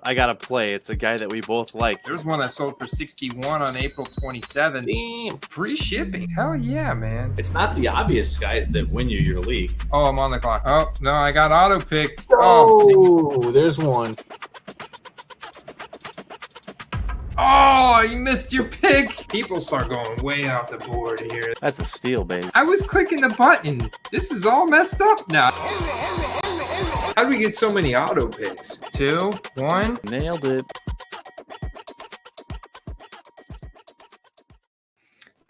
I got to play. It's a guy that we both like. There's one that sold for 61 on April 27th. Damn. Free shipping. Hell yeah, man. It's not the obvious guys that win you your league. Oh, I'm on the clock. Oh, no, I got auto picked. Oh, there's one. Oh, you missed your pick. People start going way off the board here. That's a steal, baby. I was clicking the button. This is all messed up now. How do we get so many auto picks? 2, 1. Nailed it.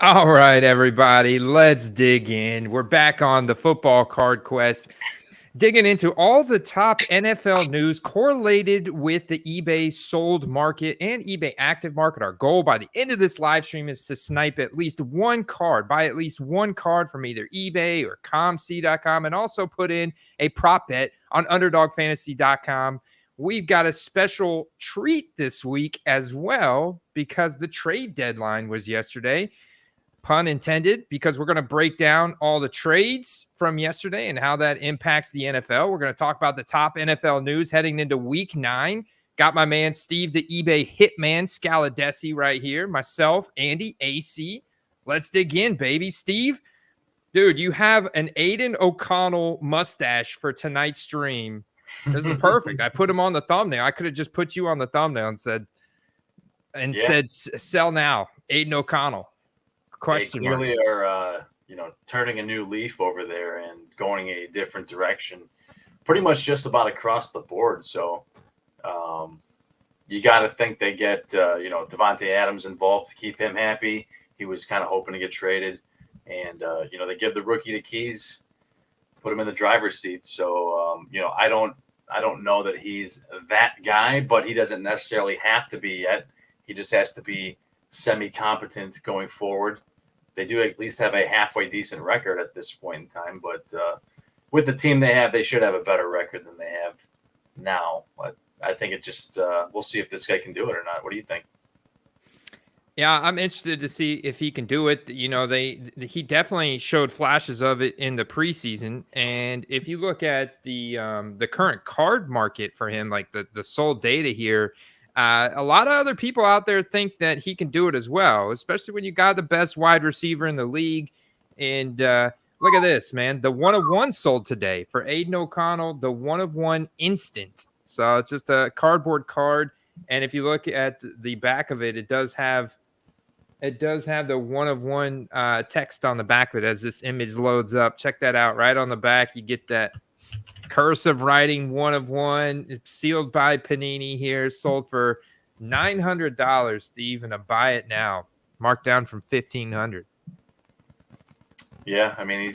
All right, everybody, let's dig in. We're back on the football card quest, digging into all the top NFL news correlated with the eBay sold market and eBay active market. Our goal by the end of this live stream is to snipe at least one card, buy at least one card from either eBay or ComC.com, and also put in a prop bet on UnderdogFantasy.com. We've got a special treat this week as well because the trade deadline was yesterday. Pun intended, because we're going to break down all the trades from yesterday and how that impacts the NFL. We're going to talk about the top NFL news heading into week 9. Got my man Steve, the eBay hitman, Scaladesi right here. Myself, Andy, AC. Let's dig in, baby. Steve, dude, you have an Aiden O'Connell mustache for tonight's stream. This is perfect. I put him on the thumbnail. I could have just put you on the thumbnail and said, sell now, Aiden O'Connell. Question they clearly are, turning a new leaf over there and going a different direction, pretty much just about across the board. So you got to think they get, Devontae Adams involved to keep him happy. He was kind of hoping to get traded, and they give the rookie the keys, put him in the driver's seat. So I don't know that he's that guy, but he doesn't necessarily have to be yet. He just has to be semi-competent going forward. They do at least have a halfway decent record at this point in time, but with the team they have, they should have a better record than they have now. But I think it just we'll see if this guy can do it or not. What do you think? Yeah, I'm interested to see if he can do it. He definitely showed flashes of it in the preseason, and if you look at the current card market for him, like the sold data here. A lot of other people out there think that he can do it as well, especially when you got the best wide receiver in the league. And look at this, man. The 1-of-1 sold today for Aiden O'Connell, the 1-of-1 instant. So it's just a cardboard card. And if you look at the back of it, it does have the 1-of-1 text on the back of it as this image loads up. Check that out. Right on the back, you get that cursive writing 1-of-1. It's sealed by Panini here, sold for $900, Steve, and a buy it now, marked down from $1,500. Yeah, I mean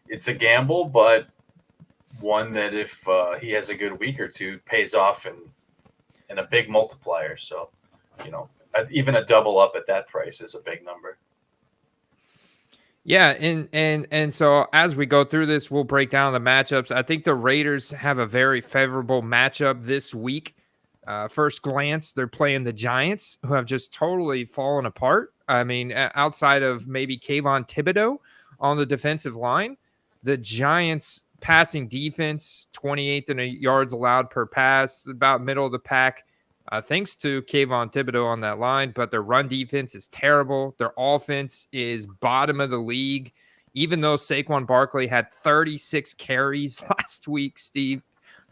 it's a gamble, but one that if he has a good week or two pays off in a big multiplier. So even a double up at that price is a big number. Yeah, and so as we go through this, we'll break down the matchups. I think the Raiders have a very favorable matchup this week. First glance, they're playing the Giants, who have just totally fallen apart. I mean, outside of maybe Kayvon Thibodeau on the defensive line, the Giants' passing defense, 28th in yards allowed per pass, about middle of the pack. Thanks to Kayvon Thibodeau on that line, but their run defense is terrible. Their offense is bottom of the league, even though Saquon Barkley had 36 carries last week, Steve.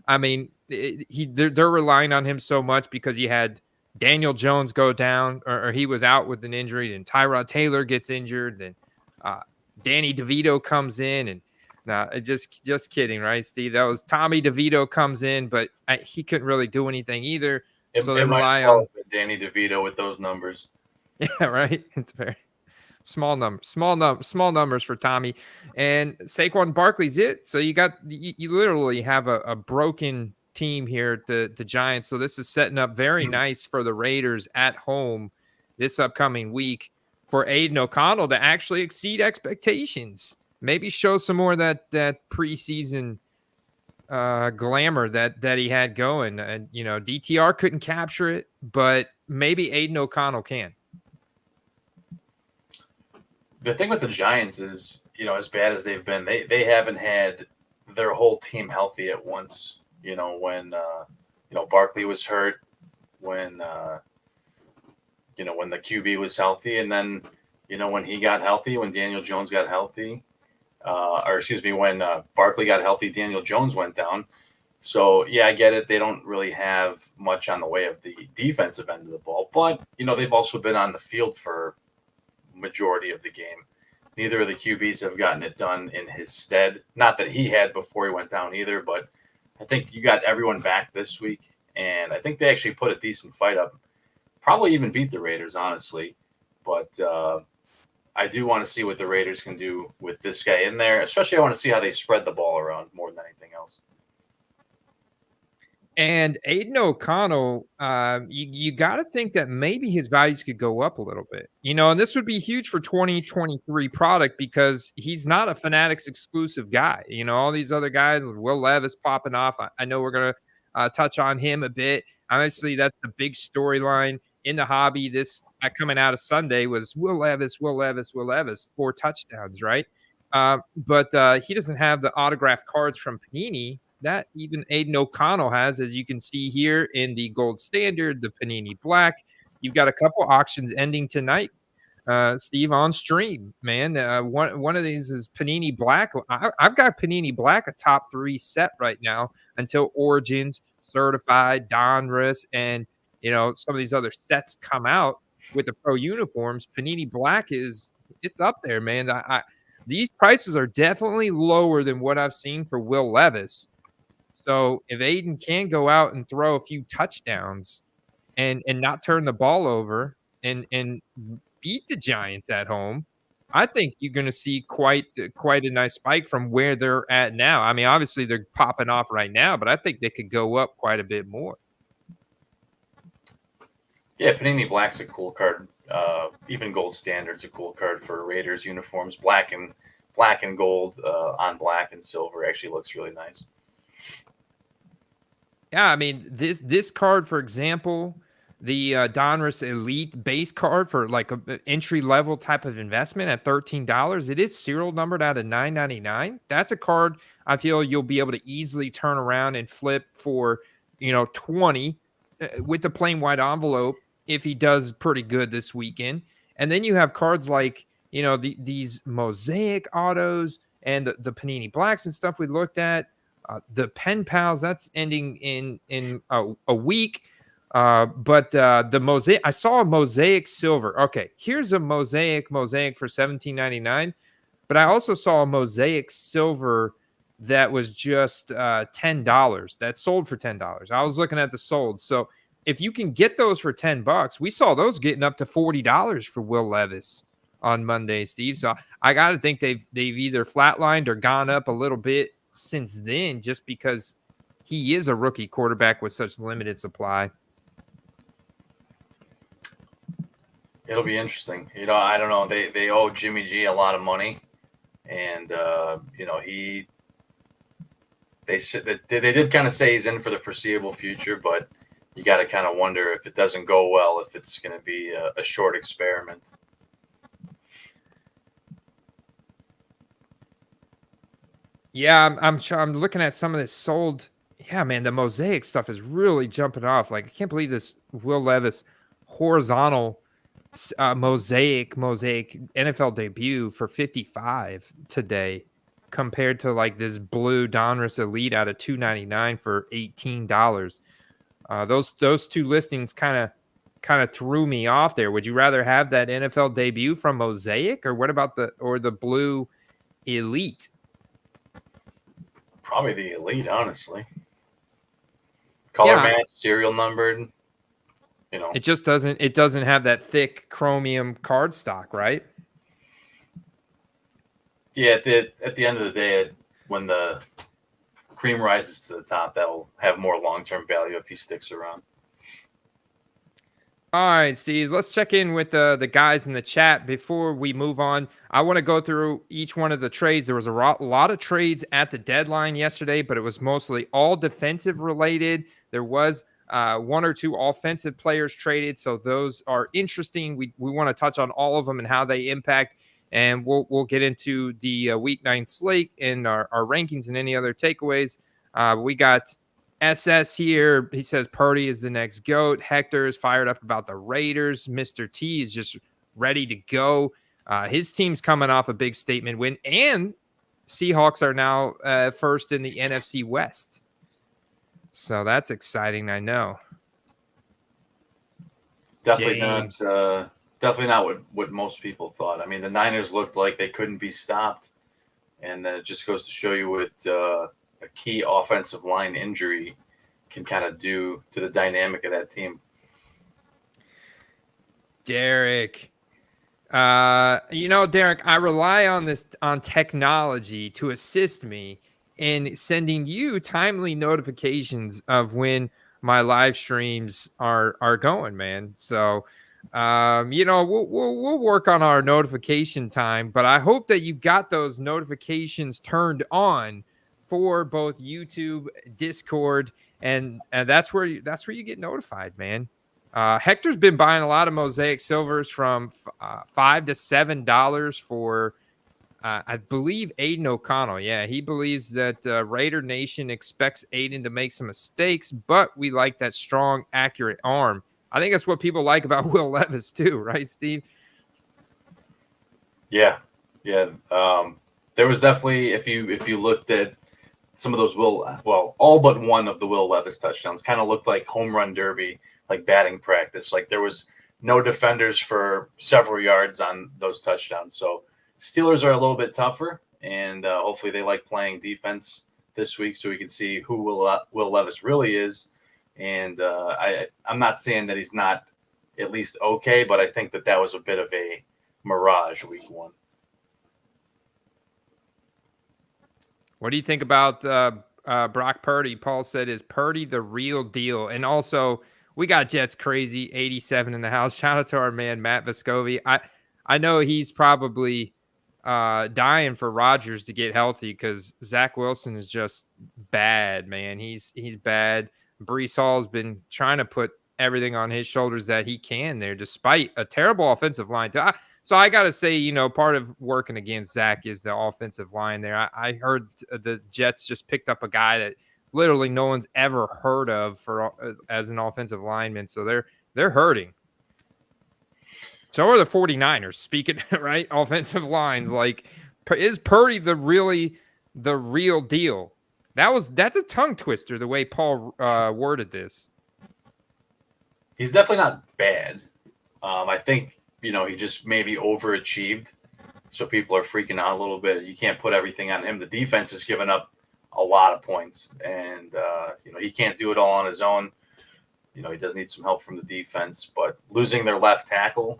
I mean, they're relying on him so much because he had Daniel Jones go down, or he was out with an injury, and Tyrod Taylor gets injured, and Danny DeVito comes in, and just kidding, right, Steve? That was Tommy DeVito comes in, but he couldn't really do anything either. So they rely on Danny DeVito with those numbers. Yeah, right. It's very small numbers for Tommy, and Saquon Barkley's it. So you literally have a broken team here, the Giants. So this is setting up very nice for the Raiders at home this upcoming week for Aiden O'Connell to actually exceed expectations. Maybe show some more of that preseason glamour that he had going. And DTR couldn't capture it, but maybe Aiden O'Connell can. The thing with the Giants is, as bad as they've been, they haven't had their whole team healthy at once. When Barkley was hurt when when the QB was healthy, and then when he got healthy, when Daniel Jones got healthy, when Barkley got healthy, Daniel Jones went down. So yeah, I get it. They don't really have much on the way of the defensive end of the ball, but they've also been on the field for majority of the game. Neither of the QBs have gotten it done in his stead. Not that he had before he went down either, but I think you got everyone back this week, and I think they actually put a decent fight up. Probably even beat the Raiders, honestly. But I do want to see what the Raiders can do with this guy in there. Especially I want to see how they spread the ball around more than anything else. And Aiden O'Connell, you got to think that maybe his values could go up a little bit, and this would be huge for 2023 product because he's not a Fanatics exclusive guy. All these other guys, Will Levis popping off. I know we're going to touch on him a bit. Obviously, that's the big storyline in the hobby. This coming out of Sunday was Will Levis, 4 touchdowns, right? But he doesn't have the autographed cards from Panini that even Aiden O'Connell has, as you can see here in the gold standard, the Panini Black. You've got a couple auctions ending tonight, Steve, on stream, man. One of these is Panini Black. I've got Panini Black, a top 3 set right now until Origins, Certified, Donruss, and some of these other sets come out with the pro uniforms. Panini Black it's up there, man. These prices are definitely lower than what I've seen for Will Levis. So if Aiden can go out and throw a few touchdowns and not turn the ball over and beat the Giants at home, I think you're going to see quite a nice spike from where they're at now. I mean, obviously they're popping off right now, but I think they could go up quite a bit more. Yeah, Panini Black's a cool card. Even Gold Standard's a cool card for Raiders uniforms. Black and gold on black and silver actually looks really nice. Yeah, I mean, this card, for example, the Donruss Elite base card for like an entry-level type of investment at $13, it is serial numbered out of $9.99. That's a card I feel you'll be able to easily turn around and flip for, $20 with the plain white envelope if he does pretty good this weekend. And then you have cards like, these Mosaic autos and the Panini Blacks and stuff we looked at. The Pen Pals, that's ending in a week. But the Mosaic, I saw a Mosaic Silver. Okay, here's a Mosaic for $17.99. But I also saw a Mosaic Silver that was just $10. That sold for $10. I was looking at the sold. So if you can get those for $10, we saw those getting up to $40 for Will Levis on Monday, Steve. So I got to think they've either flatlined or gone up a little bit since then, just because he is a rookie quarterback with such limited supply. It'll be interesting. I don't know. They owe Jimmy G a lot of money, and they did kind of say he's in for the foreseeable future, but you got to kind of wonder if it doesn't go well, if it's going to be a short experiment. Yeah, I'm looking at some of this sold. Yeah, man, the Mosaic stuff is really jumping off. Like, I can't believe this Will Levis horizontal Mosaic NFL debut for $55 today, compared to like this blue Donruss Elite out of $299 for $18. Those two listings kind of threw me off there. Would you rather have that NFL debut from Mosaic, or what about the blue Elite? Probably the Elite, honestly. Color match, serial numbered. It just doesn't have that thick chromium card stock, right? Yeah, at the end of the day, when the cream rises to the top, that'll have more long-term value if he sticks around. All right, Steve, let's check in with the guys in the chat before we move on. I want to go through each one of the trades. There was a lot of trades at the deadline yesterday, but it was mostly all defensive related. There was one or two offensive players traded, so those are interesting. We want to touch on all of them and how they impact, and we'll get into the Week 9 slate and our rankings and any other takeaways. We got SS here, he says Purdy is the next GOAT. Hector is fired up about the Raiders. Mr. T is just ready to go. His team's coming off a big statement win, and Seahawks are now first in the NFC West. So that's exciting, I know. Definitely not what most people thought. I mean, the Niners looked like they couldn't be stopped, and then it just goes to show you what a key offensive line injury can kind of do to the dynamic of that team. Derek, Derek, I rely on technology to assist me in sending you timely notifications of when my live streams are going, man. So, we'll work on our notification time, but I hope that you got those notifications turned on for both YouTube, Discord, and that's where you get notified, man. Hector's been buying a lot of Mosaic Silvers from $5 to $7 for, I believe, Aiden O'Connell. Yeah, he believes that Raider Nation expects Aiden to make some mistakes, but we like that strong, accurate arm. I think that's what people like about Will Levis too, right, Steve? Yeah. There was definitely, if you looked at some of those all but one of the Will Levis touchdowns kind of looked like home run derby, like batting practice. Like there was no defenders for several yards on those touchdowns. So Steelers are a little bit tougher, and hopefully they like playing defense this week so we can see who Will Levis really is. And I'm not saying that he's not at least okay, but I think that was a bit of a mirage week one. What do you think about Brock Purdy? Paul said, is Purdy the real deal? And also, we got Jets Crazy 87 in the house. Shout out to our man, Matt Vescovi. I know he's probably dying for Rodgers to get healthy because Zach Wilson is just bad, man. He's bad. Breece Hall's been trying to put everything on his shoulders that he can there, despite a terrible offensive line. So I got to say, part of working against Zach is the offensive line there. I heard the Jets just picked up a guy that literally no one's ever heard of as an offensive lineman. So they're hurting. So are the 49ers, speaking, right? Offensive lines. Like, is Purdy the real deal? That's a tongue twister, the way Paul worded this. He's definitely not bad. I think, he just maybe overachieved. So people are freaking out a little bit. You can't put everything on him. The defense has given up a lot of points, and, he can't do it all on his own. He does need some help from the defense, but losing their left tackle,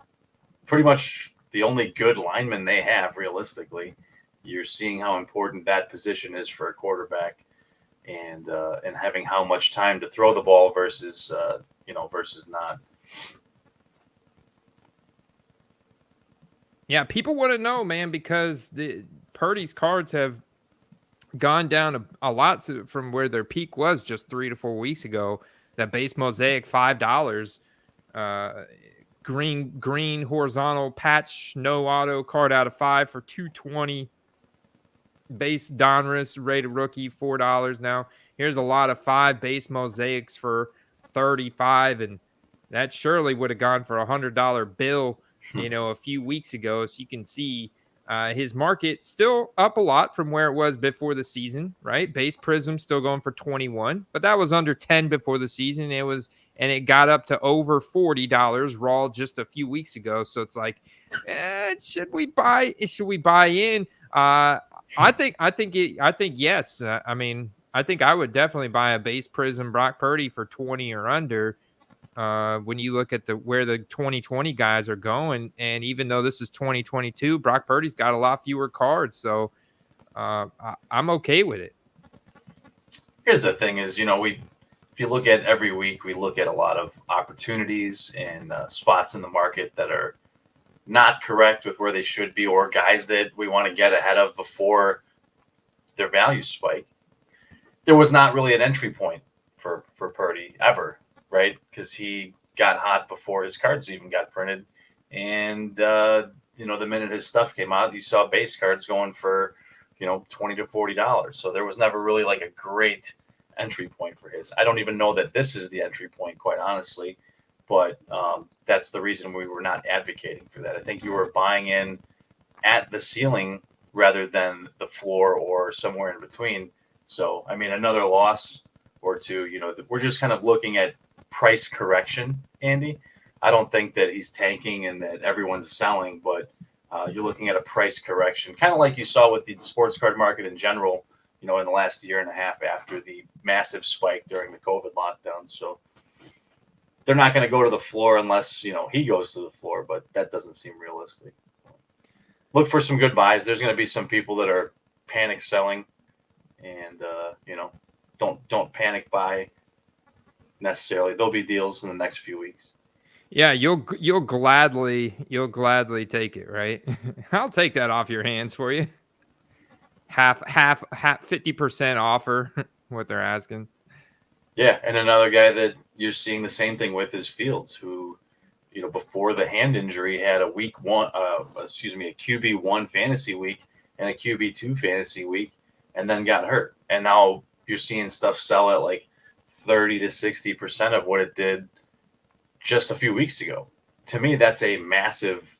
pretty much the only good lineman they have, realistically, you're seeing how important that position is for a quarterback, and having how much time to throw the ball versus not. Yeah, people want to know, man, because the Purdy's cards have gone down a lot from where their peak was just 3 to 4 weeks ago. That base mosaic, $5. Green horizontal patch, no auto card out of 5 for $220. Base Donruss rated rookie, $4 now. Here's a lot of 5 base mosaics for $35, and that surely would have gone for $100 bill, a few weeks ago. So you can see his market still up a lot from where it was before the season, right? Base Prism still going for $21, but that was under 10 before the season. And it got up to over $40 raw just a few weeks ago. So it's like, should we buy in? I think yes. I think I would definitely buy a base Prism Brock Purdy for 20 or under. When you look at where the 2020 guys are going, and even though this is 2022, Brock Purdy's got a lot fewer cards, so I'm okay with it. Here's the thing: is if you look at every week, we look at a lot of opportunities and spots in the market that are not correct with where they should be, or guys that we want to get ahead of before their values spike. There was not really an entry point for Purdy ever, right? Because he got hot before his cards even got printed. And, the minute his stuff came out, you saw base cards going for, $20 to $40. So there was never really like a great entry point for his. I don't even know that this is the entry point, quite honestly, but that's the reason we were not advocating for that. I think you were buying in at the ceiling rather than the floor or somewhere in between. So, I mean, another loss or two, we're just kind of looking at price correction, Andy. I don't think that he's tanking and that everyone's selling, but you're looking at a price correction, kind of like you saw with the sports card market in general, in the last year and a half after the massive spike during the COVID lockdown. So they're not going to go to the floor unless, he goes to the floor, but that doesn't seem realistic. Look for some good buys. There's going to be some people that are panic selling and, don't panic buy necessarily. There'll be deals in the next few weeks. Yeah, you'll gladly take it, right? I'll take that off your hands for you. Half 50% offer, what they're asking. Yeah, and another guy that you're seeing the same thing with is Fields, who, before the hand injury had a QB1 fantasy week and a QB2 fantasy week, and then got hurt. And now you're seeing stuff sell at like 30 to 60% of what it did just a few weeks ago. To me, that's a massive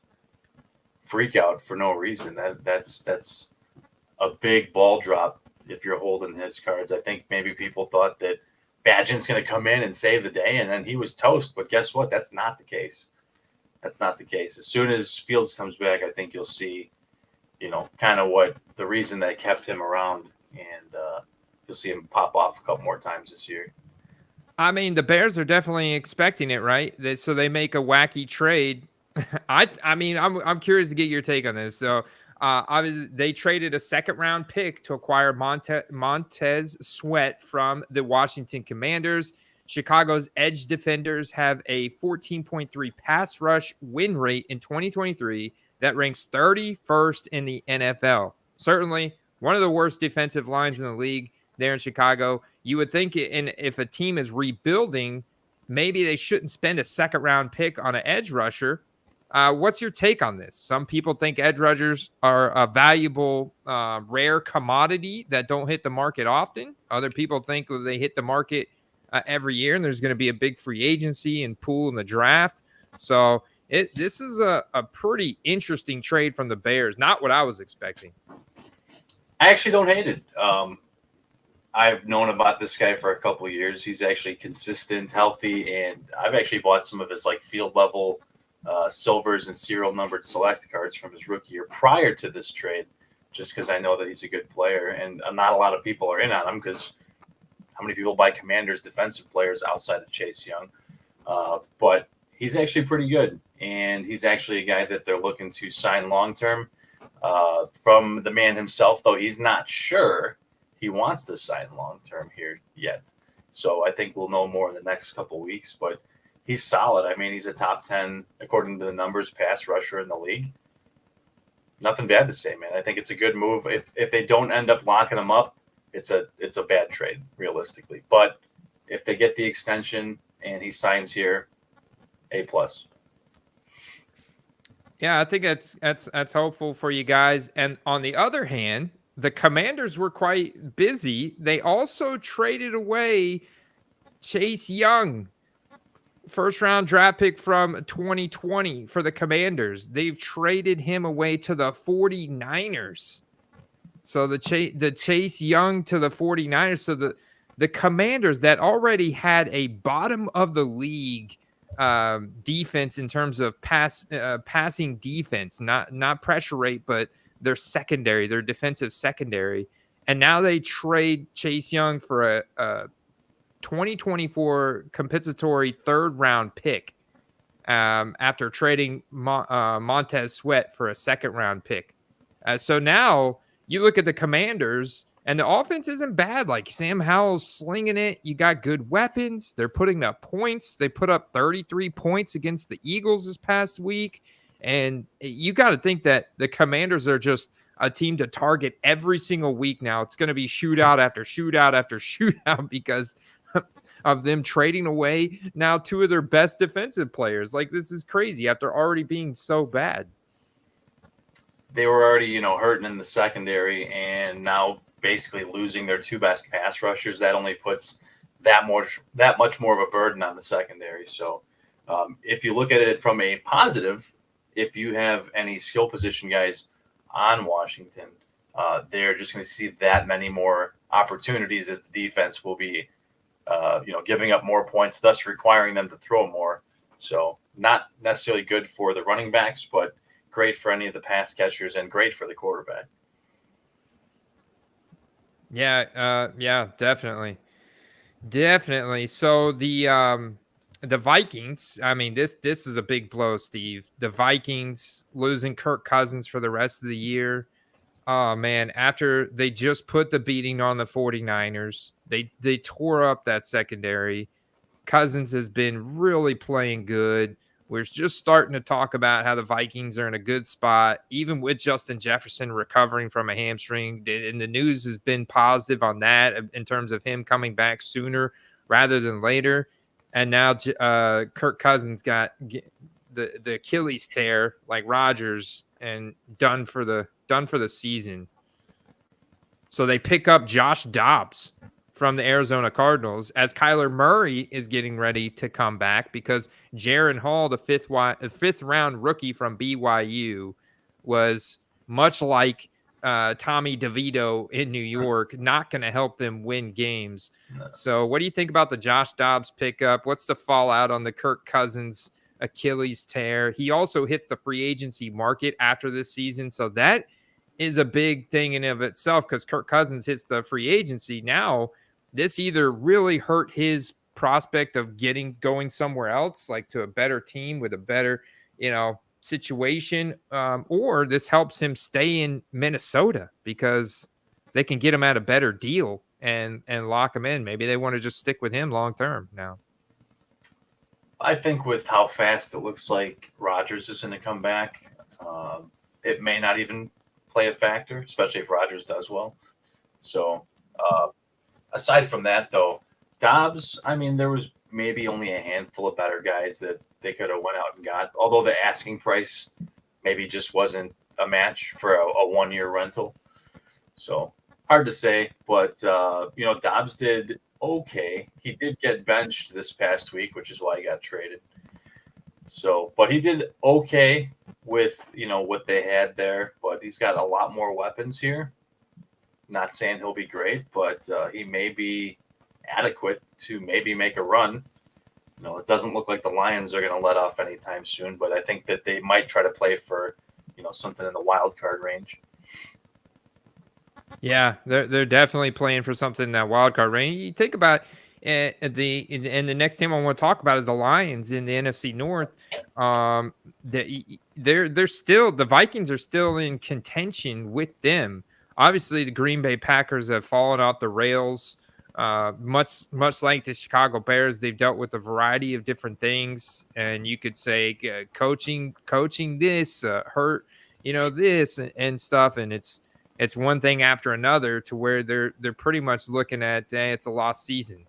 freak out for no reason. That's a big ball drop if you're holding his cards. I think maybe people thought that Badgin's going to come in and save the day, and then he was toast. But guess what? That's not the case. That's not the case. As soon as Fields comes back, I think you'll see, kind of what the reason that kept him around, and you'll see him pop off a couple more times this year. I mean, the Bears are definitely expecting it, right? So they make a wacky trade. I'm curious to get your take on this. So obviously they traded a second-round pick to acquire Montez Sweat from the Washington Commanders. Chicago's edge defenders have a 14.3 pass rush win rate in 2023 that ranks 31st in the NFL. Certainly one of the worst defensive lines in the league there in Chicago. You would think if a team is rebuilding, maybe they shouldn't spend a second-round pick on an edge rusher. What's your take on this? Some people think edge rushers are a valuable, rare commodity that don't hit the market often. Other people think that they hit the market every year, and there's going to be a big free agency and pool in the draft. So this is a pretty interesting trade from the Bears. Not what I was expecting. I actually don't hate it. I've known about this guy for a couple of years. He's actually consistent, healthy, and I've actually bought some of his field level silvers and serial numbered select cards from his rookie year prior to this trade, just because I know that he's a good player, and not a lot of people are in on him because how many people buy Commanders defensive players outside of Chase Young? But he's actually pretty good, and he's actually a guy that they're looking to sign long term. From the man himself, though, he's not sure he wants to sign long term here yet. So I think we'll know more in the next couple of weeks, but he's solid. I mean, he's a top 10, according to the numbers, pass rusher in the league. Nothing bad to say, man. I think it's a good move. If they don't end up locking him up, it's a bad trade, realistically. But if they get the extension and he signs here, A+. Yeah, I think that's hopeful for you guys. And on the other hand, the Commanders were quite busy. They also traded away Chase Young, first-round draft pick from 2020 for the Commanders. They've traded him away to the 49ers. So the Chase Young to the 49ers. So the Commanders that already had a bottom-of-the-league defense in terms of passing defense, not pressure rate, but their secondary, their defensive secondary. And now they trade Chase Young for a 2024 compensatory third-round pick after trading Montez Sweat for a second-round pick. So now you look at the Commanders, and the offense isn't bad. Like Sam Howell's slinging it. You got good weapons. They're putting up points. They put up 33 points against the Eagles this past week. And you got to think that the Commanders are just a team to target every single week now. It's going to be shootout after shootout after shootout because of them trading away now two of their best defensive players. Like, this is crazy after already being so bad. They were already, hurting in the secondary, and now basically losing their two best pass rushers, that only puts that much more of a burden on the secondary. So if you look at it from a positive, if you have any skill position guys on Washington, they're just going to see that many more opportunities as the defense will be, giving up more points, thus requiring them to throw more. So not necessarily good for the running backs, but great for any of the pass catchers and great for the quarterback. Yeah, definitely. Definitely. So the Vikings, I mean, this is a big blow, Steve. The Vikings losing Kirk Cousins for the rest of the year. Oh man, after they just put the beating on the 49ers, they tore up that secondary. Cousins has been really playing good. We're just starting to talk about how the Vikings are in a good spot, even with Justin Jefferson recovering from a hamstring. And the news has been positive on that in terms of him coming back sooner rather than later. And now Kirk Cousins got the Achilles tear like Rodgers and done for the season. So they pick up Josh Dobbs from the Arizona Cardinals as Kyler Murray is getting ready to come back because Jaron Hall, the fifth round rookie from BYU, was much like Tommy DeVito in New York, not going to help them win games. So what do you think about the Josh Dobbs pickup? What's the fallout on the Kirk Cousins Achilles tear? He also hits the free agency market after this season. So that is a big thing in of itself because Kirk Cousins hits the free agency. Now, this either really hurt his prospect of going somewhere else, like to a better team with a better, situation, or this helps him stay in Minnesota because they can get him at a better deal and lock him in. Maybe they want to just stick with him long term now. I think with how fast it looks like Rodgers is going to come back, it may not even play a factor, especially if Rodgers does well. So aside from that, though, Dobbs, I mean, there was maybe only a handful of better guys that they could have went out and got, although the asking price maybe just wasn't a match for a one-year rental. So hard to say, but, Dobbs did okay. He did get benched this past week, which is why he got traded. So, but he did okay with, what they had there, but he's got a lot more weapons here. Not saying he'll be great, but he may be adequate to maybe make a run. It doesn't look like the Lions are going to let off anytime soon, but I think that they might try to play for, something in the wild card range. Yeah, they're definitely playing for something in that wild card range. You think about the next team I want to talk about is the Lions in the NFC North. The Vikings are still in contention with them. Obviously, the Green Bay Packers have fallen off the rails. Much like the Chicago Bears, they've dealt with a variety of different things, and you could say coaching this hurt, this and stuff, and it's one thing after another to where they're pretty much looking at it's a lost season,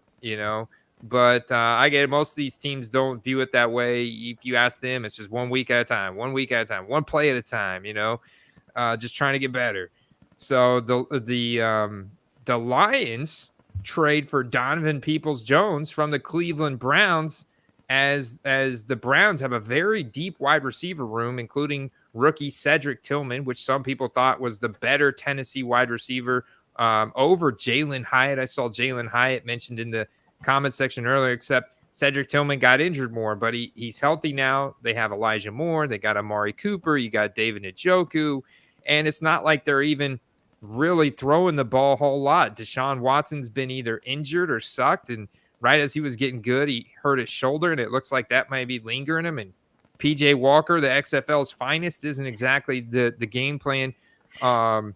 But I get it. Most of these teams don't view it that way. If you ask them, it's just 1 week at a time, 1 week at a time, one play at a time, just trying to get better. So the Lions trade for Donovan Peoples-Jones from the Cleveland Browns as the Browns have a very deep wide receiver room, including rookie Cedric Tillman, which some people thought was the better Tennessee wide receiver over Jalen Hyatt. I saw Jalen Hyatt mentioned in the comment section earlier, except Cedric Tillman got injured more, but he's healthy now. They have Elijah Moore. They got Amari Cooper. You got David Njoku. And it's not like they're even really throwing the ball a whole lot. Deshaun Watson's been either injured or sucked, and right as he was getting good, he hurt his shoulder, and it looks like that might be lingering him. And PJ Walker, the XFL's finest, isn't exactly the game plan. But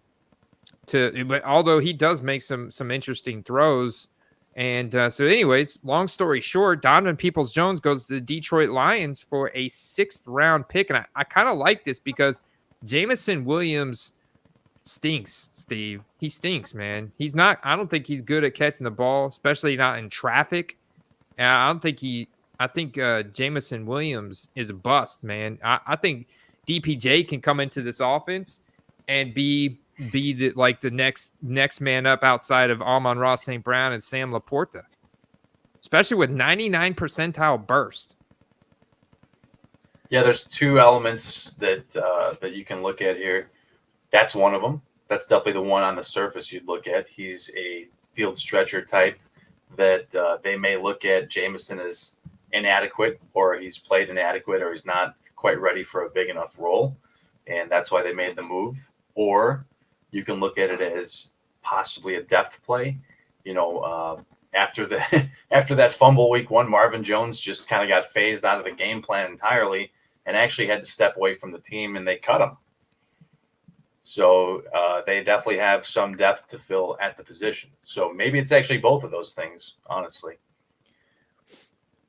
although he does make some interesting throws. And so anyways, long story short, Donovan Peoples-Jones goes to the Detroit Lions for a 6th round pick. And I kind of like this because Jameson Williams stinks, Steve. He stinks, man. I don't think he's good at catching the ball, especially not in traffic. I think Jameson Williams is a bust, man. I think DPJ can come into this offense and be be the next man up outside of Amon-Ra St. Brown and Sam Laporta, especially with 99 percentile burst. Yeah, there's two elements that you can look at here. That's one of them. That's definitely the one on the surface you'd look at. He's a field stretcher type that they may look at Jameson as inadequate, or he's played inadequate, or he's not quite ready for a big enough role, and that's why they made the move. Or you can look at it as possibly a depth play. After that fumble week one, Marvin Jones just kind of got phased out of the game plan entirely and actually had to step away from the team, and they cut him. So they definitely have some depth to fill at the position. So maybe it's actually both of those things, honestly.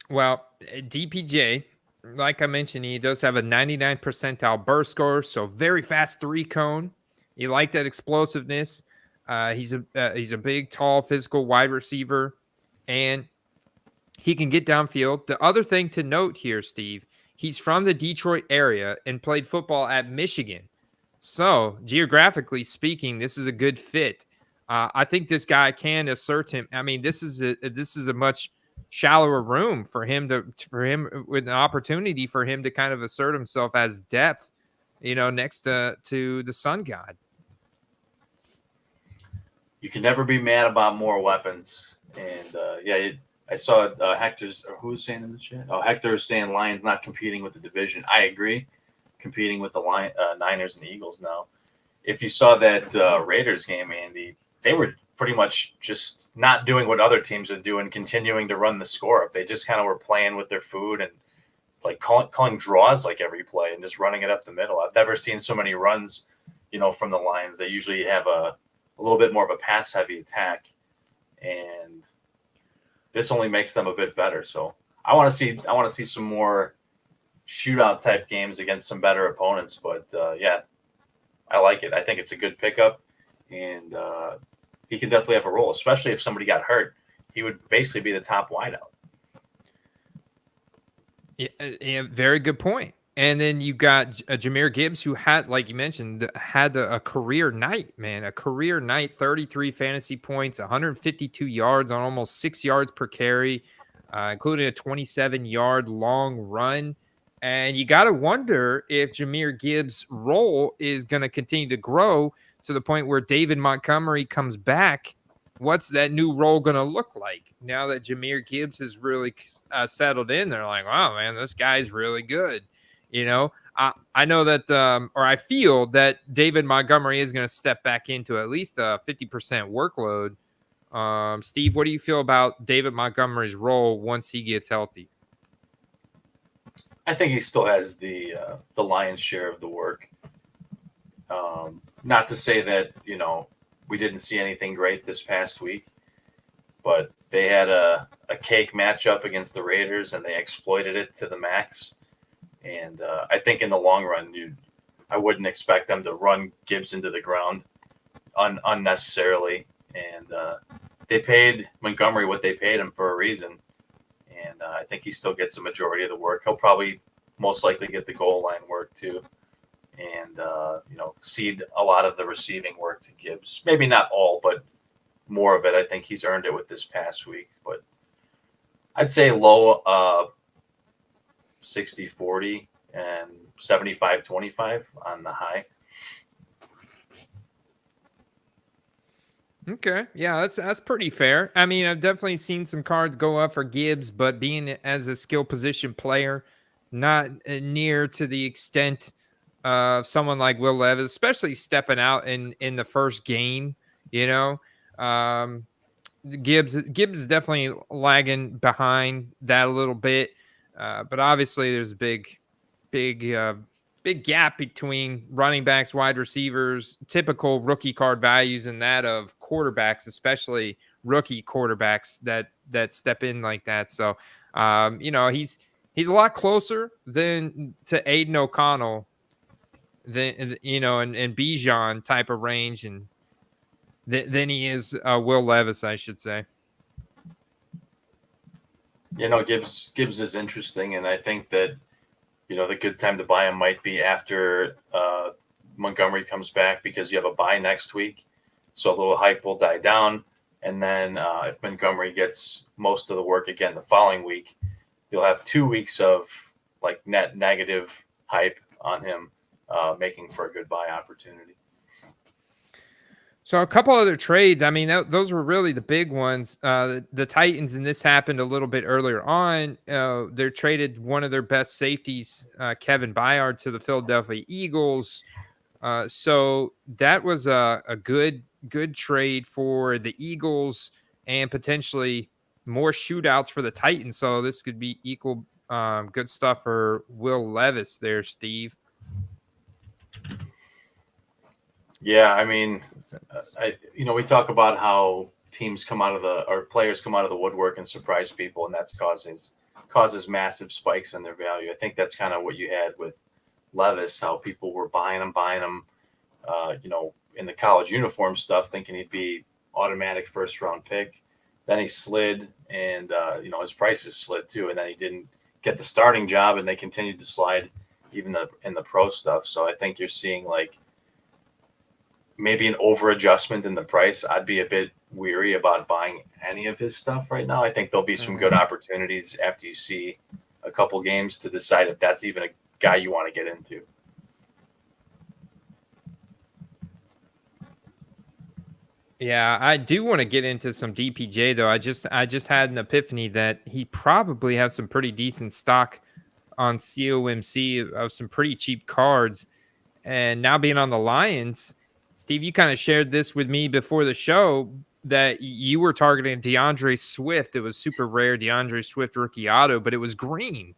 Well, DPJ, like I mentioned, he does have a 99 percentile burst score, so very fast 3-cone. You like that explosiveness. He's a big, tall, physical wide receiver, and he can get downfield. The other thing to note here, Steve, he's from the Detroit area and played football at Michigan. So geographically speaking, this is a good fit. I think this guy can assert him. I mean, this is a much shallower room for him with an opportunity for him to kind of assert himself as depth, next to the Sun God. You can never be mad about more weapons. And I saw Hector's, or who's saying in the chat? Oh, Hector is saying Lions not competing with the division. I agree. Competing with the Niners and Eagles now. If you saw that Raiders game, Andy, they were pretty much just not doing what other teams are doing, continuing to run the score up. They just kind of were playing with their food and like calling draws like every play and just running it up the middle. I've never seen so many runs, from the Lions. They usually have a little bit more of a pass-heavy attack, and this only makes them a bit better. So I want to see some more shootout type games against some better opponents. But I like it. I think it's a good pickup, and he can definitely have a role, especially if somebody got hurt. He would basically be the top wideout. Yeah, very good point. And then you got Jahmyr Gibbs, who had, like you mentioned, had a career night, man. A career night, 33 fantasy points, 152 yards on almost 6 yards per carry, including a 27-yard long run. And you got to wonder if Jahmyr Gibbs' role is going to continue to grow to the point where David Montgomery comes back. What's that new role going to look like now that Jahmyr Gibbs is really settled in? They're like, wow, man, this guy's really good. I know that, or I feel that David Montgomery is going to step back into at least a 50% workload. Steve, what do you feel about David Montgomery's role once he gets healthy? I think he still has the lion's share of the work. Not to say that, we didn't see anything great this past week, but they had a cake matchup against the Raiders, and they exploited it to the max. And I think in the long run, I wouldn't expect them to run Gibbs into the ground unnecessarily. And they paid Montgomery what they paid him for a reason. And I think he still gets the majority of the work. He'll probably most likely get the goal line work too. And, cede a lot of the receiving work to Gibbs. Maybe not all, but more of it. I think he's earned it with this past week. But I'd say low 60-40 and 75-25 on the high. Okay. Yeah, that's pretty fair. I mean, I've definitely seen some cards go up for Gibbs, but being as a skill position player, not near to the extent of someone like Will Levis, especially stepping out in the first game, Gibbs is definitely lagging behind that a little bit. But obviously there's a big gap between running backs, wide receivers, typical rookie card values, and that of quarterbacks, especially rookie quarterbacks that step in like that. So, he's a lot closer than to Aiden O'Connell and Bijan type of range, and than he is Will Levis, I should say. Gibbs is interesting, and I think that the good time to buy him might be after Montgomery comes back because you have a bye next week. So a little hype will die down. And then if Montgomery gets most of the work again the following week, you'll have 2 weeks of like net negative hype on him, making for a good buy opportunity. So a couple other trades. I mean, those were really the big ones. The Titans, and this happened a little bit earlier on. They traded one of their best safeties, Kevin Byard, to the Philadelphia Eagles. So that was a good trade for the Eagles and potentially more shootouts for the Titans. So this could be equal good stuff for Will Levis there, Steve. Yeah, I mean, we talk about how teams come out of or players come out of the woodwork and surprise people, and that's causes massive spikes in their value. I think that's kind of what you had with Levis, how people were buying him, in the college uniform stuff, thinking he'd be automatic first round pick. Then he slid, and his prices slid too, and then he didn't get the starting job, and they continued to slide even in the pro stuff. So I think you're seeing like maybe an over adjustment in the price. I'd be a bit weary about buying any of his stuff right now. I think there'll be some good opportunities after you see a couple games to decide if that's even a guy you want to get into. Yeah, I do want to get into some DPJ though. I just had an epiphany that he probably has some pretty decent stock on COMC of some pretty cheap cards. And now being on the Lions, Steve, you kind of shared this with me before the show that you were targeting DeAndre Swift. It was super rare DeAndre Swift rookie auto, but it was green.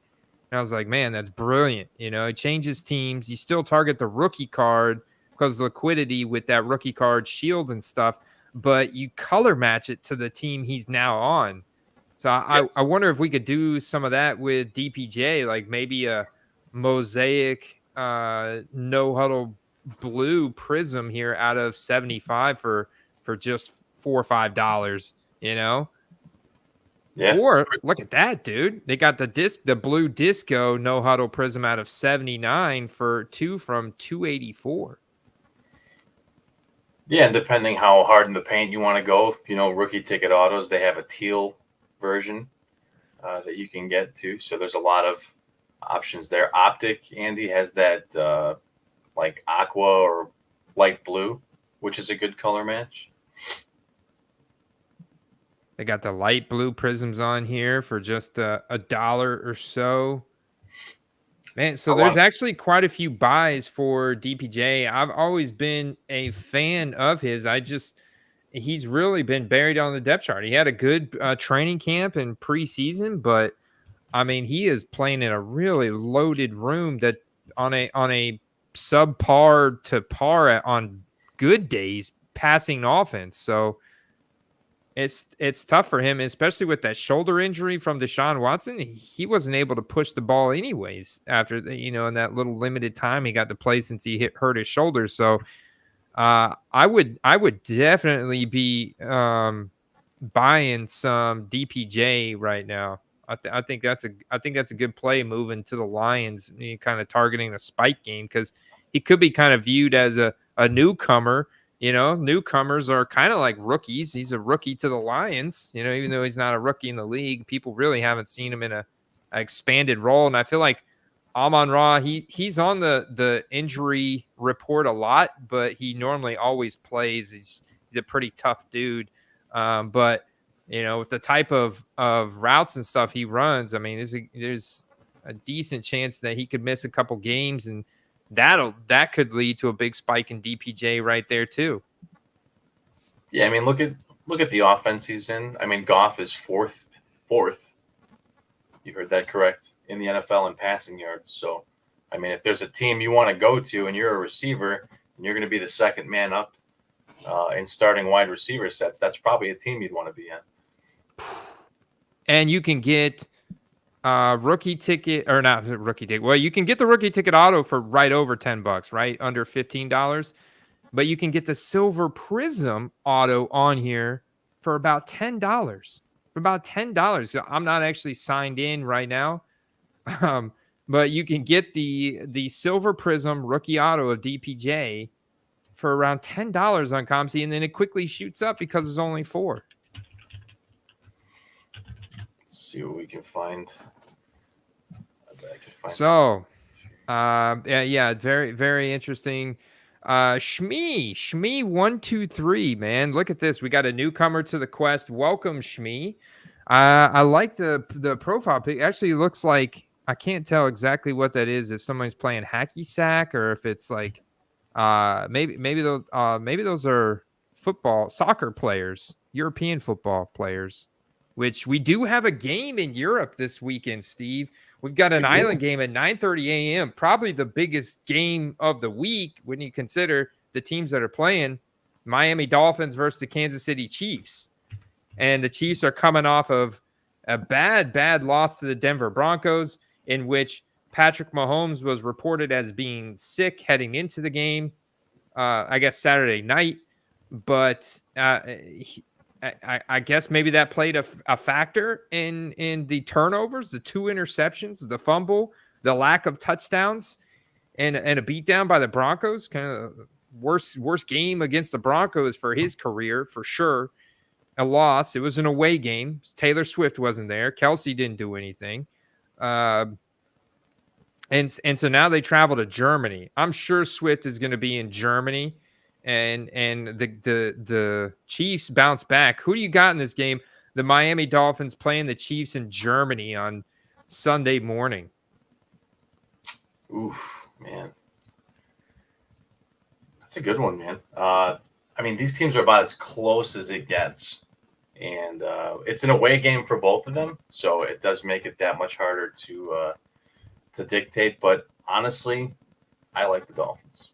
And I was like, man, that's brilliant. It changes teams. You still target the rookie card because liquidity with that rookie card shield and stuff, but you color match it to the team he's now on. So I wonder if we could do some of that with DPJ, like maybe a mosaic no huddle blue prism here out of 75 for just $4 or $5, Yeah. Or look at that, dude. They got the blue disco no huddle prism out of 79 for from 284. Yeah, and depending how hard in the paint you want to go, rookie ticket autos, they have a teal version that you can get to. So there's a lot of options there. Optic, Andy, has that like aqua or light blue, which is a good color match. They got the light blue prisms on here for just $1 or so. Man, so there's actually quite a few buys for DPJ. I've always been a fan of his. He's really been buried on the depth chart. He had a good training camp and preseason, but I mean, he is playing in a really loaded room that on a subpar to par on good days passing offense. So it's tough for him, especially with that shoulder injury from Deshaun Watson. He wasn't able to push the ball anyways after in that little limited time he got to play since he hurt his shoulder. So I would definitely be buying some DPJ right now. I think that's a good play moving to the Lions, kind of targeting a spike game because he could be kind of viewed as a newcomer. Newcomers are kind of like rookies. He's a rookie to the Lions, even though he's not a rookie in the league. People really haven't seen him in a expanded role. And I feel like Amon-Ra, he's on the injury report a lot, but he normally always plays. He's a pretty tough dude. But with the type of routes and stuff he runs, I mean, there's a decent chance that he could miss a couple games, and that could lead to a big spike in DPJ right there too. Yeah, I mean, look at the offense he's in. I mean, Goff is fourth. You heard that correct, in the NFL in passing yards. So, I mean, if there's a team you want to go to and you're a receiver and you're going to be the second man up in starting wide receiver sets, that's probably a team you'd want to be in. And you can get rookie ticket, or not rookie ticket. Well, you can get the rookie ticket auto for right over $10, right under $15. But you can get the silver prism auto on here for about $10. For about $10. So I'm not actually signed in right now, but you can get the Silver Prism rookie auto of DPJ for around $10 on ComC, and then it quickly shoots up because there's only 4. Let's see what we can find. I bet I can find So, very, very interesting. Shmee123, man, look at this. We got a newcomer to the quest. Welcome, Shmee. I like the profile pic. Actually, looks like I can't tell exactly what that is. If somebody's playing hacky sack or if it's like maybe those are soccer players, European football players, which we do have a game in Europe this weekend, Steve. We've got an island game at 9:30 a.m., probably the biggest game of the week when you consider the teams that are playing. Miami Dolphins versus the Kansas City Chiefs. And the Chiefs are coming off of a bad loss to the Denver Broncos, in which Patrick Mahomes was reported as being sick heading into the game, I guess Saturday night. But I guess maybe that played a factor in the turnovers, the 2 interceptions, the fumble, the lack of touchdowns, and a beatdown by the Broncos. Kind of worst game against the Broncos for his career, for sure. A loss. It was an away game. Taylor Swift wasn't there. Kelsey didn't do anything. And so now they travel to Germany. I'm sure Swift is going to be in Germany. And the Chiefs bounce back. Who do you got in this game? The Miami Dolphins playing the Chiefs in Germany on Sunday morning. Oof, man. That's a good one, man. I mean, these teams are about as close as it gets. And it's an away game for both of them. So it does make it that much harder to dictate. But honestly, I like the Dolphins.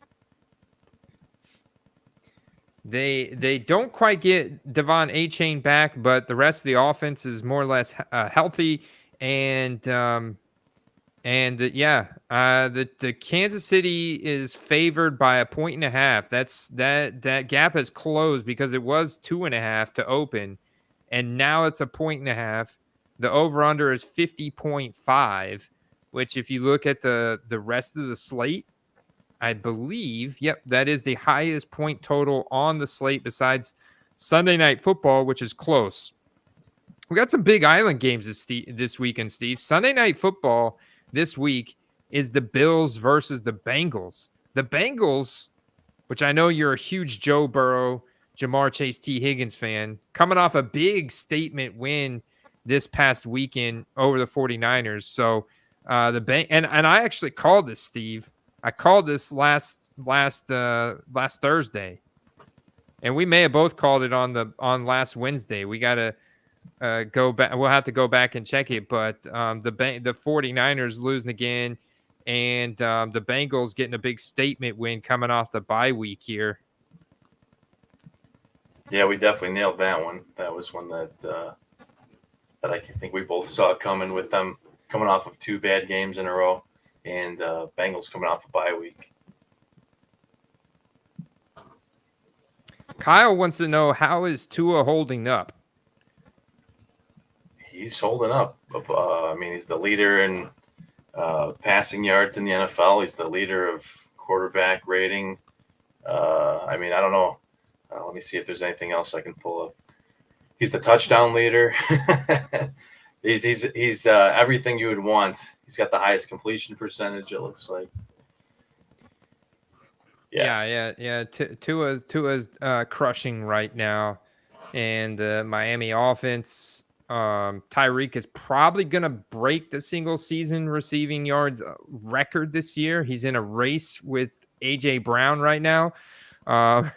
They don't quite get Devon A-Chain back, but the rest of the offense is more or less healthy. And the Kansas City is favored by 1.5. That gap has closed because it was 2.5 to open, and now it's 1.5. The over/under is 50.5, which if you look at the rest of the slate, I believe, that is the highest point total on the slate besides Sunday Night Football, which is close. We got some big island games this weekend, Steve. Sunday Night Football this week is the Bills versus the Bengals. The Bengals, which I know you're a huge Joe Burrow, Jamar Chase, T. Higgins fan, coming off a big statement win this past weekend over the 49ers. So and I actually called this, Steve. I called this last Thursday, and we may have both called it on last Wednesday. We got to go back. We'll have to go back and check it. But the 49ers losing again, and the Bengals getting a big statement win coming off the bye week here. Yeah, we definitely nailed that one. That was one that I think we both saw coming, with them coming off of 2 bad games in a row. And Bengals coming off a bye week. Kyle wants to know, how is Tua holding up? He's holding up. I mean, he's the leader in passing yards in the NFL. He's the leader of quarterback rating. I mean, I don't know. Let me see if there's anything else I can pull up. He's the touchdown leader. He's everything you would want. He's got the highest completion percentage, it looks like. Yeah. Tua's crushing right now, and the Miami offense. Tyreek is probably gonna break the single season receiving yards record this year. He's in a race with AJ Brown right now. So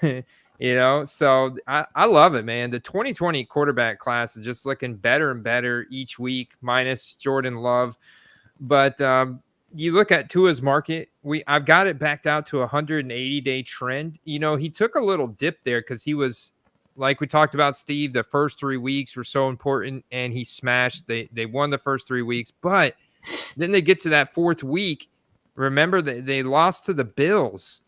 I love it, man. The 2020 quarterback class is just looking better and better each week, minus Jordan Love. But you look at Tua's market, I've got it backed out to a 180-day trend. He took a little dip there because he was, like we talked about, Steve, the first 3 weeks were so important, and he smashed. They won the first 3 weeks, but then they get to that 4th week. Remember, they lost to the Bills.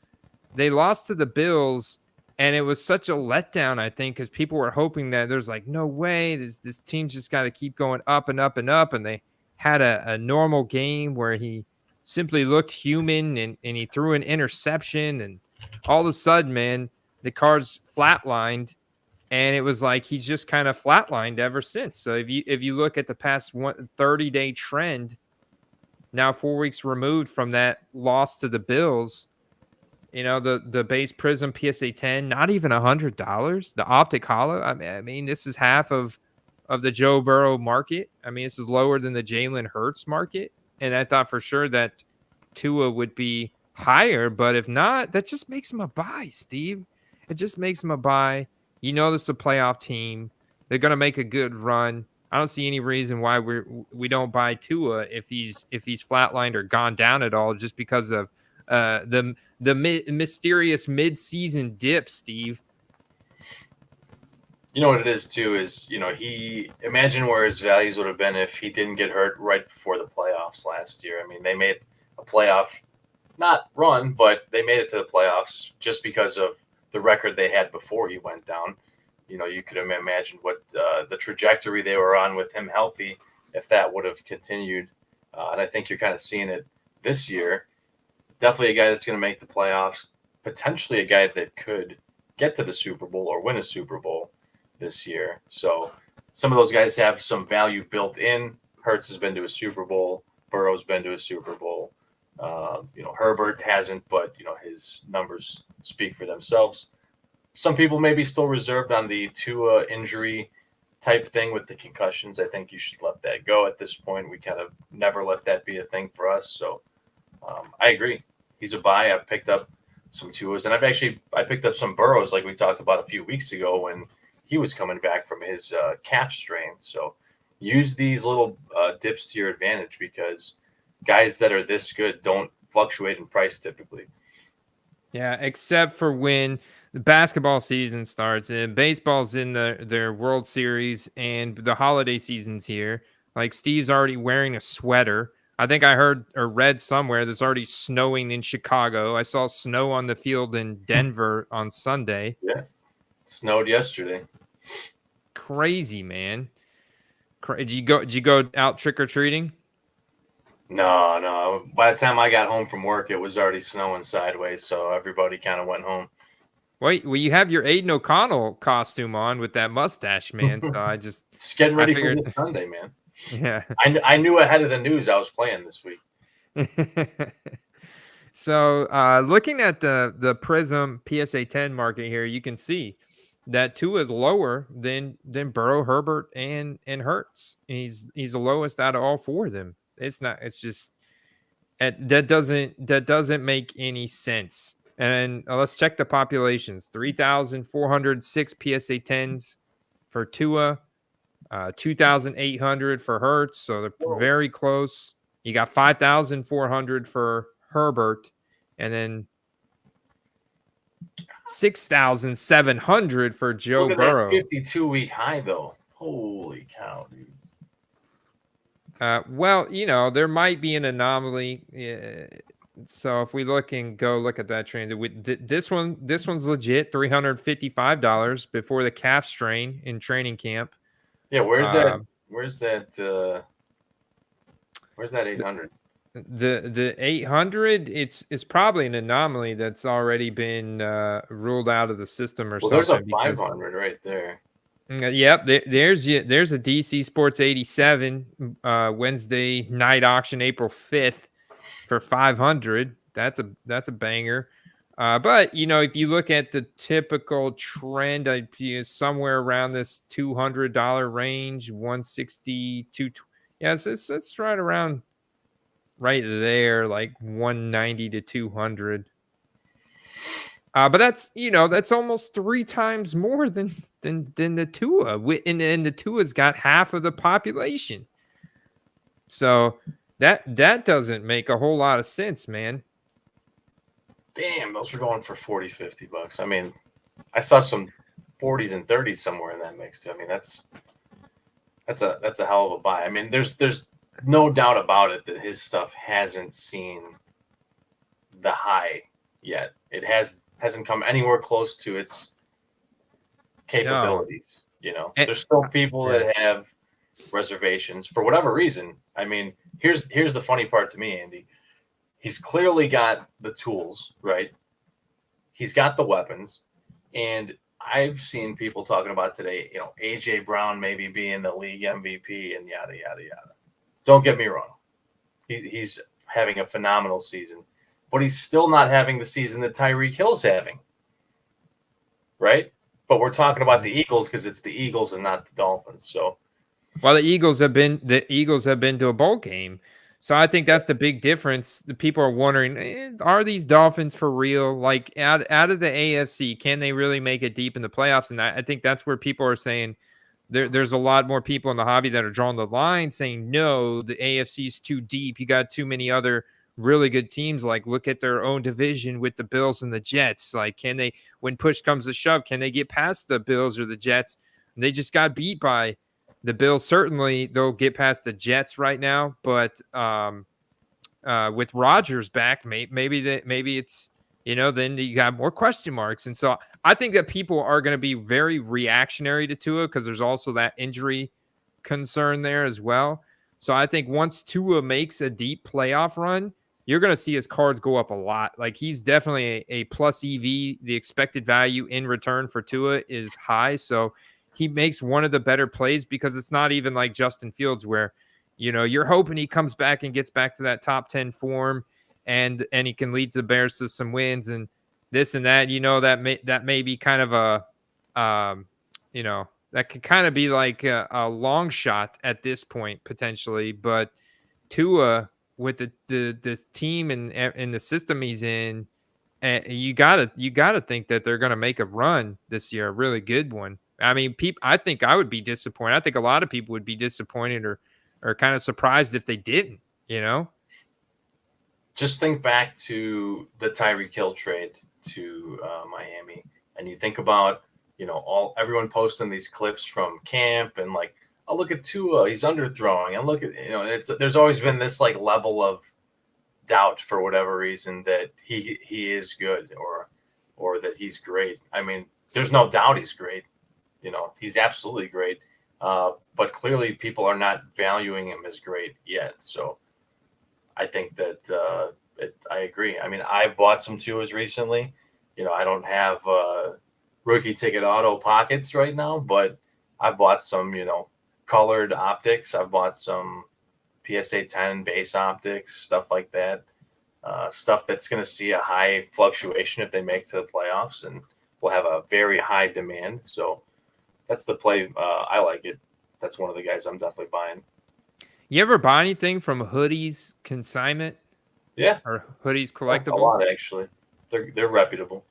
And it was such a letdown, I think, because people were hoping that there's like, no way, this team's just got to keep going up and up and up. And they had a normal game where he simply looked human, and he threw an interception, and all of a sudden, man, the Cards flatlined, and it was like he's just kind of flatlined ever since. So if you look at the past 30-day trend, now 4 weeks removed from that loss to the Bills, the base Prism PSA 10, not even $100. The Optic Hollow, I mean, this is half of the Joe Burrow market. I mean, this is lower than the Jalen Hurts market. And I thought for sure that Tua would be higher, but if not, that just makes him a buy, Steve. It just makes him a buy. This is a playoff team. They're going to make a good run. I don't see any reason why we don't buy Tua if he's flatlined or gone down at all, just because of the mysterious mid-season dip, Steve. You know what it is too is, imagine where his values would have been if he didn't get hurt right before the playoffs last year. I mean, they made a playoff, not run, but they made it to the playoffs just because of the record they had before he went down. You could have imagined what the trajectory they were on with him healthy if that would have continued. And I think you're kind of seeing it this year. Definitely a guy that's going to make the playoffs, potentially a guy that could get to the Super Bowl or win a Super Bowl this year. So some of those guys have some value built in. Hurts has been to a Super Bowl. Burrow's been to a Super Bowl. Herbert hasn't, but, his numbers speak for themselves. Some people may be still reserved on the Tua injury type thing with the concussions. I think you should let that go at this point. We kind of never let that be a thing for us. So I agree. He's a buy. I've picked up some Tuas, and I picked up some Burrows like we talked about a few weeks ago when he was coming back from his calf strain. So use these little dips to your advantage because guys that are this good don't fluctuate in price typically. Yeah, except for when the basketball season starts and baseball's in their World Series and the holiday season's here. Like Steve's already wearing a sweater. I think I heard or read somewhere there's already snowing in Chicago. I saw snow on the field in Denver on Sunday. Yeah, it snowed yesterday. Crazy, man. Did you go out trick-or-treating? No. By the time I got home from work, it was already snowing sideways, so everybody kind of went home. Wait, well, you have your Aiden O'Connell costume on with that mustache, man. So I just getting ready for this Sunday, man. Yeah. I knew ahead of the news I was playing this week. So looking at the Prism PSA 10 market here, you can see that Tua is lower than Burrow, Herbert, and Hurts. He's the lowest out of all four of them. It's just that doesn't make any sense. And let's check the populations. 3,406 PSA 10s for Tua, 2,800 for Hurts. So they're very close. You got 5,400 for Herbert, and then 6,700 for Joe Burrow. 52-week high though. Holy cow, dude. Well, there might be an anomaly. So if we look at that trend, this one's legit, $355 before the calf strain in training camp. Yeah, where's that 800? The 800, it's probably an anomaly that's already been ruled out of the system or something. There's a 500 right there. Yep, there's a DC Sports 87 Wednesday night auction, April 5th for 500. That's a banger. But if you look at the typical trend, I'd be somewhere around this $200 range, 160, 220. Yeah, it's right around right there, like 190 to 200. But that's almost 3 times more than the Tua, and the Tua's got half of the population. So that doesn't make a whole lot of sense, man. Damn, those are going for $40-$50. I mean, I saw some 40s and 30s somewhere in that mix too. I mean, that's a hell of a buy. I mean, there's no doubt about it that his stuff hasn't seen the high yet. It hasn't come anywhere close to its capabilities. No. There's still people that have reservations for whatever reason. I mean, here's the funny part to me, Andy. he's clearly got the tools, right? He's got the weapons, and I've seen people talking about today, AJ Brown maybe being the league MVP and yada yada yada. Don't get me wrong, he's having a phenomenal season, but he's still not having the season that Tyreek Hill's having, right? But we're talking about the Eagles because it's the Eagles and not the Dolphins. So, well, the Eagles have been to a bowl game. So I think that's the big difference. The people are wondering, are these Dolphins for real? Like out of the AFC, can they really make it deep in the playoffs? And I think that's where people are saying there's a lot more people in the hobby that are drawing the line saying, no, the AFC is too deep. You got too many other really good teams. Like look at their own division with the Bills and the Jets. Like can they, when push comes to shove, can they get past the Bills or the Jets? And they just got beat by the Bills. Certainly they'll get past the Jets right now, but with Rodgers back, maybe it's, then you got more question marks. And so I think that people are going to be very reactionary to Tua because there's also that injury concern there as well. So I think once Tua makes a deep playoff run, you're going to see his cards go up a lot. Like he's definitely a plus EV. The expected value in return for Tua is high. So he makes one of the better plays because it's not even like Justin Fields where, you're hoping he comes back and gets back to that top 10 form and he can lead the Bears to some wins and this and that, that may be kind of a, that could kind of be like a long shot at this point potentially, but Tua with this team and the system he's in, you gotta think that they're gonna make a run this year, a really good one. I mean, I think I would be disappointed. I think a lot of people would be disappointed or kind of surprised if they didn't. Just think back to the Tyreek Hill trade to Miami, and you think about everyone posting these clips from camp and like, oh, look at Tua, he's underthrowing, and look at there's always been this like level of doubt for whatever reason that he is good or that he's great. I mean, there's no doubt he's great. He's absolutely great. But clearly people are not valuing him as great yet. So I think that I agree. I mean, I've bought some Tuas recently. I don't have rookie ticket auto pockets right now, but I've bought some, colored optics. I've bought some PSA 10 base optics, stuff like that. Stuff that's going to see a high fluctuation if they make to the playoffs and will have a very high demand. So that's the play. I like it. That's one of the guys I'm definitely buying. You ever buy anything from Hoodies Consignment? Yeah. Or Hoodies Collectibles? A lot, actually. They're reputable.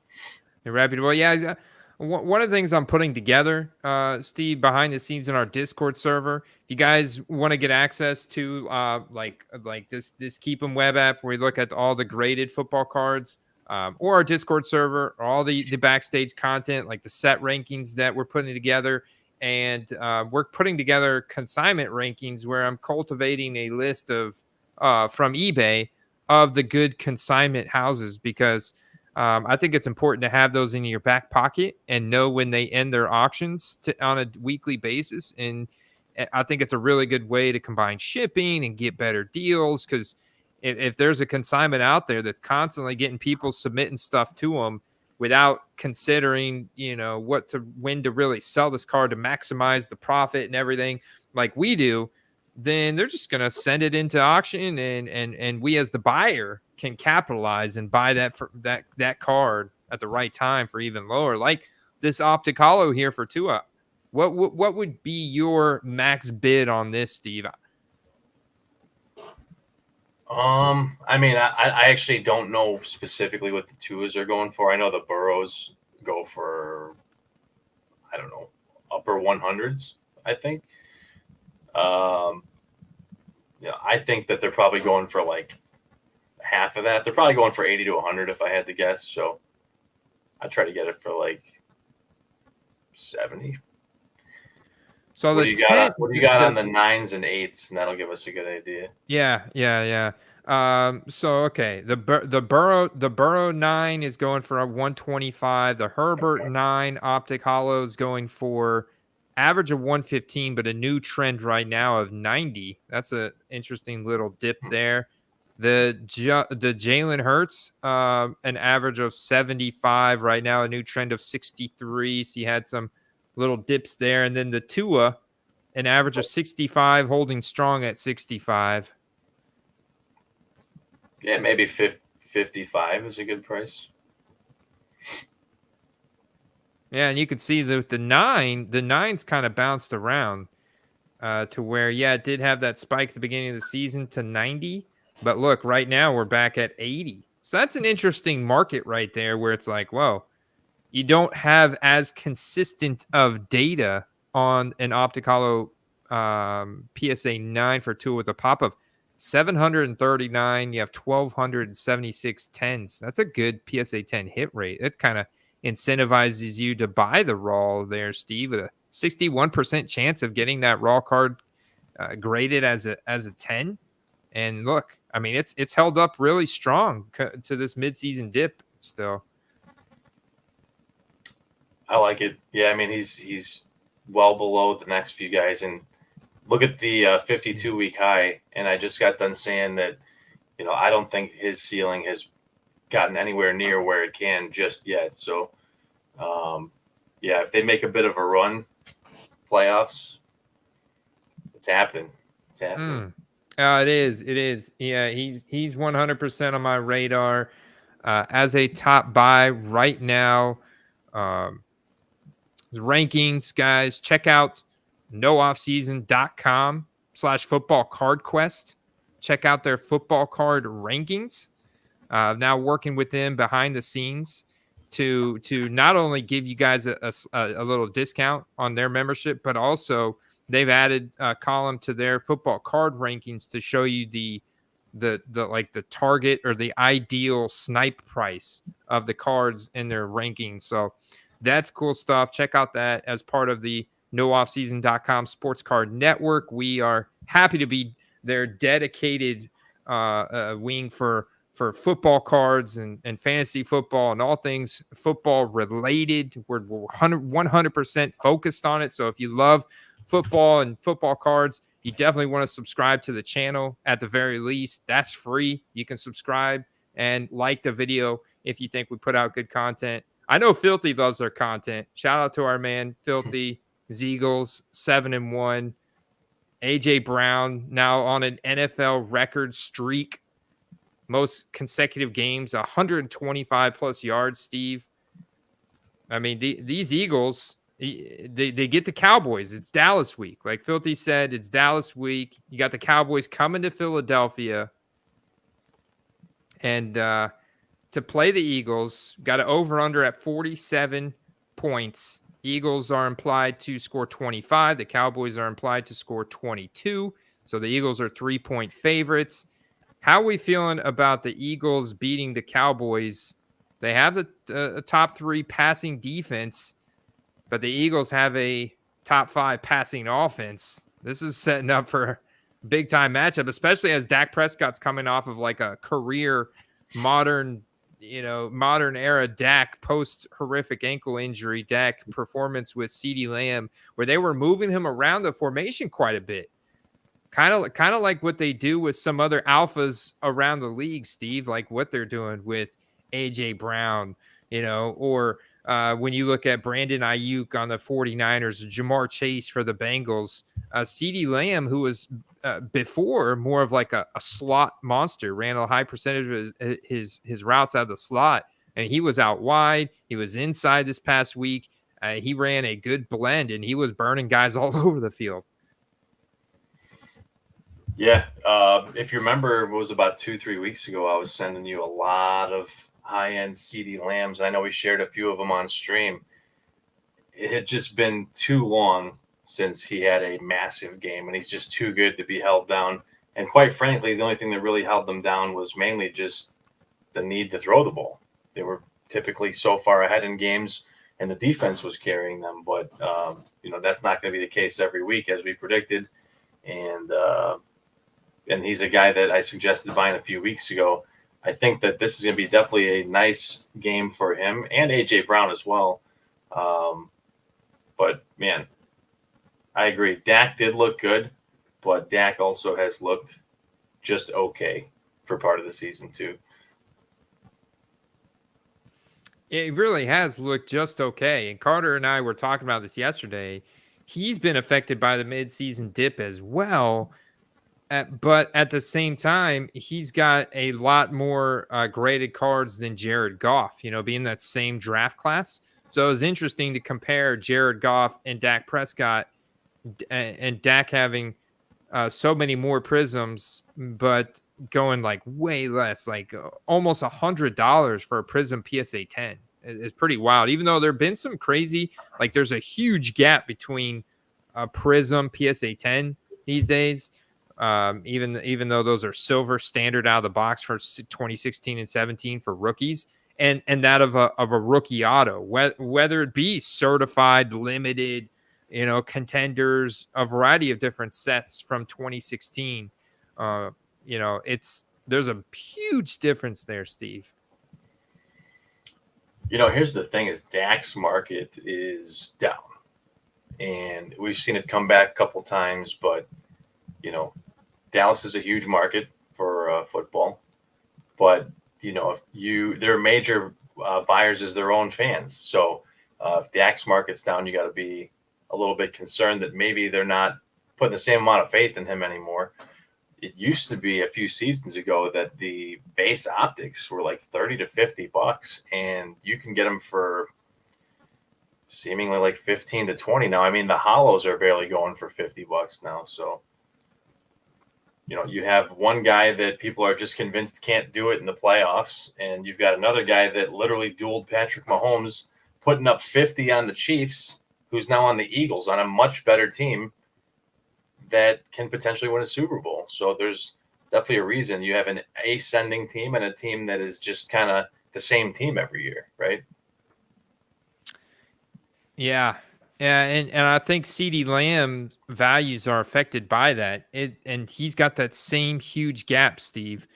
They're reputable. Yeah. One of the things I'm putting together, Steve, behind the scenes in our Discord server, if you guys want to get access to like this Keep 'em web app where we look at all the graded football cards, or our Discord server, or all the backstage content, like the set rankings that we're putting together. And we're putting together consignment rankings where I'm cultivating a list of from eBay of the good consignment houses because I think it's important to have those in your back pocket and know when they end their auctions on a weekly basis. And I think it's a really good way to combine shipping and get better deals because if there's a consignment out there that's constantly getting people submitting stuff to them without considering, when to really sell this card to maximize the profit and everything like we do, then they're just going to send it into auction and we as the buyer can capitalize and buy that card at the right time for even lower, like this Optic Hollow here for Tua. What would be your max bid on this, Steve? I mean, I actually don't know specifically what the Tuas are going for. I know the Burrows go for, I don't know, upper 100s, I think. I think that they're probably going for like half of that. They're probably going for 80 to 100 if I had to guess. So I try to get it for like 70. So what do you got on the 9s and 8s, and that'll give us a good idea. Yeah. So okay, the Burrow 9 is going for a 125. The Herbert 9 Optic Hollow is going for average of 115, but a new trend right now of 90. That's an interesting little dip there. The Jalen Hurts, an average of 75 right now, a new trend of 63. So he had some little dips there. And then the Tua, an average of 65, holding strong at 65. Yeah, maybe 55 is a good price. Yeah, and you can see that the nine's kind of bounced around to where, yeah, it did have that spike at the beginning of the season to 90. But look, right now we're back at 80. So that's an interesting market right there where it's like, whoa, you don't have as consistent of data on an Optic Hollow PSA 9 for Tua with a pop of 739. You have 1,276 tens. That's a good PSA 10 hit rate. It kind of incentivizes you to buy the raw there, Steve, with a 61% chance of getting that raw card graded as a 10. And look, I mean, it's held up really strong to this midseason dip still. I like it. Yeah, I mean, he's well below the next few guys. And look at the 52-week high. And I just got done saying that, I don't think his ceiling has gotten anywhere near where it can just yet. So, yeah, if they make a bit of a run, playoffs, it's happening. It's happening. It is. Yeah, he's 100% on my radar as a top buy right now. Rankings, guys, check out nooffseason.com/football card quest. Check out their football card rankings. Now working with them behind the scenes to not only give you guys a little discount on their membership, but also they've added a column to their football card rankings to show you the target or the ideal snipe price of the cards in their rankings. So that's cool stuff. Check out that as part of the nooffseason.com sports card network. We are happy to be their dedicated wing for football cards and fantasy football and all things football related. We're 100% focused on it. So if you love football and football cards, you definitely want to subscribe to the channel at the very least. That's free. You can subscribe and like the video if you think we put out good content. I know Filthy loves their content. Shout out to our man Filthy. Zeagles 7-1. AJ Brown now on an NFL record streak. Most consecutive games, 125 plus yards, Steve. I mean, these Eagles, they get the Cowboys. It's Dallas week. Like Filthy said, it's Dallas week. You got the Cowboys coming to Philadelphia. And to play the Eagles, got an over-under at 47 points. Eagles are implied to score 25. The Cowboys are implied to score 22. So the Eagles are 3-point favorites. How are we feeling about the Eagles beating the Cowboys? They have a top 3 passing defense, but the Eagles have a top 5 passing offense. This is setting up for a big-time matchup, especially as Dak Prescott's coming off of like a career modern era Dak post horrific ankle injury, Dak performance with CeeDee Lamb, where they were moving him around the formation quite a bit. Kind of like what they do with some other alphas around the league, Steve, like what they're doing with AJ Brown, or when you look at Brandon Ayuk on the 49ers, Jamar Chase for the Bengals, CeeDee Lamb, who was before more of like a slot monster, ran a high percentage of his routes out of the slot, and he was out wide. He was inside this past week. He ran a good blend, and he was burning guys all over the field. Yeah. If you remember, it was about 2-3 weeks ago, I was sending you a lot of high-end CeeDee Lambs. I know we shared a few of them on stream. It had just been too long since he had a massive game, and he's just too good to be held down. And quite frankly, the only thing that really held them down was mainly just the need to throw the ball. They were typically so far ahead in games, and the defense was carrying them. But, that's not going to be the case every week, as we predicted. And he's a guy that I suggested buying a few weeks ago. I think that this is going to be definitely a nice game for him and A.J. Brown as well. But, man, I agree. Dak did look good, but Dak also has looked just okay for part of the season too. It really has looked just okay. And Carter and I were talking about this yesterday. He's been affected by the midseason dip as well. But at the same time, he's got a lot more graded cards than Jared Goff, being that same draft class. So it was interesting to compare Jared Goff and Dak Prescott, and Dak having so many more prisms, but going like way less, like almost $100 for a prism PSA 10. It's pretty wild. Even though there have been some crazy, like there's a huge gap between a prism PSA 10 these days. Even though those are silver standard out of the box for 2016 and 17 for rookies, and that of a rookie auto, whether it be certified, limited, contenders, a variety of different sets from 2016. There's a huge difference there, Steve. Here's the thing: is Dak's market is down, and we've seen it come back a couple times, but Dallas is a huge market for football, but their major buyers is their own fans. So if Dak's market's down, you got to be a little bit concerned that maybe they're not putting the same amount of faith in him anymore. It used to be a few seasons ago that the base optics were like $30 to $50, and you can get them for seemingly like 15 to 20 now. I mean, the hollows are barely going for $50 now. So, you have one guy that people are just convinced can't do it in the playoffs, and you've got another guy that literally dueled Patrick Mahomes, putting up 50 on the Chiefs, who's now on the Eagles on a much better team that can potentially win a Super Bowl. So there's definitely a reason you have an ascending team and a team that is just kind of the same team every year, right? Yeah. Yeah, and I think CeeDee Lamb's values are affected by that. And he's got that same huge gap, Steve.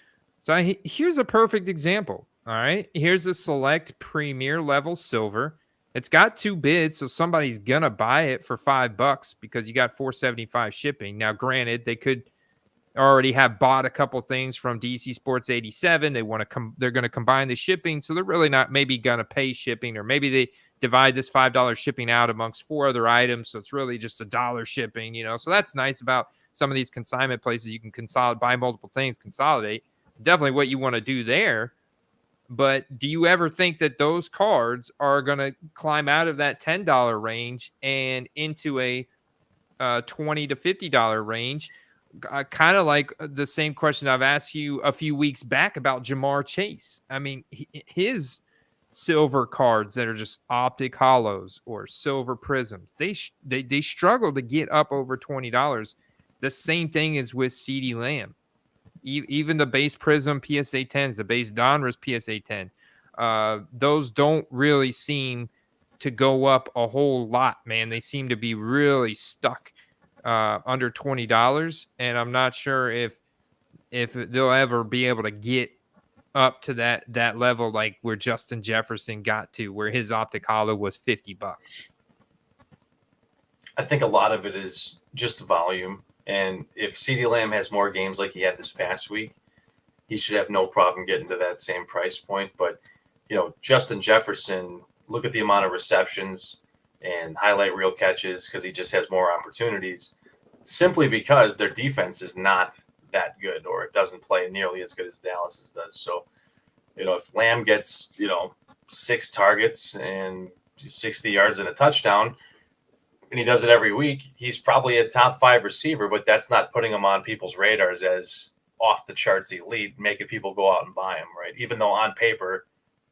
So here's a perfect example. All right. Here's a select premier level silver. It's got 2 bids, so somebody's gonna buy it for $5 because you got $4.75 shipping. Now, granted, they could already have bought a couple things from DC Sports 87. They want to they're going to combine the shipping, so they're really not maybe going to pay shipping, or maybe they divide this $5 shipping out amongst 4 other items, so it's really just $1 shipping. So that's nice about some of these consignment places. You can consolidate, buy multiple things, consolidate. Definitely what you want to do there. But do you ever think that those cards are going to climb out of that $10 range and into a $20 to $50 range? Kind of like the same question I've asked you a few weeks back about Ja'Marr Chase. I mean, his silver cards that are just optic hollows or silver prisms, they struggle to get up over $20. The same thing is with CeeDee Lamb. Even the base prism PSA 10s, the base Donruss PSA 10, those don't really seem to go up a whole lot, man. They seem to be really stuck under $20, and I'm not sure if they'll ever be able to get up to that level, like where Justin Jefferson got to, where his optic hollow was $50. I think a lot of it is just volume. And if CeeDee Lamb has more games like he had this past week, he should have no problem getting to that same price point. But, Justin Jefferson, look at the amount of receptions and highlight reel catches, because he just has more opportunities, simply because their defense is not that good, or it doesn't play nearly as good as Dallas's does. So, if Lamb gets, 6 targets and 60 yards and a touchdown, and he does it every week, he's probably a top 5 receiver, but that's not putting him on people's radars as off the charts elite, making people go out and buy him, right? Even though on paper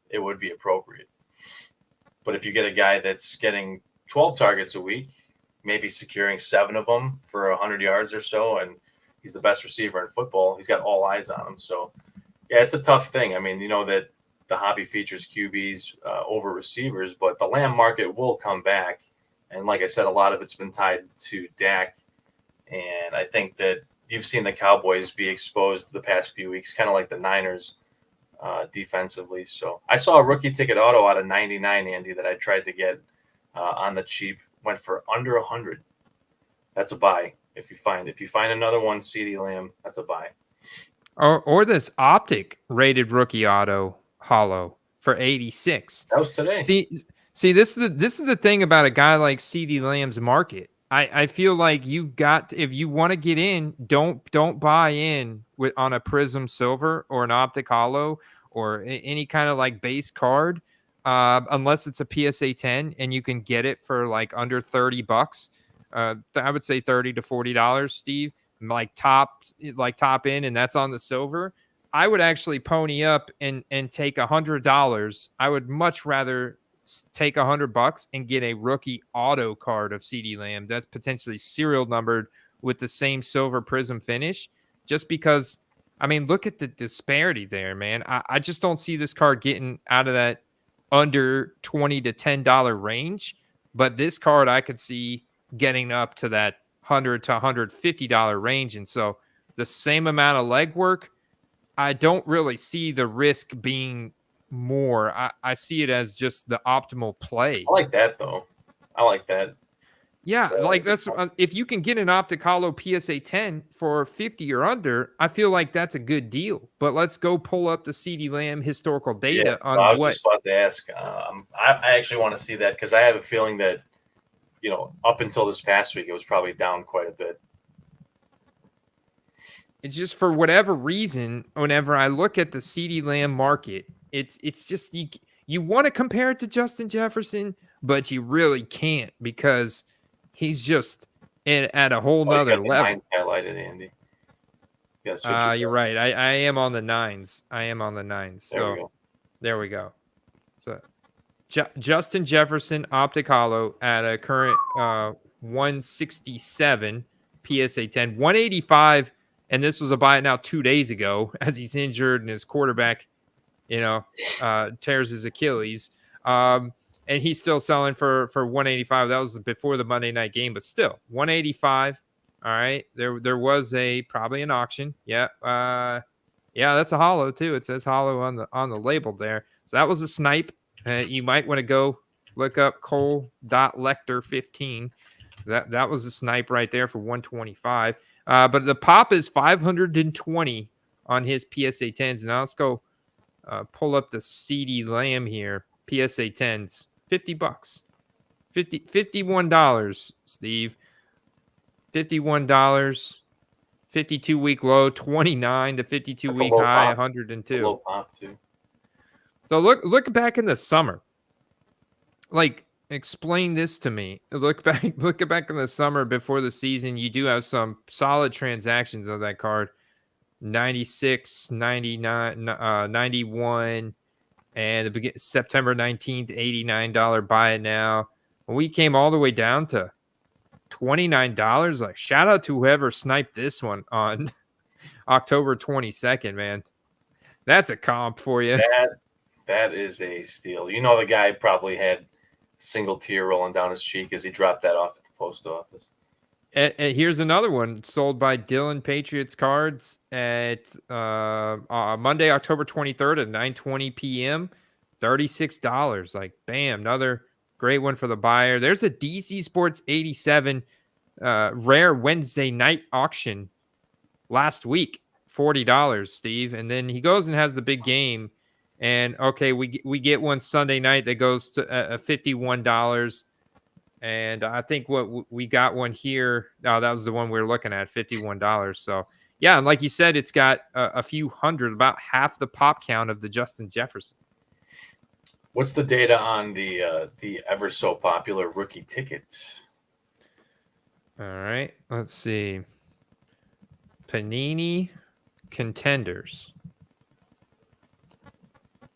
it would be appropriate. But if you get a guy that's getting 12 targets a week, maybe securing 7 of them for 100 yards or so, and he's the best receiver in football, he's got all eyes on him. So, yeah, it's a tough thing. I mean, that the hobby features QBs over receivers, but the Lamb market will come back. And like I said, a lot of it's been tied to Dak. And I think that you've seen the Cowboys be exposed the past few weeks, kind of like the Niners defensively. So I saw a rookie ticket auto out of 99, Andy, that I tried to get on the cheap. Went for under 100. That's a buy. If you find another one, CeeDee Lamb, that's a buy. Or this Optic rated rookie auto hollow for 86. That was today. See, this is the thing about a guy like CeeDee Lamb's market. I feel like you've got if you want to get in, don't buy in on a Prism Silver or an Optic Hollow or any kind of like base card, unless it's a PSA 10 and you can get it for like under $30. I would say $30 to $40, Steve. Like top in, and that's on the silver. I would actually pony up and take $100. I would much rather take $100 and get a rookie auto card of CeeDee Lamb that's potentially serial numbered with the same silver prism finish, just because, I mean, look at the disparity there, man. I just don't see this card getting out of that under $20 to $10 range, but this card I could see getting up to that $100 to $150 range. And so the same amount of legwork, I don't really see the risk being more. I see it as just the optimal play. I like that, though. I like that. Yeah, like that's if you can get an Optic Hollow PSA 10 for 50 or under, I feel like that's a good deal. But let's go pull up the CeeDee Lamb historical data on I was what. just about to ask. I actually want to see that because I have a feeling that, you know, up until this past week, it was probably down quite a bit. It's just for whatever reason, whenever I look at the CeeDee Lamb market, it's just you want to compare it to Justin Jefferson, but you really can't because he's just at a whole nother level. Highlighted, Andy. You're right. I am on the nines. So there we go. So Justin Jefferson Optic Hollow at a current 167 PSA 10, 185. And this was a buy now 2 days ago as he's injured and his quarterback, tears his Achilles. And he's still selling for 185. That was before the Monday night game, but still 185. All right. There was probably an auction. Yeah. That's a hollow too. It says hollow on the label there. So that was a snipe. You might want to go look up Cole.Lecter15. That was a snipe right there for 125. But the pop is 520 on his PSA 10s. And now let's go pull up the CeeDee Lamb here. PSA 10s, $50. $51, Steve. $51. 52-week low, 29 to 52-week high, 102. Low pop too. So look back in the summer. Like, explain this to me. Look back in the summer before the season. You do have some solid transactions of that card. 96, 99, 91, and September 19th, $89 buy it now. When we came all the way down to $29, like shout out to whoever sniped this one on October 22nd, man. That's a comp for you. That is a steal. You know, the guy probably had single tear rolling down his cheek as he dropped that off at the post office. And here's another one sold by Dylan Patriots Cards at Monday, October 23rd at 9:20 p.m. $36. Like, bam, another great one for the buyer. There's a DC Sports 87 rare Wednesday night auction last week, $40, Steve. And then he goes and has the big game. And okay, we get one Sunday night that goes to $51, and I think we got one here. No, that was the one we were looking at, $51. So yeah, and like you said, it's got a few hundred, about half the pop count of the Justin Jefferson. What's the data on the ever so popular rookie ticket? All right, let's see. Panini Contenders.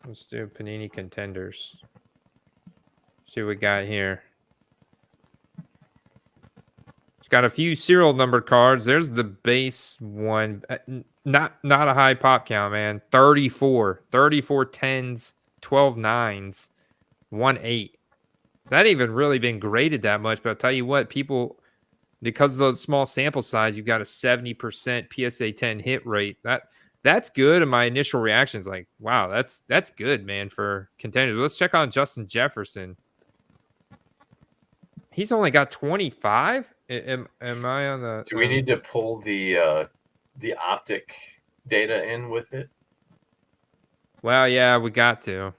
Let's do Panini Contenders. See what we got here. It's got a few serial numbered cards. There's the base one. Not a high pop count, man. 34 10s, 12 9s, 1 8. That even really been graded that much, but I'll tell you what, people, because of the small sample size, you've got a 70% PSA 10 hit rate. That's good. And my initial reaction is like, wow, that's good, man, for contenders. Let's check on Justin Jefferson. He's only got 25. Am I on the? Do we need to pull the data in with it? Well, yeah, we got to.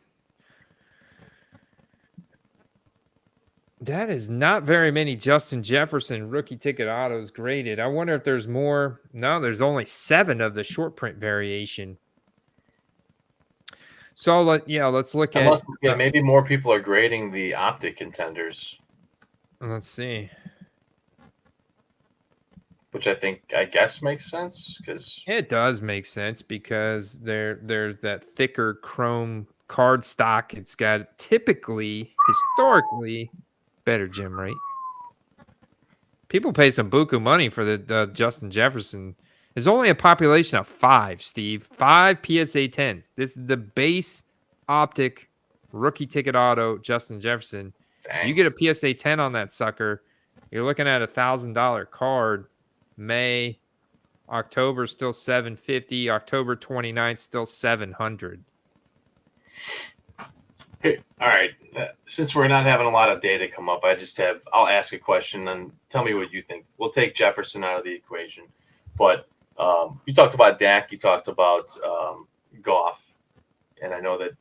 That is not very many Justin Jefferson rookie ticket autos graded. I wonder if there's more. No, there's only 7 of the short print variation. So let's look at. Maybe more people are grading the Optic contenders. Let's see. Which I guess makes sense because it does make sense because there's that thicker chrome card stock. It's got historically better gem rate. People pay some buku money for the Justin Jefferson. There's only a population of 5, Steve. 5 PSA 10s. This is the base Optic rookie ticket auto Justin Jefferson. dang. You get a PSA 10 on that sucker, you're looking at $1,000 card. May, October still $750. October 29th still $700. Hey, all right. Since we're not having a lot of data come up, I'll ask a question and tell me what you think. We'll take Jefferson out of the equation. But you talked about Dak, you talked about Goff, and I know that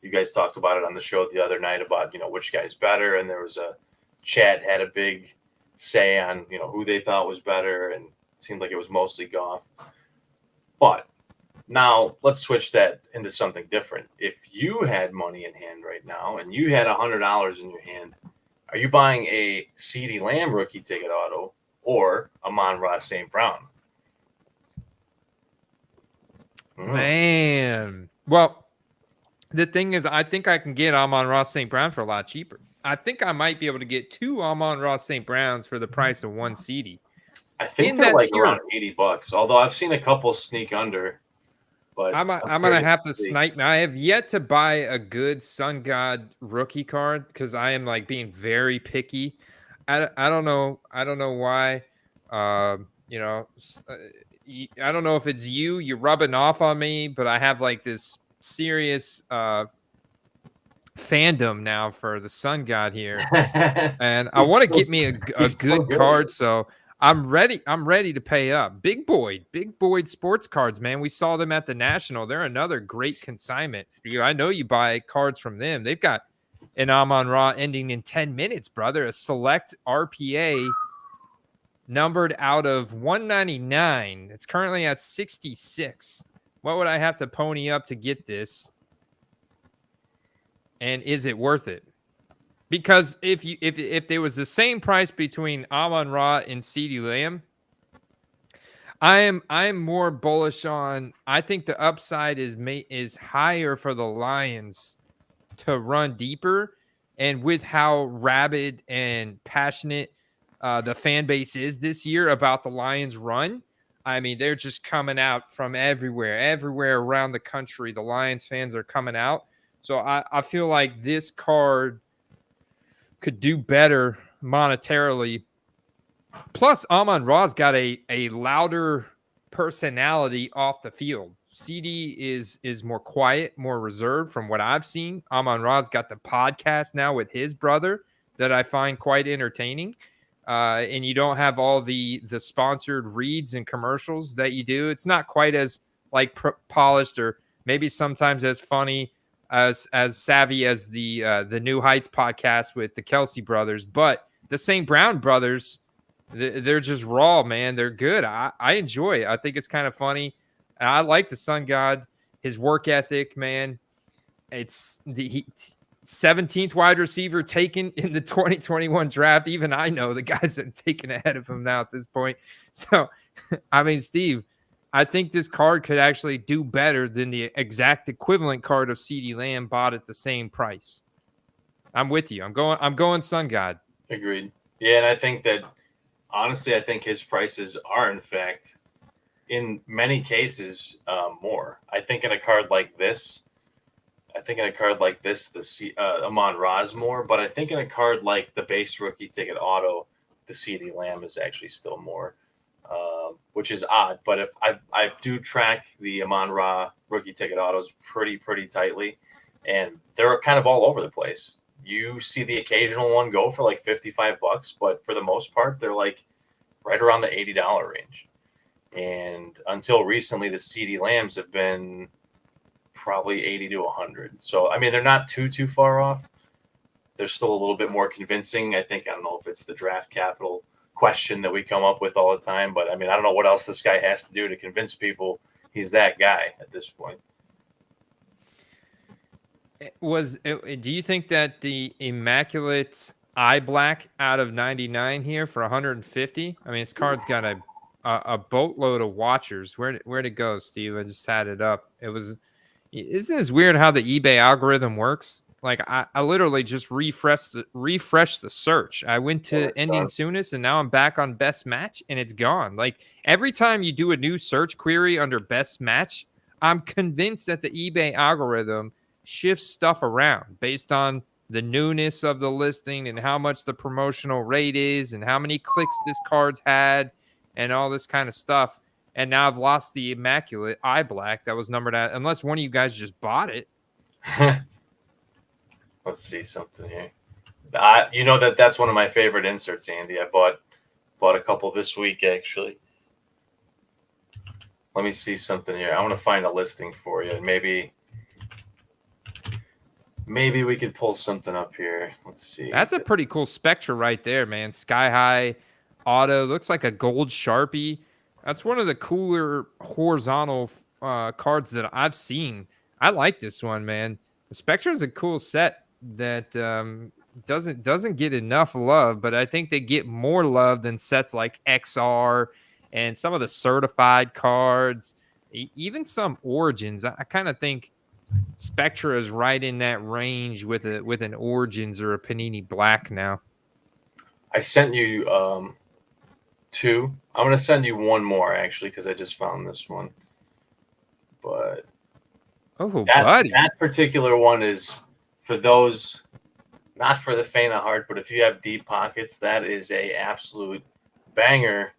you guys talked about it on the show the other night about, which guy's better, and there was a chat had a big say on, who they thought was better, and it seemed like it was mostly Goff. But now let's switch that into something different. If you had money in hand right now and you had $100 in your hand, are you buying a CeeDee Lamb rookie ticket auto or Amon-Ra St. Brown? Man. Well, the thing is, I think I can get Amon-Ra St. Brown for a lot cheaper. I think I might be able to get 2 Amon-Ra St. Browns for the price of 1 CeeDee. I think they're like around $80, although I've seen a couple sneak under. But I'm gonna have to snipe. Now, I have yet to buy a good Sun God rookie card because I am like being very picky. I don't know why. I don't know if it's you're rubbing off on me, but I have like this serious fandom now for the Sun God here, and I want to get me a good card. So I'm ready to pay up. Big Boyd sports cards, man. We saw them at the National. They're another great consignment, Steve. I know you buy cards from them. They've got an Amon-Ra ending in 10 minutes, brother. A select RPA numbered out of 199. It's currently at 66. What would I have to pony up to get this? And is it worth it? Because if there was the same price between Amon-Ra and CeeDee Lamb, I'm more bullish on. I think the upside is higher for the Lions to run deeper, and with how rabid and passionate the fan base is this year about the Lions run. I mean, they're just coming out from everywhere around the country. The Lions fans are coming out. So I feel like this card could do better monetarily. Plus, Amon-Ra's got a louder personality off the field. CeeDee is more quiet, more reserved from what I've seen. Amon-Ra's got the podcast now with his brother that I find quite entertaining. And you don't have all the sponsored reads and commercials that you do. It's not quite as like polished or maybe sometimes as funny as savvy as the New Heights podcast with the Kelsey brothers, but the St. Brown brothers, they're just raw, man. They're good. I enjoy it. I think it's kind of funny. And I like the Sun God, his work ethic, man. It's the 17th wide receiver taken in the 2021 draft. Even I know the guys that are taken ahead of him now at this point. So, I mean, Steve, I think this card could actually do better than the exact equivalent card of CeeDee Lamb bought at the same price. I'm with you. I'm going Sun God. Agreed. Yeah, and I think that honestly, I think his prices are in fact in many cases more. I think in a card like this, the Amon-Ra's more, but I think in a card like the base rookie ticket auto, the CeeDee Lamb is actually still more. Which is odd, but if I do track the Amon-Ra rookie ticket autos pretty tightly, and they're kind of all over the place. You see the occasional one go for like $55, but for the most part, they're like right around the $80 range. And until recently, the CeeDee Lambs have been probably 80 to 100. So, I mean, they're not too far off. They're still a little bit more convincing. I don't know if it's the draft capital question that we come up with all the time, but I mean, I don't know what else this guy has to do to convince people he's that guy at this point. Do you think that the immaculate eye black out of 99 here for 150? I mean, this card's got a boatload of watchers. Where'd it go, Steve? I just had it up. Isn't this weird how the eBay algorithm works? Like I literally just refreshed the search. I went to ending soonest, and now I'm back on best match, and it's gone. Like every time you do a new search query under best match, I'm convinced that the eBay algorithm shifts stuff around based on the newness of the listing and how much the promotional rate is and how many clicks this card's had and all this kind of stuff. And now I've lost the immaculate eye black that was numbered at, unless one of you guys just bought it. Let's see something here. You know that's one of my favorite inserts, Andy. I bought a couple this week, actually. Let me see something here. I want to find a listing for you, and maybe we could pull something up here. Let's see. That's a pretty cool Spectra right there, man. Sky High Auto. Looks like a gold Sharpie. That's one of the cooler horizontal cards that I've seen. I like this one, man. The Spectra is a cool set that doesn't get enough love, but I think they get more love than sets like XR and some of the certified cards, even some Origins. I kind of think Spectra is right in that range with an Origins or a Panini Black now. I sent you two. I'm going to send you one more, actually, because I just found this one. But that particular one is for those, not for the faint of heart, but if you have deep pockets, that is a absolute banger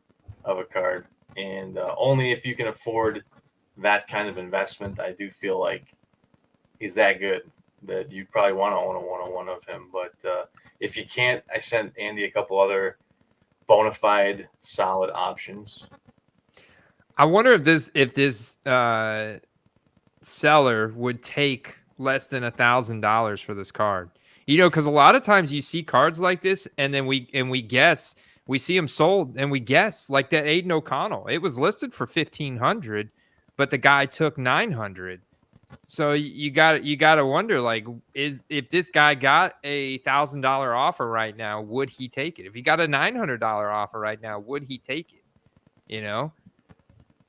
of a card. And only if you can afford that kind of investment, I do feel like he's that good that you probably want to own a one-on-one of him. But if you can't, I sent Andy a couple other bona fide solid options. I wonder if this seller would take less than $1,000 for this card. You know, because a lot of times you see cards like this, and then we guess, we see them sold, and we guess, like that Aiden O'Connell. It was listed for $1,500, but the guy took $900. So you got to wonder, like, if this guy got a $1,000 offer right now, would he take it? If he got a $900 offer right now, would he take it? You know,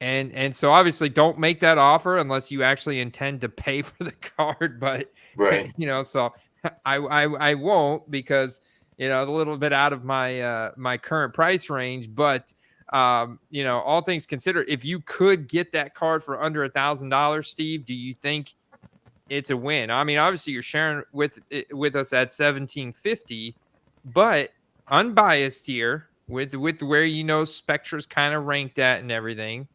and so obviously don't make that offer unless you actually intend to pay for the card. But right, you know, so I won't, because you know, a little bit out of my my current price range, but. You know, all things considered, if you could get that card for under $1,000, Steve, do you think it's a win? I mean, obviously you're sharing with us at $1,750, but unbiased here with where, you know, Spectra's kind of ranked at and everything,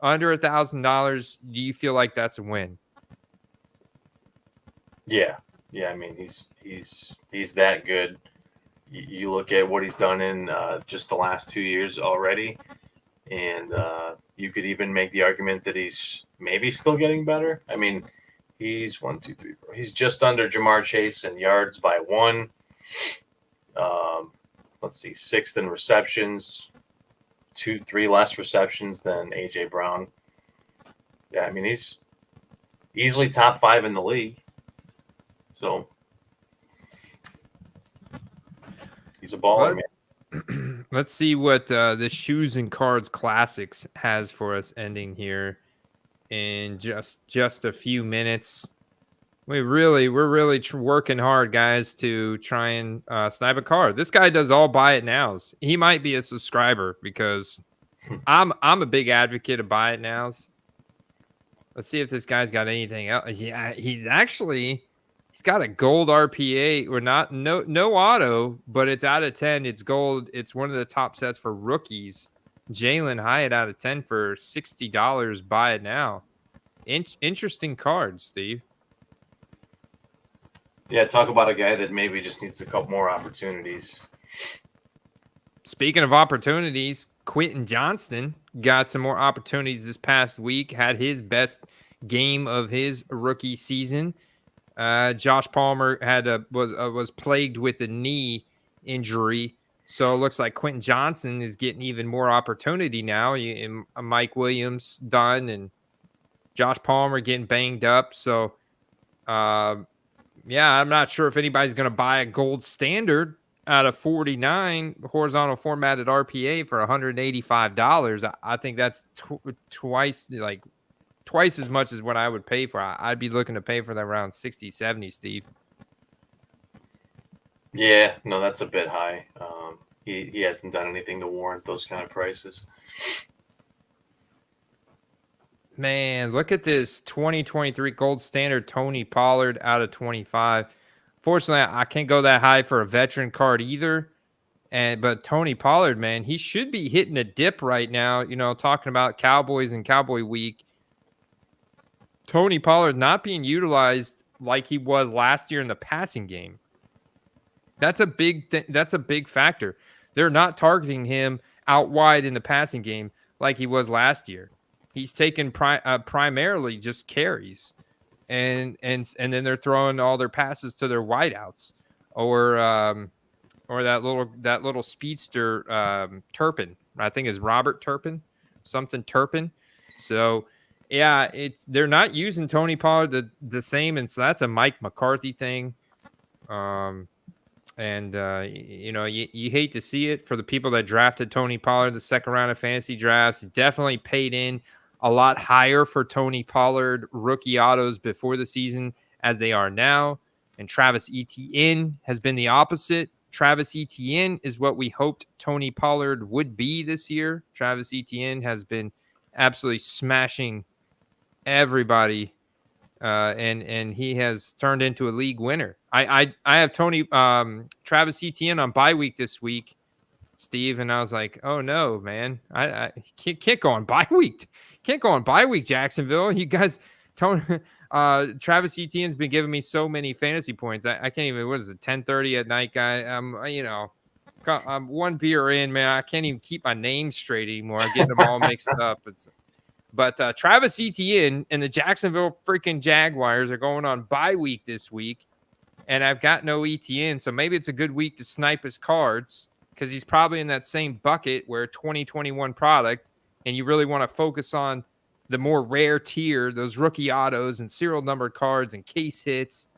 under $1,000, do you feel like that's a win? Yeah. I mean, he's that good. You look at what he's done in just the last 2 years already, and you could even make the argument that he's maybe still getting better. I mean, he's 1, 2, 3, 4. He's just under Ja'Marr Chase in yards by 1. Let's see, 6th in receptions, 3 less receptions than A.J. Brown. Yeah, I mean, he's easily top 5 in the league. So he's a baller, man. Let's see what the Shoes and Cards Classics has for us ending here in just a few minutes. We're really working hard, guys, to try and snipe a card. This guy does all buy it nows. He might be a subscriber, because I'm a big advocate of buy it nows. Let's see if this guy's got anything else. Yeah, he's got a gold RPA, or no auto, but it's out of 10. It's gold. It's one of the top sets for rookies. Jalen Hyatt out of 10 for $60. Buy it now. Interesting card, Steve. Yeah, talk about a guy that maybe just needs a couple more opportunities. Speaking of opportunities, Quentin Johnston got some more opportunities this past week, had his best game of his rookie season. Josh Palmer was plagued with a knee injury, so it looks like Quentin Johnston is getting even more opportunity now. Mike Williams done, and Josh Palmer getting banged up. So, I'm not sure if anybody's going to buy a gold standard out of 49 horizontal formatted RPA for $185. I think that's twice as much as what I would pay for. I'd be looking to pay for that around 60, 70, Steve. Yeah, no, that's a bit high. He hasn't done anything to warrant those kind of prices. Man, look at this 2023 gold standard Tony Pollard out of 25. Fortunately, I can't go that high for a veteran card either. But Tony Pollard, man, he should be hitting a dip right now. Talking about Cowboys and Cowboy Week. Tony Pollard not being utilized like he was last year in the passing game. That's a big that's a big factor. They're not targeting him out wide in the passing game like he was last year. He's taken primarily just carries, and then they're throwing all their passes to their wideouts or that little speedster Turpin. I think is Robert Turpin, something Turpin. So yeah, they're not using Tony Pollard the same, and so that's a Mike McCarthy thing. You hate to see it for the people that drafted Tony Pollard the second round of fantasy drafts. He definitely paid in a lot higher for Tony Pollard rookie autos before the season as they are now. And Travis Etienne has been the opposite. Travis Etienne is what we hoped Tony Pollard would be this year. Travis Etienne has been absolutely smashing everybody, and he has turned into a league winner. I have Travis Etienne on bye week this week, Steve, and I was like, oh no, man, I can't go on bye week. Can't go on bye week, Jacksonville. You guys, Travis Etienne's been giving me so many fantasy points. I can't even. What is it? 10:30 at night, guy. I'm one beer in, man. I can't even keep my name straight anymore. I get them all mixed up. But Travis Etienne and the Jacksonville freaking Jaguars are going on bye week this week, and I've got no Etienne, so maybe it's a good week to snipe his cards because he's probably in that same bucket where 2021 product, and you really want to focus on the more rare tier, those rookie autos and serial numbered cards and case hits,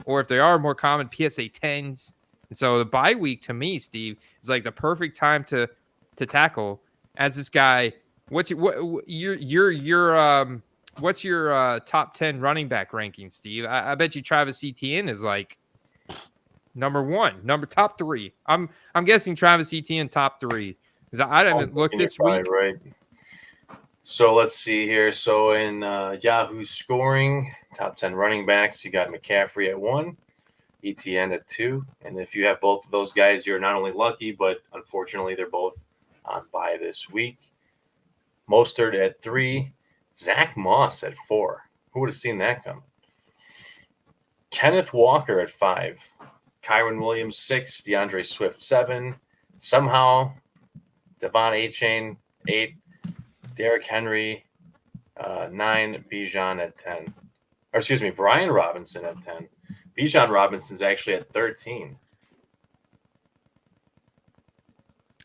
or if they are more common, PSA 10s. And so the bye week to me, Steve, is like the perfect time to tackle as this guy. What's your top 10 running back ranking, Steve? I bet you Travis Etienne is like number one, top three. I'm guessing Travis Etienne top three because I haven't looked this week. Right. So let's see here. So in Yahoo scoring, top 10 running backs, you got McCaffrey at 1, Etienne at 2. And if you have both of those guys, you're not only lucky, but unfortunately they're both on bye this week. Mostert at 3, Zach Moss at 4. Who would have seen that come? Kenneth Walker at 5, Kyron Williams 6, DeAndre Swift 7, somehow Devon Achane 8, Derrick Henry 9, Bijan at 10. Or excuse me, Brian Robinson at 10. Bijan Robinson's actually at 13.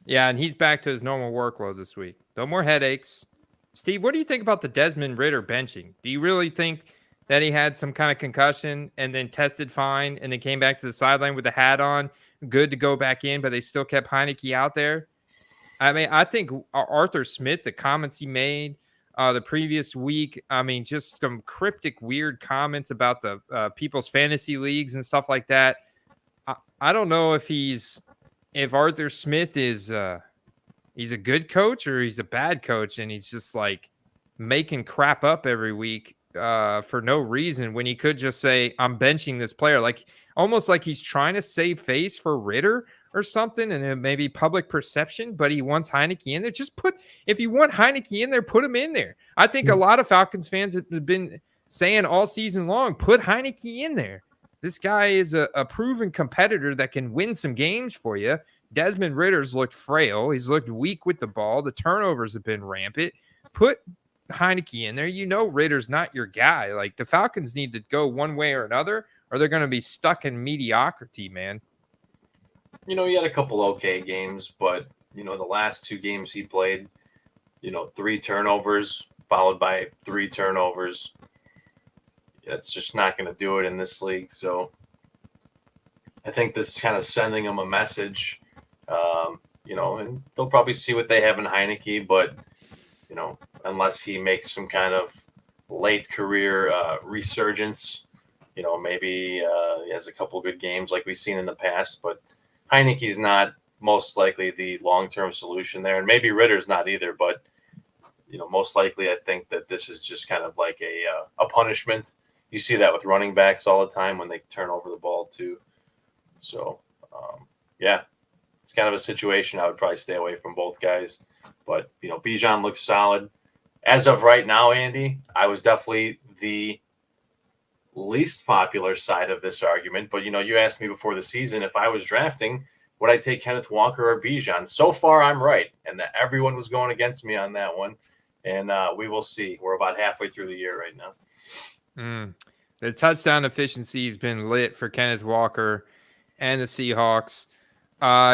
Yeah, and he's back to his normal workload this week. No more headaches. Steve, what do you think about the Desmond Ridder benching? Do you really think that he had some kind of concussion and then tested fine and then came back to the sideline with the hat on, good to go back in, but they still kept Heineke out there? I mean, I think Arthur Smith, the comments he made the previous week, I mean, just some cryptic, weird comments about the people's fantasy leagues and stuff like that. I don't know if Arthur Smith is he's a good coach or he's a bad coach, and he's just like making crap up every week for no reason when he could just say, I'm benching this player, like almost like he's trying to save face for Ridder or something, and maybe public perception, but he wants Heineke in there. If you want Heineke in there, put him in there. I think a lot of Falcons fans have been saying all season long, put Heineke in there. This guy is a proven competitor that can win some games for you. Desmond Ridder's looked frail. He's looked weak with the ball. The turnovers have been rampant. Put Heineke in there. You know Ridder's not your guy. Like, the Falcons need to go one way or another, or they're going to be stuck in mediocrity, man. He had a couple okay games, but, the last 2 games he played, 3 turnovers followed by 3 turnovers. It's just not going to do it in this league. So I think this is kind of sending them a message, and they'll probably see what they have in Heineke, but, unless he makes some kind of late career resurgence, maybe he has a couple good games like we've seen in the past, but Heineke's not most likely the long-term solution there, and maybe Ritter's not either, but, most likely I think that this is just kind of like a punishment. You see that with running backs all the time when they turn over the ball too. So, it's kind of a situation I would probably stay away from both guys. But, Bijan looks solid. As of right now, Andy, I was definitely the least popular side of this argument. But, you asked me before the season if I was drafting, would I take Kenneth Walker or Bijan? So far, I'm right. And everyone was going against me on that one. And we will see. We're about halfway through the year right now. The touchdown efficiency has been lit for Kenneth Walker and the Seahawks.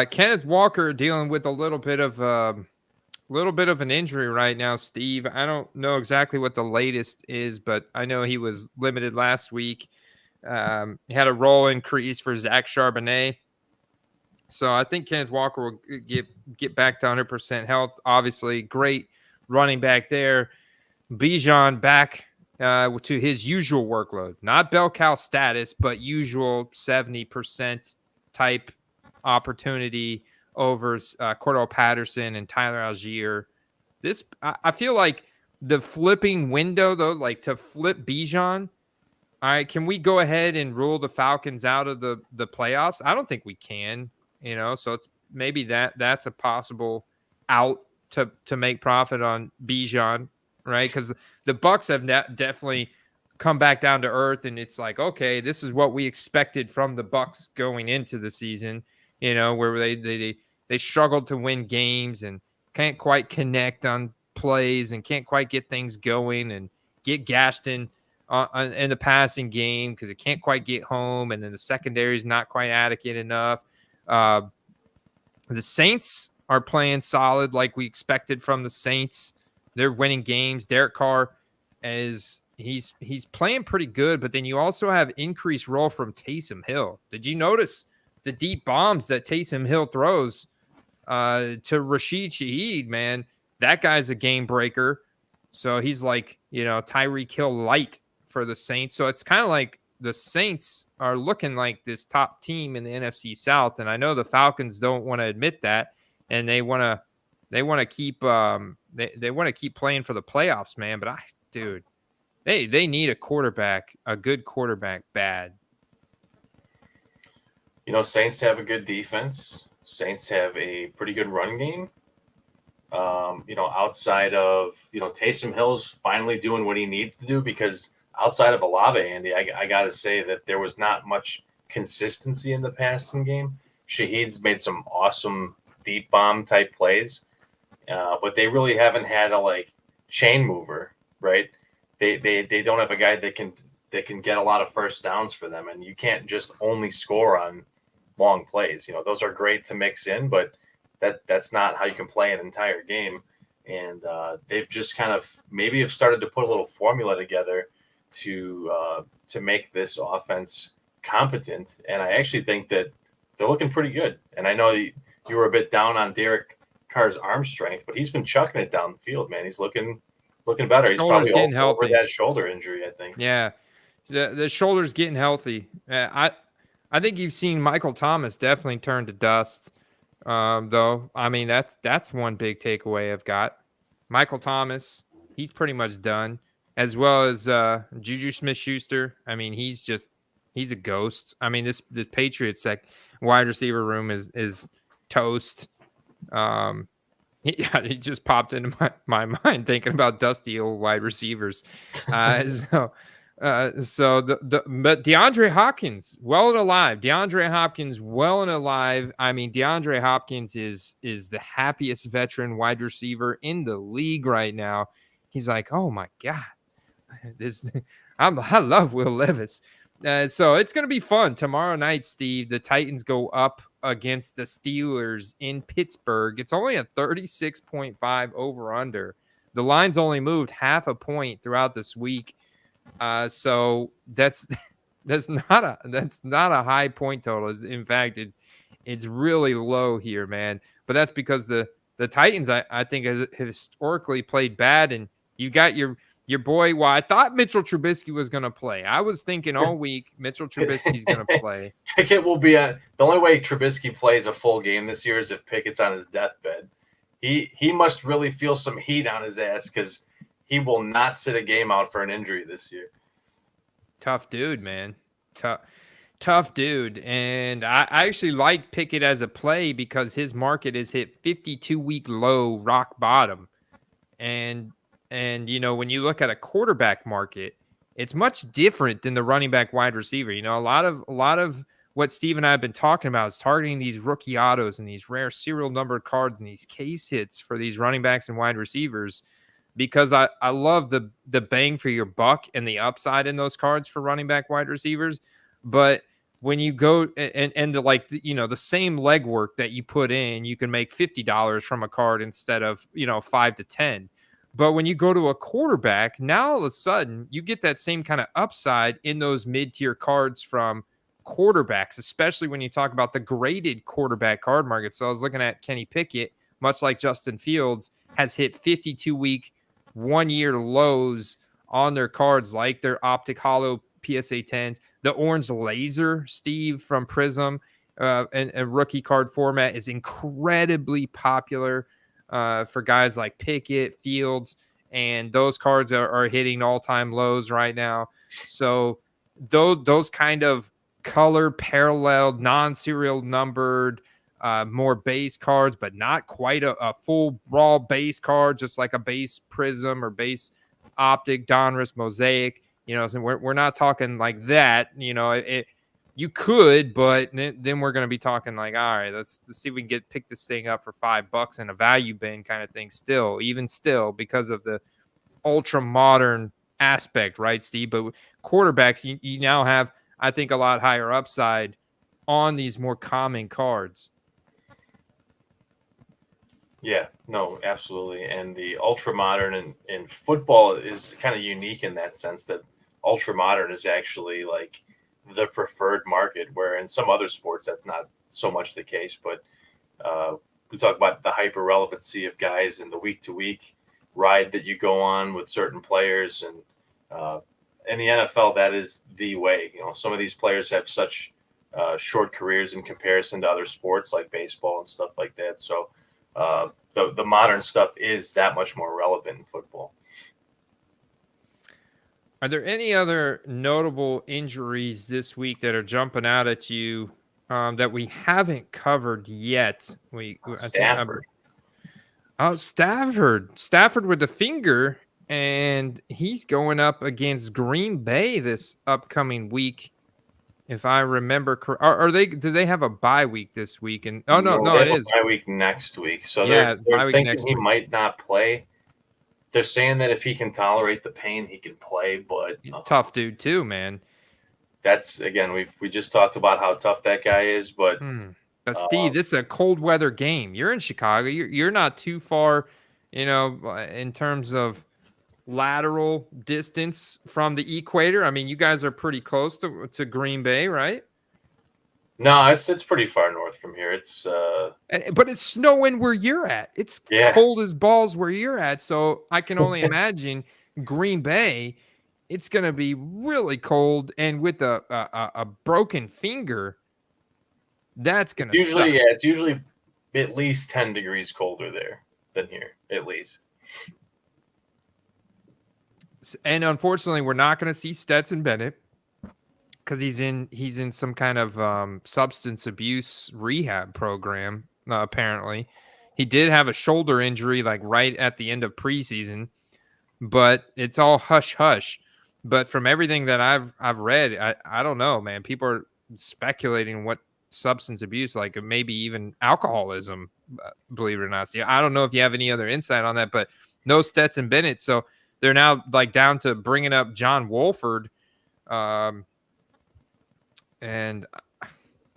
Kenneth Walker dealing with a little bit of an injury right now, Steve. I don't know exactly what the latest is, but I know he was limited last week. He had a role increase for Zach Charbonnet. So I think Kenneth Walker will get back to 100% health. Obviously, great running back there. Bijan back to his usual workload. Not bell cow status, but usual 70% type opportunity over Cordell Patterson and Tyler Algier. I feel like the flipping window, though, like to flip Bijan. All right, can we go ahead and rule the Falcons out of the playoffs? I don't think we can, so it's maybe that's a possible out to make profit on Bijan, right? Because the Bucs have definitely come back down to earth, and it's like, okay, this is what we expected from the Bucs going into the season, where they struggled to win games and can't quite connect on plays and can't quite get things going and get gashed in the passing game because it can't quite get home, and then the secondary is not quite adequate enough. The Saints are playing solid like we expected from the Saints. They're winning games. Derek Carr he's playing pretty good, but then you also have increased role from Taysom Hill. Did you notice the deep bombs that Taysom Hill throws to Rashid Shaheed, man? That guy's a game breaker. So he's like, Tyreek Hill light for the Saints. So it's kind of like the Saints are looking like this top team in the NFC South. And I know the Falcons don't want to admit that. And they want to keep they want to keep playing for the playoffs, man. But they need a good quarterback bad. Saints have a good defense. Saints have a pretty good run game. Outside of, Taysom Hill's finally doing what he needs to do, because outside of Olave, Andy, I got to say that there was not much consistency in the passing game. Shaheed's made some awesome deep bomb type plays, but they really haven't had a chain mover, right? They don't have a guy that can get a lot of first downs for them, and you can't just only score on long plays. Those are great to mix in, but that's not how you can play an entire game. And they've just kind of maybe have started to put a little formula together to make this offense competent. And I actually think that they're looking pretty good. And I know you were a bit down on Derek Carr's arm strength, but he's been chucking it down the field, man. He's looking better. He's probably over that shoulder injury, I think. Yeah, the shoulder's getting healthy. I think you've seen Michael Thomas definitely turn to dust. Though, I mean, that's one big takeaway I've got. Michael Thomas, he's pretty much done, as well as Juju Smith-Schuster. I mean, he's a ghost. I mean, the Patriots wide receiver room is toast. He just popped into my mind thinking about dusty old wide receivers. So But DeAndre Hopkins, well and alive. I mean, DeAndre Hopkins is the happiest veteran wide receiver in the league right now. He's like, oh my God, I love Will Levis. So it's going to be fun tomorrow night, Steve. The Titans go up against the Steelers in Pittsburgh. It's only a 36.5 over under. The line's only moved half a point throughout this week. So that's not a high point total. In fact, it's really low here, man. But that's because the Titans, I think, have historically played bad, and you got your boy. Well, I thought Mitchell Trubisky was going to play. I was thinking all week Mitchell Trubisky's going to play. Pickett will be the only way Trubisky plays a full game this year is if Pickett's on his deathbed. He must really feel some heat on his ass because he will not sit a game out for an injury this year. Tough dude, man. Tough dude. And I actually like Pickett as a play because his market has hit 52-week low, rock bottom. And you know, when you look at a quarterback market, it's much different than the running back wide receiver. You know, a lot of what Steve and I have been talking about is targeting these rookie autos and these rare serial numbered cards and these case hits for these running backs and wide receivers. Because I love the bang for your buck and the upside in those cards for running back wide receivers. But when you go and the same legwork that you put in, you can make $50 from a card instead of, $5 to $10. But when you go to a quarterback, now all of a sudden you get that same kind of upside in those mid-tier cards from quarterbacks, especially when you talk about the graded quarterback card market. So I was looking at Kenny Pickett, much like Justin Fields, has hit 52-week 1-year lows on their cards, like their Optic Hollow PSA 10s. The orange laser, Steve, from Prism and rookie card format is incredibly popular for guys like Pickett, Fields, and those cards are hitting all-time lows right now. So those kind of color paralleled, non-serial numbered, more base cards, but not quite a full raw base card, just like a base Prism or base Optic, Donruss, Mosaic. So we're not talking like that. You could, but then we're going to be talking like, all right, let's see if we can pick this thing up for $5 in a value bin kind of thing. Still, because of the ultra modern aspect, right, Steve? But quarterbacks, you now have, I think, a lot higher upside on these more common cards. Yeah, no, absolutely. And the ultra modern in football is kind of unique in that sense that ultra modern is actually like the preferred market, where in some other sports that's not so much the case. But we talk about the hyper relevancy of guys and the week to week ride that you go on with certain players, and in the NFL that is the way. Some of these players have such short careers in comparison to other sports like baseball and stuff like that. So the modern stuff is that much more relevant in football. Are there any other notable injuries this week that are jumping out at you that we haven't covered yet? Stafford. Stafford with the finger, and he's going up against Green Bay this upcoming week. If I remember correctly, do they have a bye week this week? And no, it is bye week next week. So yeah, they're thinking he might not play. They're saying that if he can tolerate the pain, he can play. But he's a tough dude too, man. That's again, we just talked about how tough that guy is. But Steve, this is a cold weather game. You're in Chicago. You're not too far, in terms of lateral distance from the equator. I mean, you guys are pretty close to Green Bay, right? No, it's pretty far north from here. It's but it's snowing where you're at. It's cold as balls where you're at. So I can only imagine Green Bay. It's going to be really cold, and with a broken finger, that's going to suck. Yeah, it's usually at least 10 degrees colder there than here, at least. And unfortunately, we're not going to see Stetson Bennett because he's in some kind of substance abuse rehab program. Apparently, he did have a shoulder injury like right at the end of preseason, but it's all hush hush. But from everything that I've read, I don't know, man. People are speculating what substance abuse, like maybe even alcoholism, believe it or not. So, I don't know if you have any other insight on that, but no Stetson Bennett. So they're now like down to bringing up John Wolford. And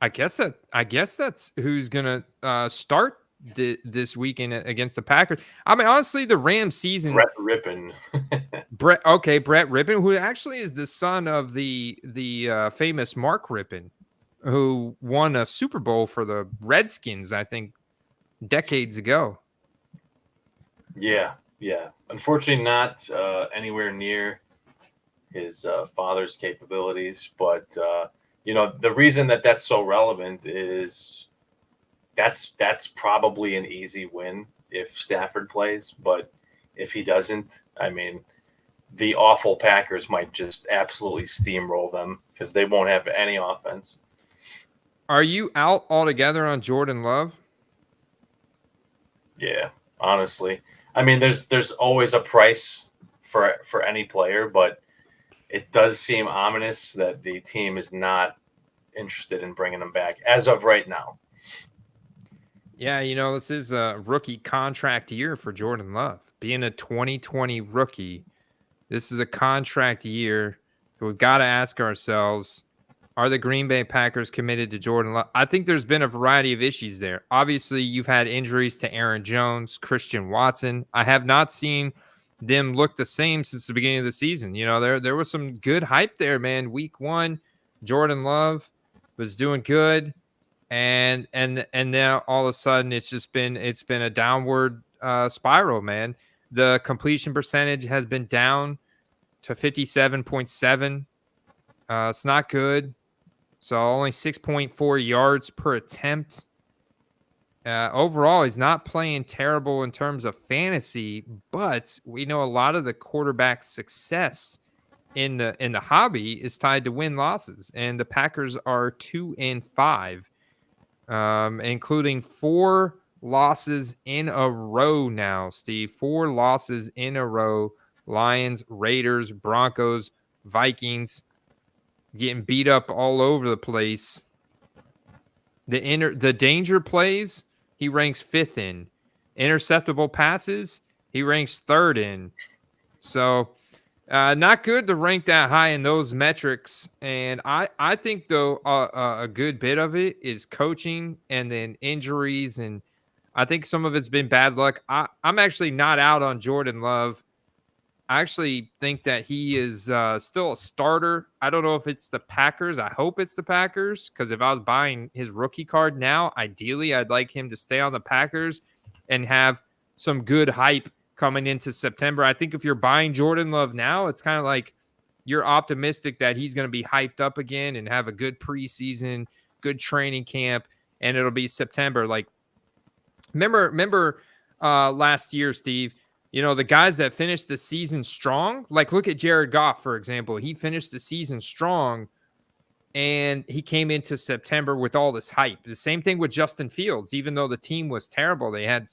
I guess that's who's going to start this weekend against the Packers. I mean, honestly, the Rams season. Brett Rippon. Brett Rippon, who actually is the son of the famous Mark Rippon, who won a Super Bowl for the Redskins, I think, decades ago. Yeah. Unfortunately, not anywhere near his father's capabilities. But, the reason that's so relevant is that's probably an easy win if Stafford plays. But if he doesn't, I mean, the awful Packers might just absolutely steamroll them because they won't have any offense. Are you out altogether on Jordan Love? Yeah, honestly. I mean, there's always a price for any player, but it does seem ominous that the team is not interested in bringing him back as of right now. Yeah, this is a rookie contract year for Jordan Love. Being a 2020 rookie, this is a contract year. So we've got to ask ourselves, are the Green Bay Packers committed to Jordan Love? I think there's been a variety of issues there. Obviously, you've had injuries to Aaron Jones, Christian Watson. I have not seen them look the same since the beginning of the season. There was some good hype there, man. Week 1, Jordan Love was doing good. And now all of a sudden it's been a downward spiral, man. The completion percentage has been down to 57.7. It's not good. So only 6.4 yards per attempt. Overall, he's not playing terrible in terms of fantasy, but we know a lot of the quarterback success in the hobby is tied to win-losses, and the Packers are 2-5. Including 4 losses in a row now, Steve. 4 losses in a row. Lions, Raiders, Broncos, Vikings, getting beat up all over the place. The danger plays, he ranks 5th in. Interceptable passes, he ranks 3rd in. So not good to rank that high in those metrics. And I think, though, a good bit of it is coaching and then injuries. And I think some of it's been bad luck. I'm actually not out on Jordan Love. I actually think that he is still a starter. I don't know if it's the Packers. I hope it's the Packers, because if I was buying his rookie card now, ideally I'd like him to stay on the Packers and have some good hype coming into September. I think if you're buying Jordan Love now, it's kind of like you're optimistic that he's going to be hyped up again and have a good preseason, good training camp, and it'll be September. Like, remember last year, Steve, the guys that finished the season strong, like look at Jared Goff, for example. He finished the season strong, and he came into September with all this hype. The same thing with Justin Fields. Even though the team was terrible, they had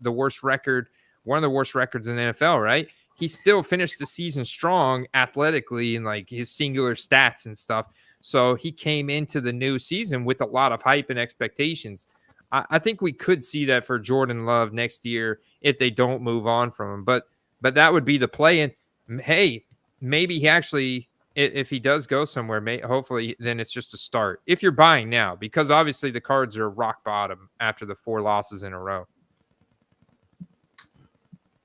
the worst record, one of the worst records in the NFL, right? He still finished the season strong athletically and like his singular stats and stuff. So he came into the new season with a lot of hype and expectations. I think we could see that for Jordan Love next year if they don't move on from him. But that would be the play. And hey, maybe he actually, if he does go somewhere, hopefully then it's just a start. If you're buying now, because obviously the Cards are rock bottom after the 4 losses in a row.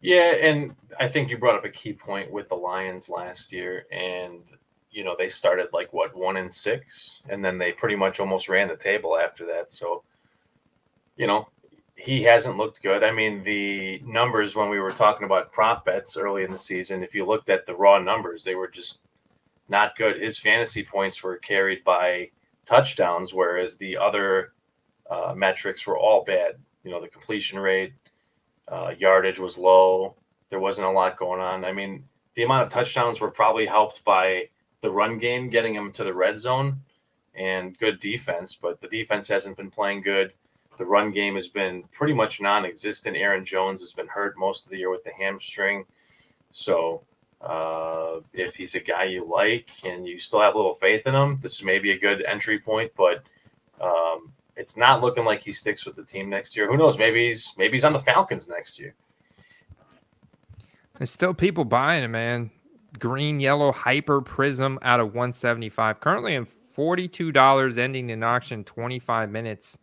Yeah, and I think you brought up a key point with the Lions last year, and they started 1-6, and then they pretty much almost ran the table after that. So, he hasn't looked good. I mean, the numbers when we were talking about prop bets early in the season, if you looked at the raw numbers, they were just not good. His fantasy points were carried by touchdowns, whereas the other metrics were all bad. The completion rate, yardage was low. There wasn't a lot going on. I mean, the amount of touchdowns were probably helped by the run game, getting him to the red zone, and good defense, but the defense hasn't been playing good. The run game has been pretty much non-existent. Aaron Jones has been hurt most of the year with the hamstring. So If he's a guy you like and you still have a little faith in him, this may be a good entry point. But it's not looking like he sticks with the team next year. Who knows? Maybe he's on the Falcons next year. There's still people buying him, man. Green, yellow, hyper prism out of 175. Currently in $42, ending in auction 25 minutes.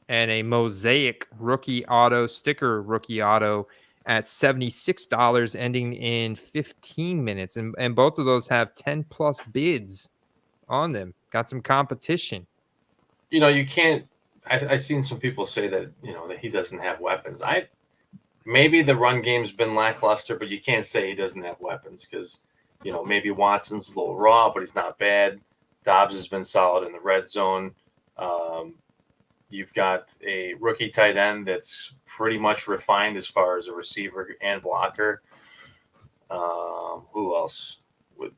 And a mosaic rookie auto, sticker rookie auto at $76, ending in 15 minutes. And both of those have 10 plus bids on them. Got some competition. You can't. I've seen some people say that that he doesn't have weapons. Maybe the run game's been lackluster, but you can't say he doesn't have weapons because maybe Watson's a little raw, but he's not bad. Dobbs has been solid in the red zone. You've got a rookie tight end that's pretty much refined as far as a receiver and blocker. Who else?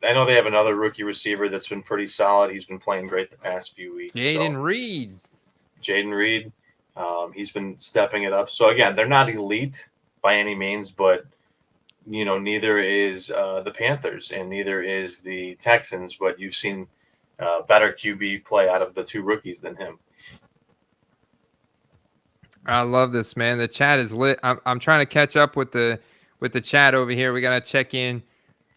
I know they have another rookie receiver that's been pretty solid. He's been playing great the past few weeks. Jaden Reed. He's been stepping it up. So, again, they're not elite by any means, but, neither is the Panthers and neither is the Texans. But you've seen better QB play out of the two rookies than him. I love this, man. The chat is lit. I'm trying to catch up with the chat over here. We got to check in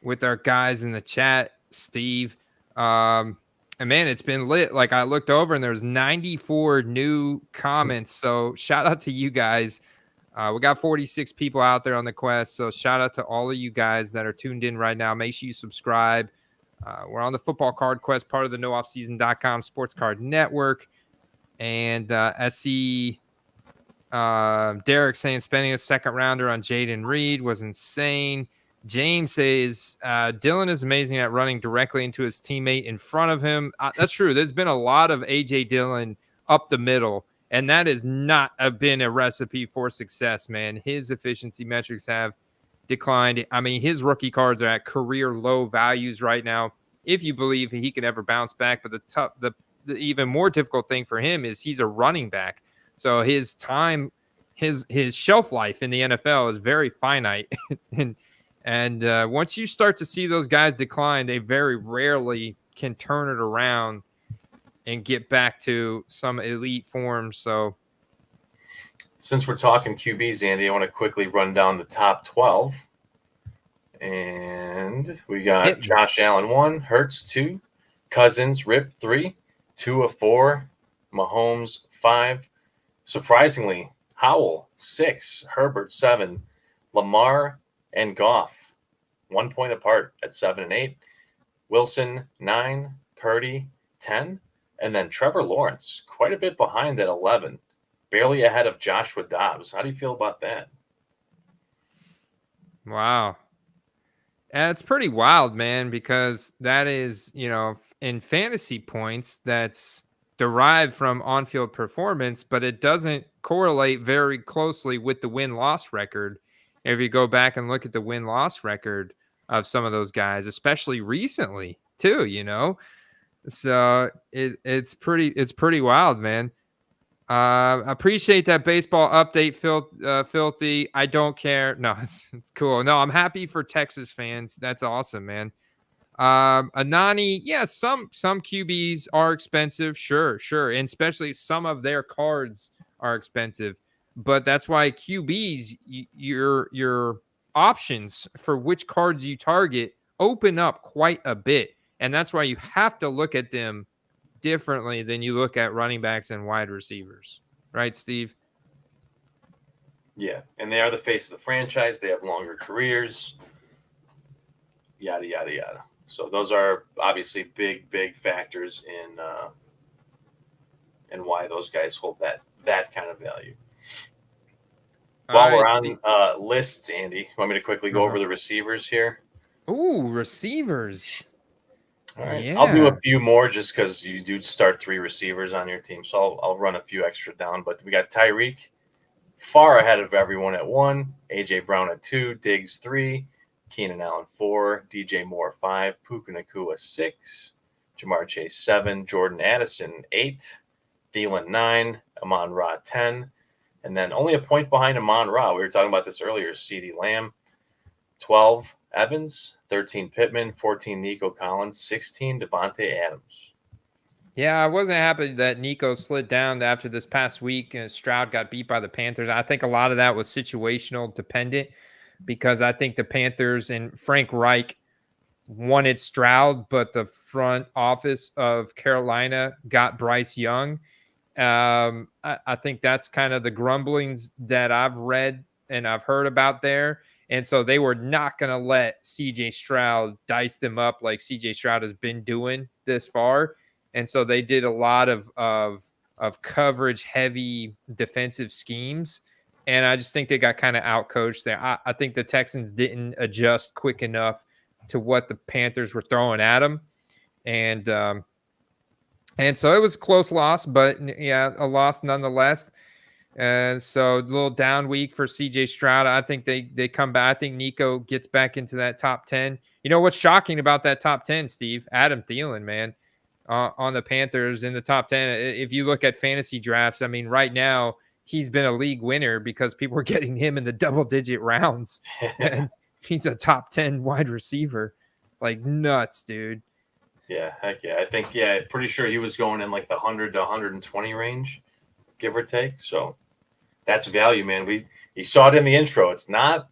with our guys in the chat, Steve. And man, it's been lit. Like I looked over and there's 94 new comments. So shout out to you guys. We got 46 people out there on the quest. So shout out to all of you guys that are tuned in right now. Make sure you subscribe. We're on the Football Card Quest, part of the nooffseason.com sports card network. And SC Derek saying spending a second rounder on Jaden Reed was insane. James says Dylan is amazing at running directly into his teammate in front of him. That's true. There's been a lot of A.J. Dillon up the middle, and that has not been a recipe for success, man. His efficiency metrics have declined. I mean, his rookie cards are at career low values right now, if you believe he can ever bounce back. But the even more difficult thing for him is he's a running back. So his time, his shelf life in the NFL is very finite. And once you start to see those guys decline, they very rarely can turn it around and get back to some elite form. So, since we're talking QBs, Andy, I want to quickly run down the top 12. And we got Josh Allen 1, Hurts 2, Cousins, Rip 3, Tua 4, Mahomes 5. Surprisingly, Howell 6, Herbert 7, Lamar and Goff 1 point apart at 7 and 8, Wilson 9, Purdy 10, and then Trevor Lawrence quite a bit behind at 11, barely ahead of Joshua Dobbs. How do you feel about that? Wow. It's pretty wild, man, because that is, in fantasy points, that's derived from on-field performance, but it doesn't correlate very closely with the win-loss record. If you go back and look at the win-loss record of some of those guys, especially recently too, so it's pretty wild, man. Appreciate that baseball update, Filthy. I don't care. No, it's cool. No, I'm happy for Texas fans. That's awesome, man. Anani, yeah, some QBs are expensive, sure, and especially some of their cards are expensive. But that's why QBs, your options for which cards you target open up quite a bit. And that's why you have to look at them differently than you look at running backs and wide receivers. Right, Steve? Yeah, and they are the face of the franchise. They have longer careers, yada, yada, yada. So those are obviously big factors in why those guys hold that kind of value. While we're on lists, Andy, want me to quickly go over the receivers here? Ooh, receivers. All right. Yeah. I'll do a few more just because you do start 3 receivers on your team. So I'll run a few extra down. But we got Tyreek far ahead of everyone at 1, A.J. Brown at 2, Diggs 3, Keenan Allen 4, DJ Moore 5, Puka Nacua 6, Jamar Chase 7, Jordan Addison 8, Thielen 9, Amon-Ra 10, and then only a point behind Amon-Ra. We were talking about this earlier, CeeDee Lamb 12 Evans, 13 Pittman, 14 Nico Collins, 16 Devontae Adams. Yeah, I wasn't happy that Nico slid down after this past week and Stroud got beat by the Panthers. I think a lot of that was situational dependent because I think the Panthers and Frank Reich wanted Stroud, but the front office of Carolina got Bryce Young. I think that's kind of the grumblings that I've read and I've heard about there. And so they were not going to let CJ Stroud dice them up like CJ Stroud has been doing this far. And so they did a lot of coverage heavy defensive schemes. And I just think they got kind of out coached there. I think the Texans didn't adjust quick enough to what the Panthers were throwing at them. And so it was a close loss, but yeah, a loss nonetheless. And so a little down week for CJ Stroud. I think they come back. I think Nico gets back into that top 10. You know what's shocking about that top 10, Steve? Adam Thielen, man, on the Panthers in the top 10. If you look at fantasy drafts, I mean, right now he's been a league winner because people are getting him in the double-digit rounds. And he's a top 10 wide receiver. Like nuts, dude. Yeah, heck yeah. I think, pretty sure he was going in like the 100 to 120 range, give or take. So that's value, man. You saw it in the intro. It's not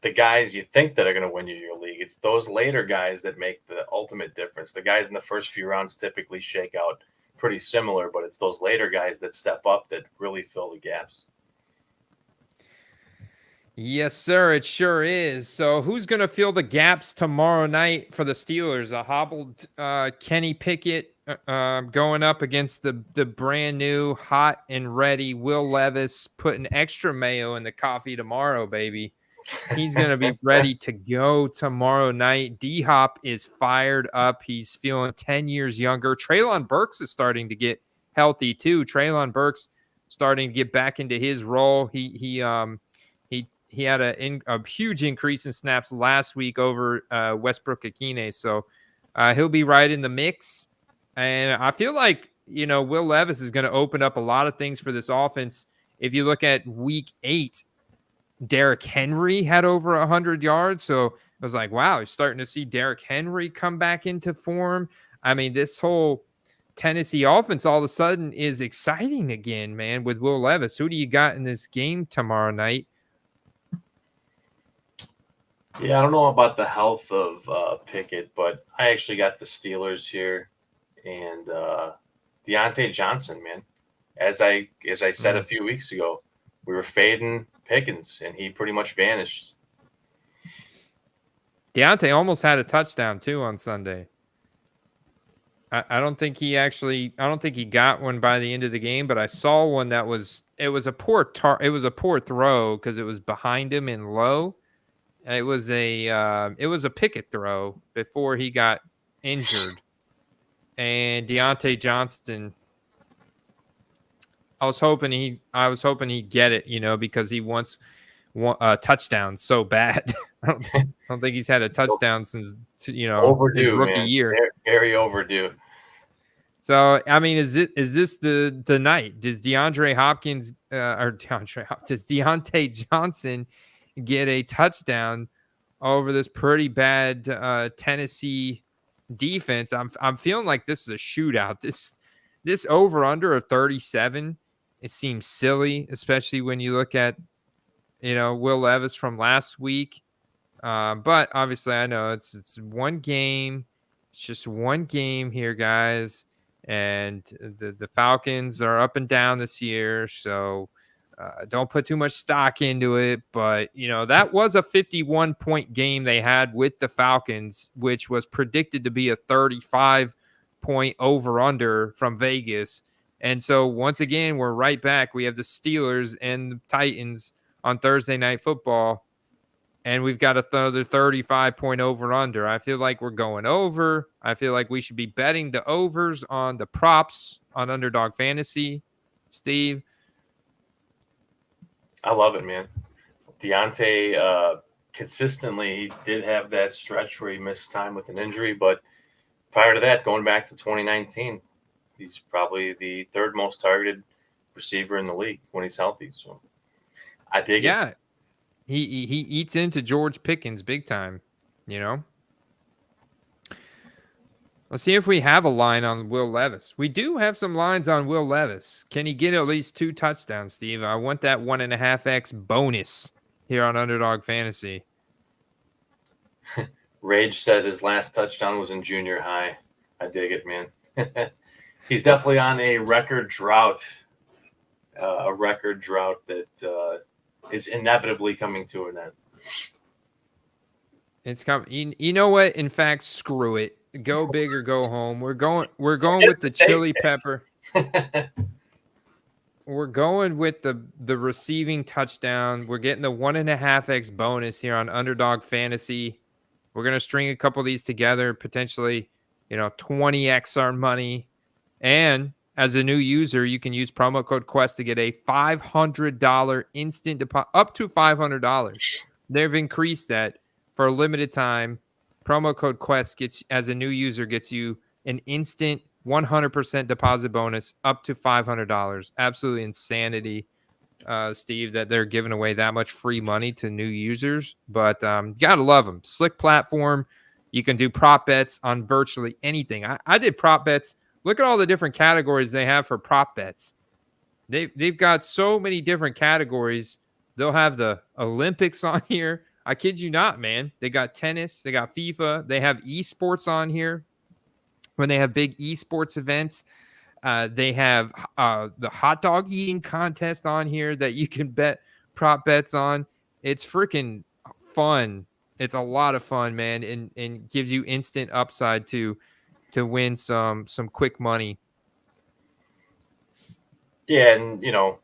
the guys you think that are going to win you your league. It's those later guys that make the ultimate difference. The guys in the first few rounds typically shake out pretty similar, but it's those later guys that step up that really fill the gaps. Yes, sir. It sure is. So who's going to fill the gaps tomorrow night for the Steelers? A hobbled Kenny Pickett going up against the brand new, hot and ready Will Levis, putting extra mayo in the coffee tomorrow, baby. He's going to be ready to go tomorrow night. D-Hop is fired up. He's feeling 10 years younger. Treylon Burks is starting to get healthy too. Treylon Burks starting to get back into his role. He had a huge increase in snaps last week over Westbrook Akine. So he'll be right in the mix. And I feel like, Will Levis is going to open up a lot of things for this offense. If you look at week 8, Derrick Henry had over 100 yards. So I was like, wow, he's starting to see Derrick Henry come back into form. I mean, this whole Tennessee offense all of a sudden is exciting again, man, with Will Levis. Who do you got in this game tomorrow night? Yeah, I don't know about the health of Pickett, but I actually got the Steelers here, and Deontay Johnson, man. As I said a few weeks ago, we were fading Pickens, and he pretty much vanished. Deontay almost had a touchdown too on Sunday. I don't think he got one by the end of the game, but I saw one that was a poor throw because it was behind him and low. It was a Pickett throw before he got injured, and Deontay Johnston. I was hoping he'd get it, because he wants a touchdown so bad. I don't think he's had a touchdown since overdue, his rookie man. year. Very overdue. So I mean, is this the night? Does Deontay Johnson get a touchdown over this pretty bad Tennessee defense? I'm feeling like this is a shootout. This over under of 37, it seems silly, especially when you look at Will Levis from last week. But obviously, I know it's one game. It's just one game here, guys. And the Falcons are up and down this year, so don't put too much stock into it. But, that was a 51-point game they had with the Falcons, which was predicted to be a 35-point over-under from Vegas. And so, once again, we're right back. We have the Steelers and the Titans on Thursday Night Football, and we've got another 35-point over-under. I feel like we're going over. I feel like we should be betting the overs on the props on Underdog Fantasy. Steve? I love it, man. Deontay consistently, he did have that stretch where he missed time with an injury, but prior to that, going back to 2019, he's probably the third most targeted receiver in the league when he's healthy. So I dig it. He eats into George Pickens big time, you know. Let's see if we have a line on Will Levis. We do have some lines on Will Levis. Can he get at least 2 touchdowns, Steve? I want that 1.5x bonus here on Underdog Fantasy. Rage said his last touchdown was in junior high. I dig it, man. He's definitely on a record drought. A record drought that is inevitably coming to an end. It's coming. You know what? In fact, screw it. Go big or go home. We're going with the chili pepper. We're going with the receiving touchdown. We're getting the 1.5x bonus here on Underdog Fantasy. We're gonna string a couple of these together, potentially, 20x our money. And as a new user, you can use promo code Quest to get a $500 instant deposit, up to $500. They've increased that for a limited time. Promo code Quest as a new user, gets you an instant 100% deposit bonus up to $500. Absolutely insanity, Steve, that they're giving away that much free money to new users. But gotta love them. Slick platform. You can do prop bets on virtually anything. I did prop bets. Look at all the different categories they have for prop bets. They've got so many different categories. They'll have the Olympics on here. I kid you not, man. They got tennis. They got FIFA. They have esports on here when they have big esports events. They have the hot dog eating contest on here that you can bet prop bets on. It's freaking fun. It's a lot of fun, man, and gives you instant upside to win some quick money. Yeah, and you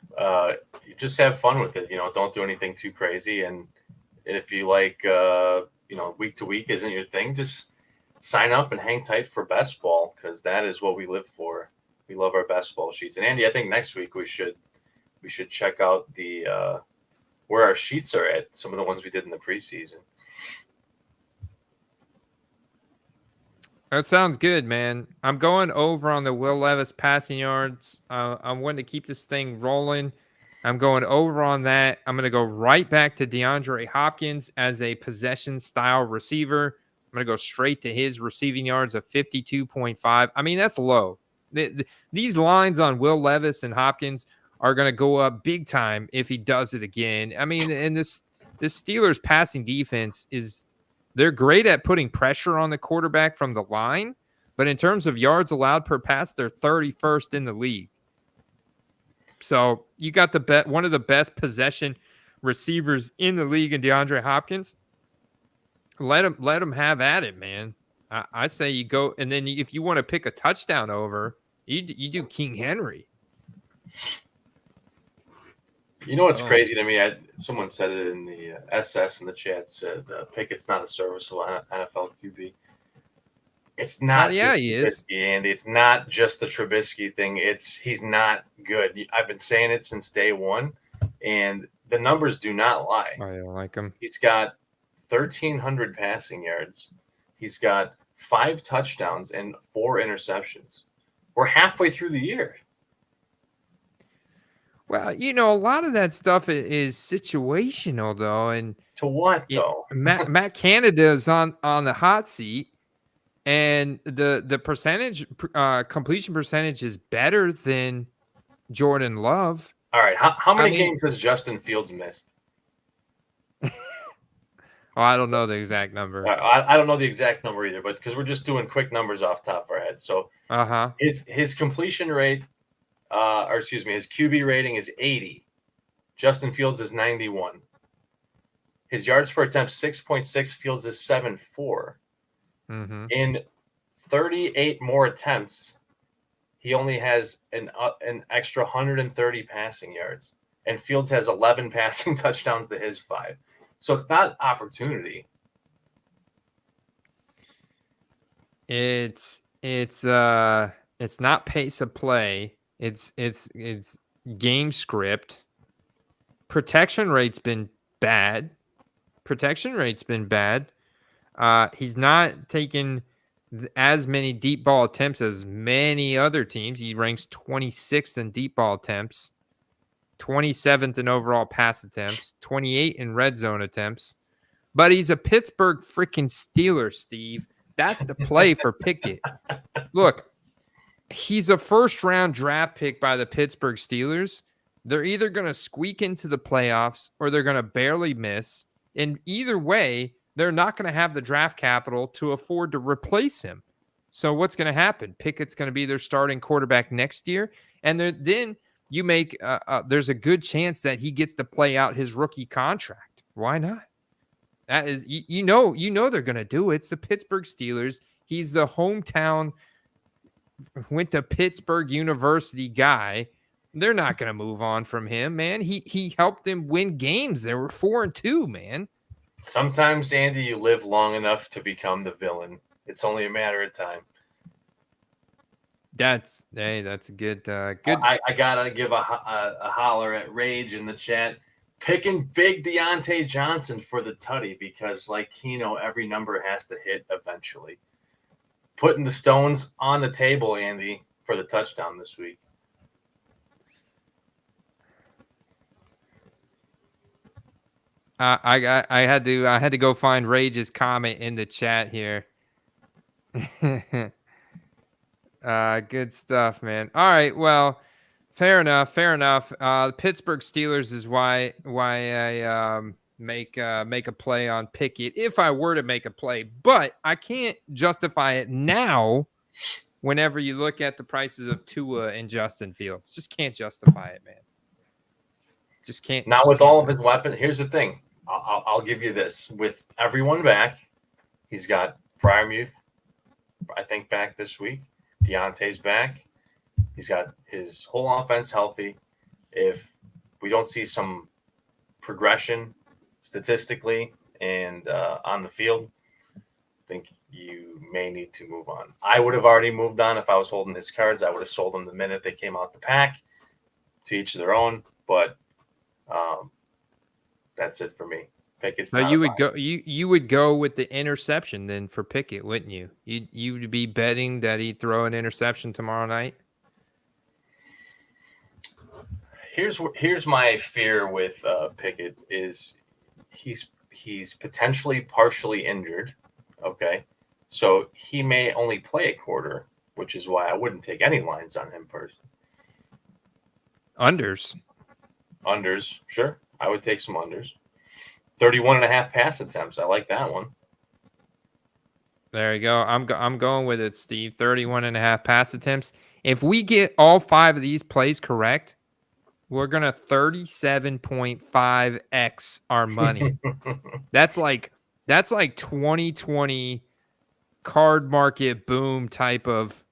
just have fun with it. Don't do anything too crazy. And if you like, week to week isn't your thing, just sign up and hang tight for best ball, because that is what we live for. We love our best ball sheets. And Andy, I think next week we should check out the where our sheets are at. Some of the ones we did in the preseason. That sounds good, man. I'm going over on the Will Levis passing yards. I'm wanting to keep this thing rolling. I'm going over on that. I'm going to go right back to DeAndre Hopkins as a possession-style receiver. I'm going to go straight to his receiving yards of 52.5. I mean, that's low. These lines on Will Levis and Hopkins are going to go up big time if he does it again. I mean, and this Steelers passing defense they're great at putting pressure on the quarterback from the line, but in terms of yards allowed per pass, they're 31st in the league. So you got one of the best possession receivers in the league in DeAndre Hopkins. Let him have at it, man. I say you go, and then if you want to pick a touchdown over, you do King Henry. You know what's crazy to me? Someone said it in the SS in the chat, said Pickett's not a serviceable NFL QB. It's not. Yeah, he is. Andy, it's not just the Trubisky thing. He's not good. I've been saying it since day one, and the numbers do not lie. I don't like him. He's got 1,300 passing yards. He's got 5 touchdowns and 4 interceptions. We're halfway through the year. Well, a lot of that stuff is situational, though. And to what, though? Matt Canada's on the hot seat, and the percentage completion percentage is better than Jordan Love. All right, how many games has Justin Fields missed? I don't know the exact number. I don't know the exact number either, but because we're just doing quick numbers off the top of our head. So his completion rate, his QB rating is 80. Justin Fields is 91. His yards per attempt 6.6. Fields is 7.4. Mm-hmm. In 38 more attempts, he only has an extra 130 passing yards, and Fields has 11 passing touchdowns to his 5. So it's not opportunity. It's not pace of play. It's game script. Protection rate's been bad. He's not taken as many deep ball attempts as many other teams. He ranks 26th in deep ball attempts. 27th in overall pass attempts, 28 in red zone attempts. But he's a Pittsburgh freaking Steeler, Steve. That's the play for Pickett. Look, he's a first-round draft pick by the Pittsburgh Steelers. They're either going to squeak into the playoffs or they're going to barely miss. And either way, they're not going to have the draft capital to afford to replace him. So what's going to happen? Pickett's going to be their starting quarterback next year. And then you make there's a good chance that he gets to play out his rookie contract. Why not? That is, you know they're going to do it. It's the Pittsburgh Steelers. He's the hometown, went to Pittsburgh University guy. They're not going to move on from him, man. He helped them win games. They were 4-2, man. Sometimes, Andy, you live long enough to become the villain. It's only a matter of time. That's a good. I gotta give a holler at Rage in the chat. Picking big Deontay Johnson for the tutty because, like Keno, every number has to hit eventually. Putting the stones on the table, Andy, for the touchdown this week. I had to go find Rage's comment in the chat here. Good stuff, man. All right, well, fair enough. Pittsburgh Steelers is why I make a play on Pickett if I were to make a play, but I can't justify it now. Whenever you look at the prices of Tua and Justin Fields, just can't justify it, man. Just can't. Not with all of his weapons. Here's the thing. I'll give you this. With everyone back, he's got Freiermuth, I think, back this week. Deontay's back. He's got his whole offense healthy. If we don't see some progression statistically and on the field, I think you may need to move on. I would have already moved on if I was holding his cards. I would have sold them the minute they came out the pack. To each their own, but that's it for me. Pickett's so you would go. You would go with the interception then for Pickett, wouldn't you? You would be betting that he'd throw an interception tomorrow night. Here's my fear with Pickett is he's potentially partially injured. Okay, so he may only play a quarter, which is why I wouldn't take any lines on him personally. Unders, sure. I would take some unders. 31.5 pass attempts. I like that one. There you go. I'm going with it, Steve. 31.5 pass attempts. If we get all 5 of these plays correct, we're going to 37.5x our money. That's like 2020 card market boom type of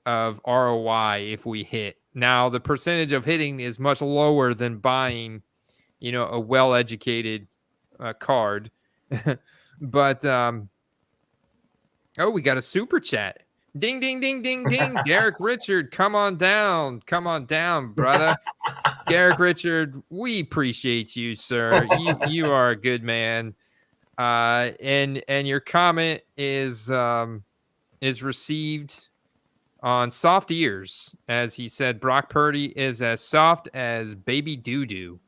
ROI if we hit. Now, the percentage of hitting is much lower than buying, a well-educated card. But, we got a super chat. Ding, ding, ding, ding, ding. Derek Richard, come on down, brother. Derek Richard, we appreciate you, sir. You are a good man. And your comment is received on soft ears, as he said, Brock Purdy is as soft as baby doo-doo.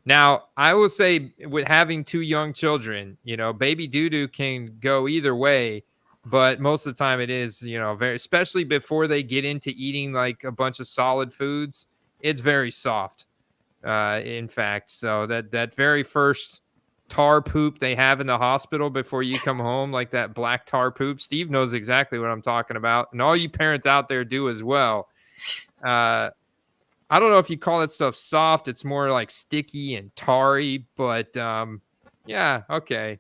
Now, I will say with having 2 young children, baby doo-doo can go either way, but most of the time it is, very, especially before they get into eating like a bunch of solid foods, it's very soft. In fact, so that very first tar poop they have in the hospital before you come home, like that black tar poop. Steve knows exactly what I'm talking about. And all you parents out there do as well. I don't know if you call that stuff soft. It's more like sticky and tarry, but yeah, okay.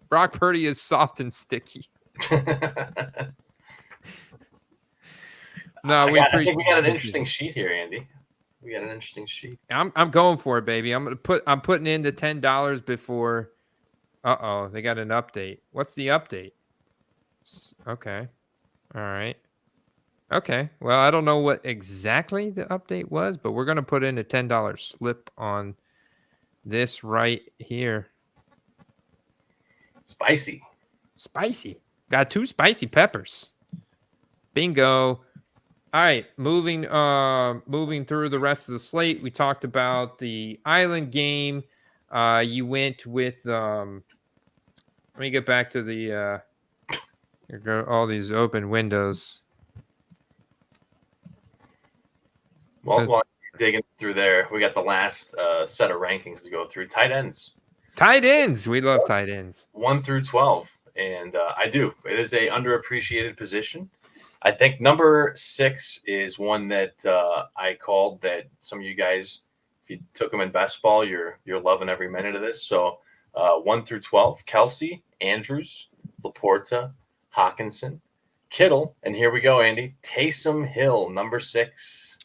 Brock Purdy is soft and sticky. No, I think we got an interesting sheet here, Andy. We got an interesting sheet. I'm going for it, baby. I'm putting in the $10 before. They got an update. What's the update? Okay. All right. Okay. Well, I don't know what exactly the update was, but we're going to put in a $10 slip on this right here. Spicy. Got 2 spicy peppers. Bingo. All right, moving through the rest of the slate. We talked about the Island game. You went with let me get back to the here go all these open windows. Well, while you're digging through there, we got the last set of rankings to go through. Tight ends. Tight ends. We love tight ends. 1 through 12. And I do. It is a underappreciated position. I think number 6 is one that I called that some of you guys, if you took them in best ball, you're loving every minute of this. So 1 through 12, Kelsey, Andrews, Laporta, Hawkinson, Kittle, and here we go, Andy, Taysom Hill, number 6.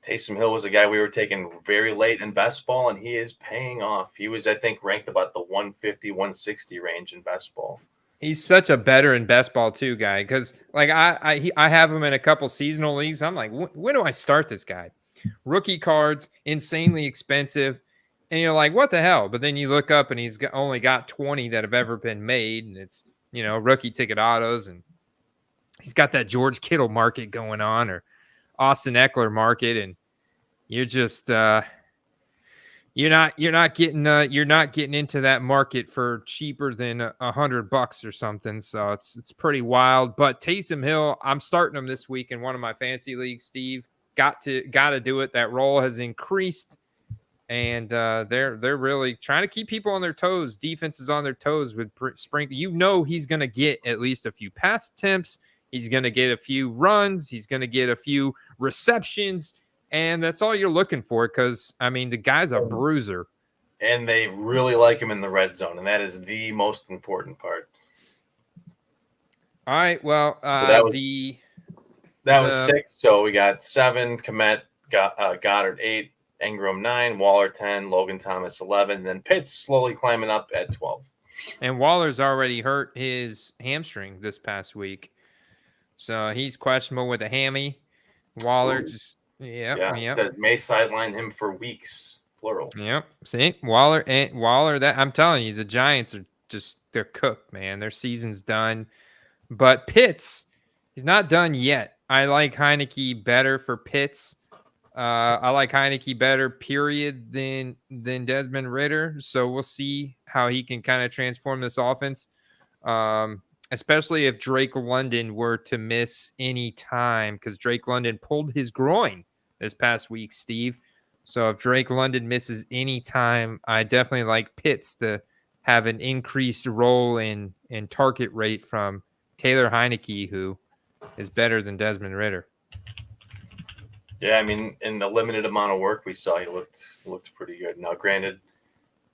Taysom Hill was a guy we were taking very late in best ball, and he is paying off. He was, I think, ranked about the 150, 160 range in best ball. He's such a better in best ball too, guy. Because like I have him in a couple seasonal leagues. I'm like, when do I start this guy? Rookie cards, insanely expensive, and you're like, what the hell? But then you look up and he's only got 20 that have ever been made, and it's rookie ticket autos, and he's got that George Kittle market going on or Austin Eckler market, and you're just you're not getting into that market for cheaper than $100 or something. So it's pretty wild. But Taysom Hill, I'm starting him this week in one of my fantasy leagues. Steve, got to do it. That role has increased, and they're really trying to keep people on their toes. Defense is on their toes with Spring. He's going to get at least a few pass attempts. He's going to get a few runs. He's going to get a few receptions. And that's all you're looking for because, I mean, the guy's a bruiser. And they really like him in the red zone, and that is the most important part. All right, well, that was 6. So we got 7, Komet, Goddard 8, Ingram 9, Waller 10, Logan Thomas 11, then Pitts slowly climbing up at 12. And Waller's already hurt his hamstring this past week. So he's questionable with a hammy. Waller just, yeah. It says may sideline him for weeks, plural. Yep. See, Waller, that I'm telling you, the Giants are they're cooked, man. Their season's done. But Pitts, he's not done yet. I like Heineke better for Pitts. I like Heineke better, period, than Desmond Ridder. So we'll see how he can kind of transform this offense. Especially if Drake London were to miss any time, because Drake London pulled his groin this past week, Steve. So if Drake London misses any time, I definitely like Pitts to have an increased role in target rate from Taylor Heineke, who is better than Desmond Ridder. Yeah, I mean, in the limited amount of work we saw, he looked pretty good. Now, granted,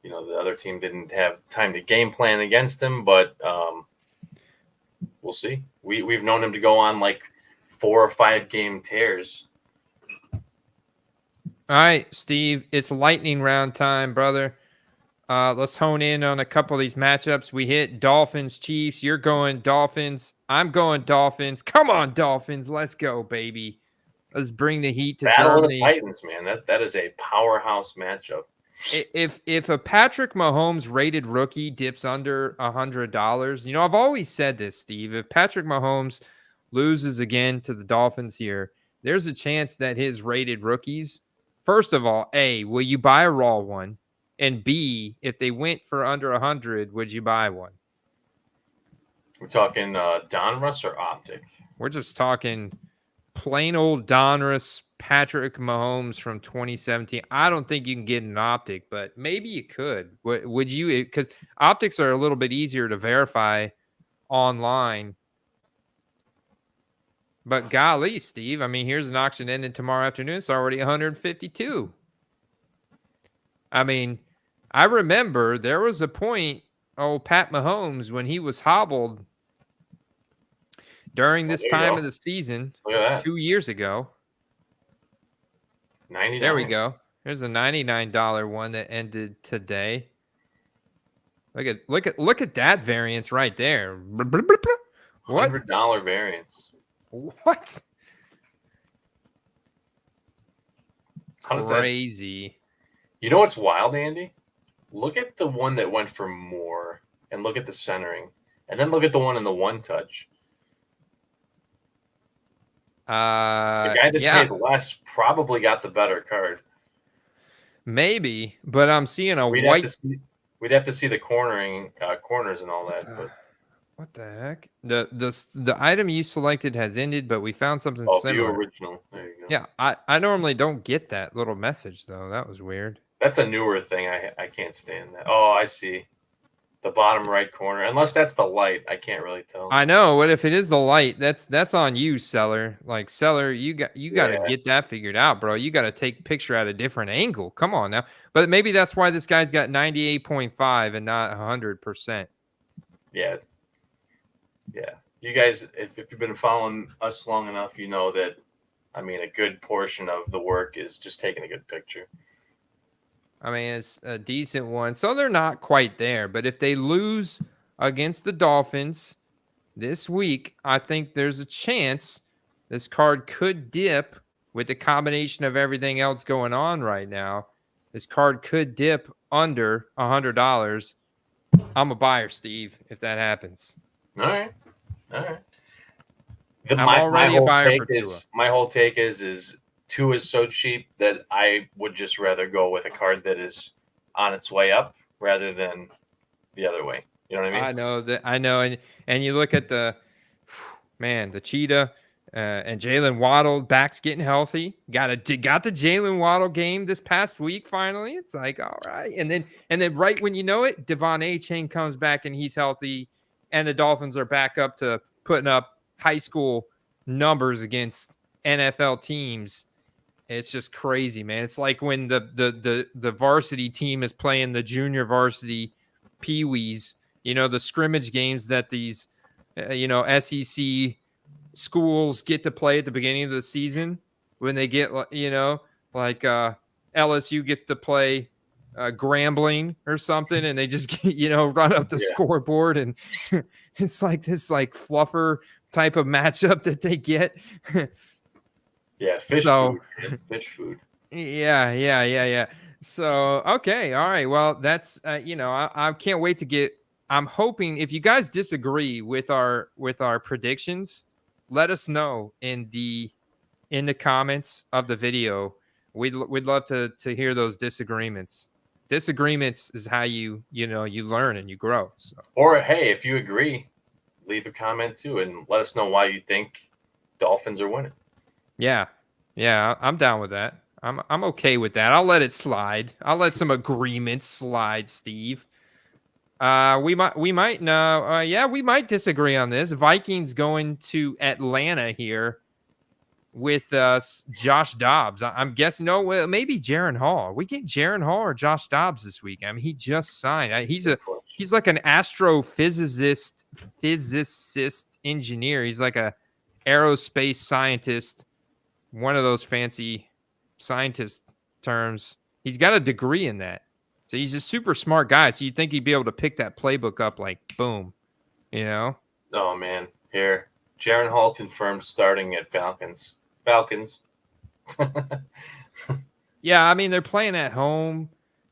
the other team didn't have time to game plan against him, but we'll see. We've known him to go on like 4 or 5 game tears. All right, Steve, it's lightning round time, brother. Let's hone in on a couple of these matchups. We hit Dolphins, Chiefs. You're going Dolphins. I'm going Dolphins. Come on, Dolphins. Let's go, baby. Let's bring the heat to Battle Germany. of the Titans, man. That is a powerhouse matchup. If a Patrick Mahomes rated rookie dips under $100, I've always said this, Steve. If Patrick Mahomes loses again to the Dolphins here, there's a chance that his rated rookies, first of all, A, will you buy a raw one? And B, if they went for under 100, would you buy one? We're talking Donruss or Optic? We're just talking plain old Donruss Patrick Mahomes from 2017. I don't think you can get an Optic, but maybe you could. Would you? Because Optics are a little bit easier to verify online. But golly, Steve, I mean, here's an auction ending tomorrow afternoon. It's already 152. I mean, I remember there was a point, Pat Mahomes, when he was hobbled during this time of the season 2 years ago. $99. There we go. There's a $99 one that ended today. Look at that variance right there. What? $100 variance. What? How does Crazy. You know what's wild, Andy? Look at the one that went for more, and look at the centering, and then look at the one in the one touch. The guy that paid less probably got the better card. Maybe, but I'm seeing a We'd have to see the corners and all that. But what the heck? The item you selected has ended, but we found something similar. View original. There you go. Yeah, I normally don't get that little message though. That was weird. That's a newer thing. I can't stand that. Oh, I see. The bottom right corner. Unless that's the light, I can't really tell. I know. What if it is the light? That's on you, seller. Like seller, you got to get that figured out, bro. You got to take picture at a different angle. Come on now. But maybe that's why this guy's got 98.5 and not 100%. Yeah. Yeah. You guys, if you've been following us long enough, you know that, I mean, a good portion of the work is just taking a good picture. I mean, it's a decent one. So they're not quite there. But if they lose against the Dolphins this week, I think there's a chance this card could dip with the combination of everything else going on right now. This card could dip under $100. I'm a buyer, Steve, if that happens. All right. I'm already a buyer for Tua. My whole take is Tua is so cheap that I would just rather go with a card that is on its way up rather than the other way. You know what I mean? I know. And you look at the cheetah and Jalen Waddle backs getting healthy. Got the Jalen Waddle game this past week. Finally, it's like, all right. And then right when you know it, Devon A-Chain comes back and he's healthy. And the Dolphins are back up to putting up high school numbers against NFL teams. It's just crazy, man. It's like when the varsity team is playing the junior varsity peewees, the scrimmage games that these, SEC schools get to play at the beginning of the season when they get, like LSU gets to play Grambling or something, and they just run up the scoreboard, and it's like this fluffer type of matchup that they get. Yeah, fish food. Yeah. So, okay, all right. Well, that's I can't wait to get. I'm hoping if you guys disagree with our predictions, let us know in the comments of the video. We'd love to hear those disagreements. Disagreements is how you learn and you grow. So. Or hey, if you agree, leave a comment too and let us know why you think Dolphins are winning. Yeah, I'm down with that. I'm okay with that. I'll let it slide. I'll let some agreements slide, Steve. We might disagree on this. Vikings going to Atlanta here with Josh Dobbs. I'm guessing maybe Jaron Hall. We get Jaron Hall or Josh Dobbs this week. I mean, he just signed. He's like an astrophysicist engineer. He's like a aerospace scientist. One of those fancy scientist terms. He's got a degree in that. So he's a super smart guy. So you'd think he'd be able to pick that playbook up like boom, Oh, man. Here. Jaron Hall confirmed starting at Falcons. Yeah, I mean, they're playing at home.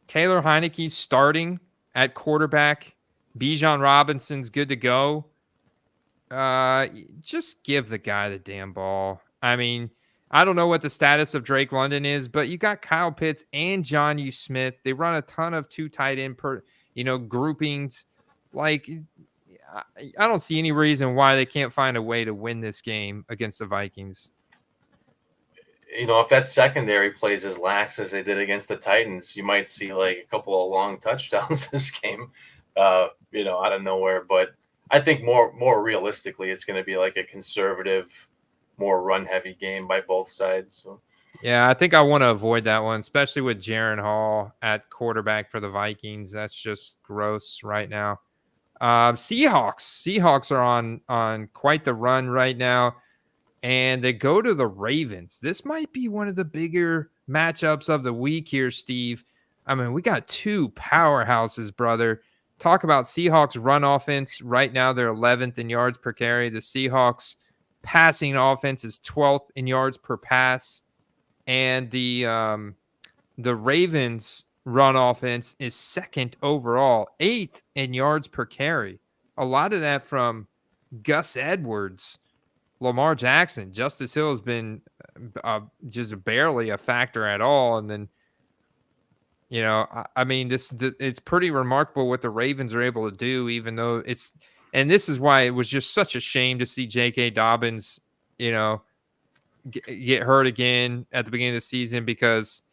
Taylor Heineke's starting at quarterback. Bijan Robinson's good to go. Just give the guy the damn ball. I mean, I don't know what the status of Drake London is, but you got Kyle Pitts and Jonnu Smith. They run a ton of two tight end groupings. Like, I don't see any reason why they can't find a way to win this game against the Vikings. If that secondary plays as lax as they did against the Titans, you might see like a couple of long touchdowns this game, out of nowhere. But I think more realistically, it's going to be like a conservative, more run-heavy game by both sides. So. Yeah, I think I want to avoid that one, especially with Jaron Hall at quarterback for the Vikings. That's just gross right now. Seahawks are on quite the run right now, and they go to the Ravens. This might be one of the bigger matchups of the week here, Steve. I mean, we got two powerhouses, brother. Talk about Seahawks run offense. Right now, they're 11th in yards per carry. The Seahawks passing offense is 12th in yards per pass, and the Ravens run offense is second overall, 8th in yards per carry. A lot of that from Gus Edwards Lamar Jackson. Justice Hill has been just barely a factor at all. And then, I mean, it's pretty remarkable what the Ravens are able to do, even though and this is why it was just such a shame to see J.K. Dobbins, get hurt again at the beginning of the season, because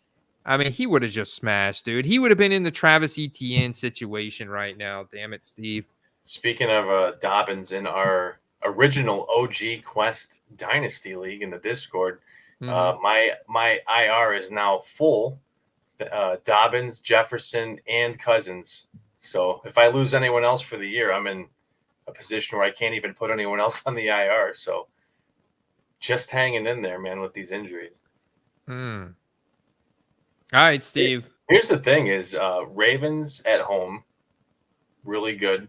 I mean, he would have just smashed, dude. He would have been in the Travis Etienne situation right now. Damn it, Steve. Speaking of Dobbins, in our original OG Quest Dynasty League in the Discord, my IR is now full. Dobbins, Jefferson, and Cousins. So if I lose anyone else for the year, I'm in a position where I can't even put anyone else on the IR. So just hanging in there, man, with these injuries. All right, Steve. Here's the thing is Ravens at home, really good.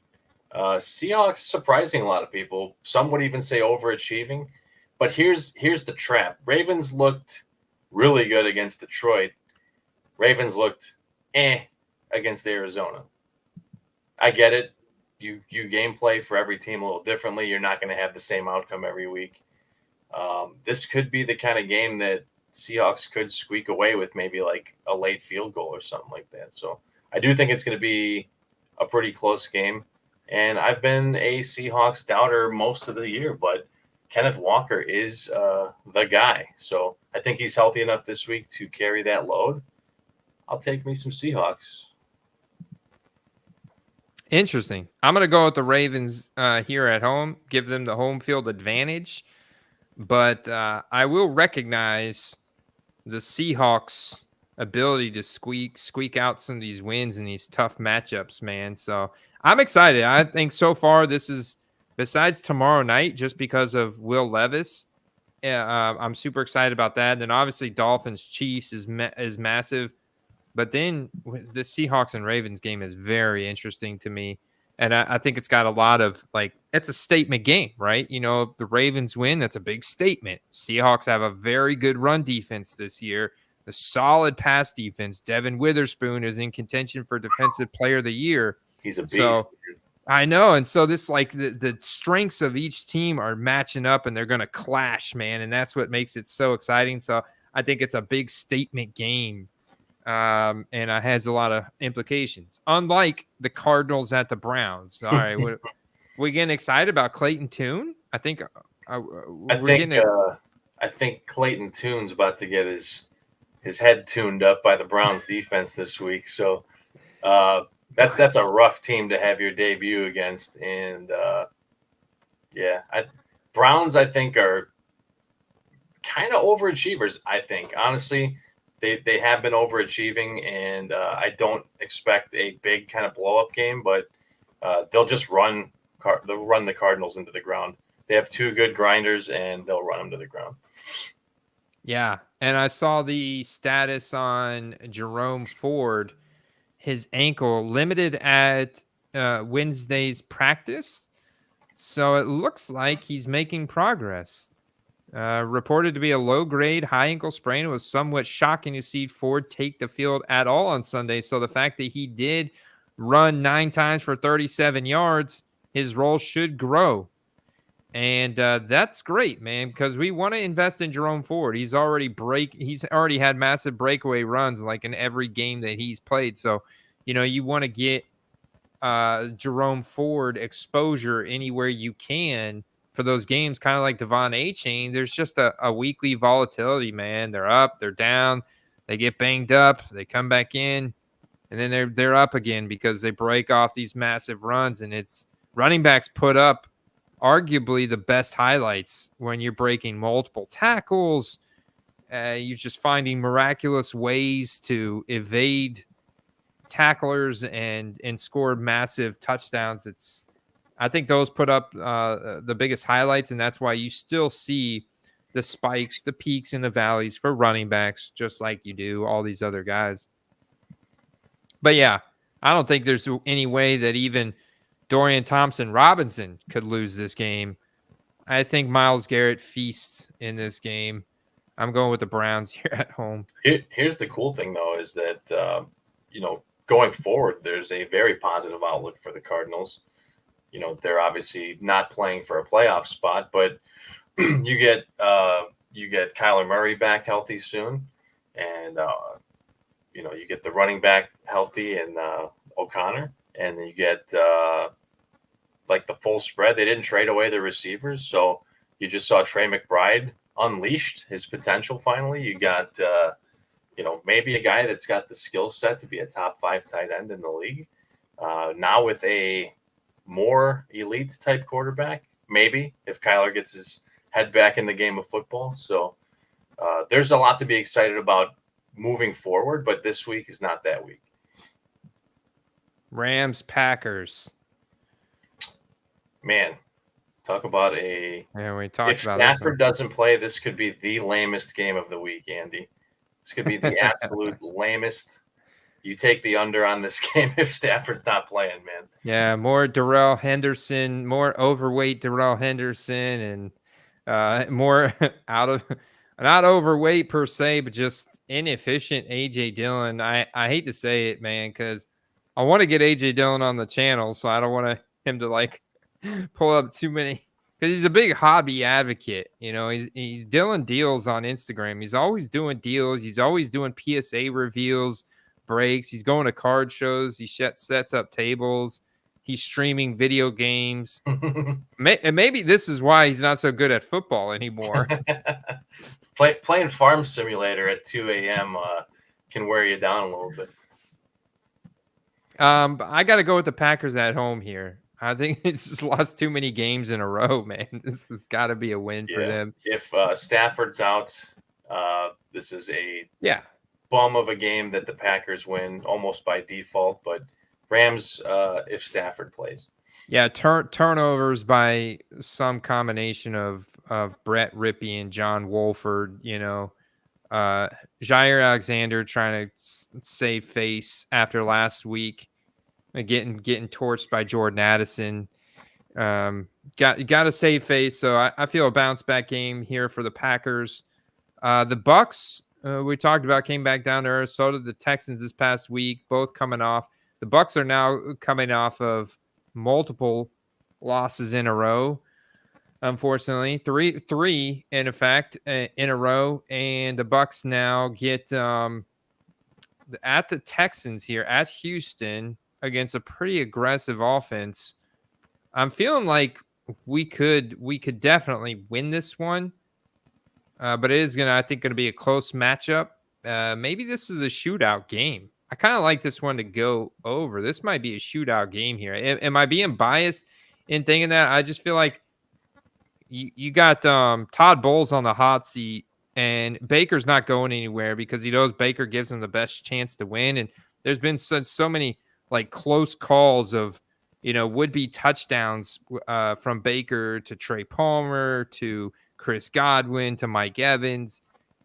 Seahawks surprising a lot of people. Some would even say overachieving. But here's the trap. Ravens looked really good against Detroit. Ravens looked against Arizona. I get it. You gameplay for every team a little differently. You're not going to have the same outcome every week. This could be the kind of game that Seahawks could squeak away with maybe like a late field goal or something like that. So I do think it's going to be a pretty close game. And I've been a Seahawks doubter most of the year, but Kenneth Walker is the guy. So I think he's healthy enough this week to carry that load. I'll take me some Seahawks. Interesting. I'm going to go with the Ravens here at home, give them the home field advantage. But I will recognize the Seahawks' ability to squeak out some of these wins in these tough matchups, man. So I'm excited. I think so far this is, besides tomorrow night, just because of Will Levis, I'm super excited about that. And then obviously Dolphins Chiefs is massive. But then the Seahawks and Ravens game is very interesting to me. And I think it's got a lot of, like, it's a statement game, right? If the Ravens win, that's a big statement. Seahawks have a very good run defense this year. The solid pass defense. Devin Witherspoon is in contention for Defensive Player of the Year. He's a beast. So, I know. And so this, like, the strengths of each team are matching up, and they're going to clash, man. And that's what makes it so exciting. So I think it's a big statement game. And it has a lot of implications. Unlike the Cardinals at the Browns. All right, we getting excited about Clayton Tune? I think Clayton Tune's about to get his head tuned up by the Browns defense this week. So that's a rough team to have your debut against. And Browns I think are kind of overachievers. I think honestly. They have been overachieving, and I don't expect a big kind of blow-up game, but they'll just run the Cardinals into the ground. They have two good grinders, and they'll run them to the ground. Yeah, and I saw the status on Jerome Ford. His ankle limited at Wednesday's practice, so it looks like he's making progress. Reported to be a low-grade high ankle sprain. It was somewhat shocking to see Ford take the field at all on Sunday. So the fact that he did run 9 times for 37 yards, his role should grow. And that's great, man, because we want to invest in Jerome Ford. He's already had massive breakaway runs like in every game that he's played. So, you want to get Jerome Ford exposure anywhere you can. For those games, kind of like Devon A-Chain, there's just a weekly volatility, man. They're up, they're down, they get banged up, they come back in, and then they're up again because they break off these massive runs. And it's running backs put up arguably the best highlights when you're breaking multiple tackles. You're just finding miraculous ways to evade tacklers and score massive touchdowns. I think those put up the biggest highlights, and that's why you still see the spikes, the peaks, and the valleys for running backs, just like you do all these other guys. But yeah, I don't think there's any way that even Dorian Thompson-Robinson could lose this game. I think Myles Garrett feasts in this game. I'm going with the Browns here at home. Here's the cool thing, though, is that, going forward, there's a very positive outlook for the Cardinals. They're obviously not playing for a playoff spot, but you get Kyler Murray back healthy soon, and you get the running back healthy and O'Connor, and then you get like the full spread. They didn't trade away the receivers, so you just saw Trey McBride unleashed his potential finally. You got maybe a guy that's got the skill set to be a top 5 tight end in the league. Now with a more elite type quarterback, maybe if Kyler gets his head back in the game of football. So there's a lot to be excited about moving forward, but this week is not that week. Rams, Packers. Man, talk about we talked if about Stafford doesn't play, this could be the lamest game of the week, Andy. This could be the absolute lamest. You take the under on this game if Stafford's not playing, man. Yeah, more Darrell Henderson, more overweight Darrell Henderson, and more not overweight per se, but just inefficient A.J. Dillon. I hate to say it, man, because I want to get A.J. Dillon on the channel, so I don't want him to pull up too many. Because he's a big hobby advocate. He's doing deals on Instagram. He's always doing deals. He's always doing PSA reveals, breaks. He's going to card shows. He sets up tables. He's streaming video games. And maybe this is why he's not so good at football anymore. Playing Farm Simulator at 2 a.m. Can wear you down a little bit. But I got to go with the Packers at home here. I think it's just lost too many games in a row, man. This has got to be a win for them. If Stafford's out, this is a bum of a game that the Packers win almost by default. But Rams, if Stafford plays. Yeah, turnovers by some combination of Brett Rippey and John Wolford. Jair Alexander trying to save face after last week. Getting torched by Jordan Addison. Got to save face. So I feel a bounce back game here for the Packers. The Bucs we talked about came back down to earth. So did the Texans this past week, both coming off. The Bucs are now coming off of multiple losses in a row. Unfortunately, three in effect in a row, and the Bucs now get at the Texans here at Houston against a pretty aggressive offense. I'm feeling like we could definitely win this one, but it is I think going to be a close matchup. Maybe this is a shootout game. I kind of like this one to go over. This might be a shootout game here. Am I being biased in thinking that? I just feel like you got Todd Bowles on the hot seat, and Baker's not going anywhere because he knows Baker gives him the best chance to win. And there's been so many close calls of, would-be touchdowns from Baker to Trey Palmer to Chris Godwin to Mike Evans.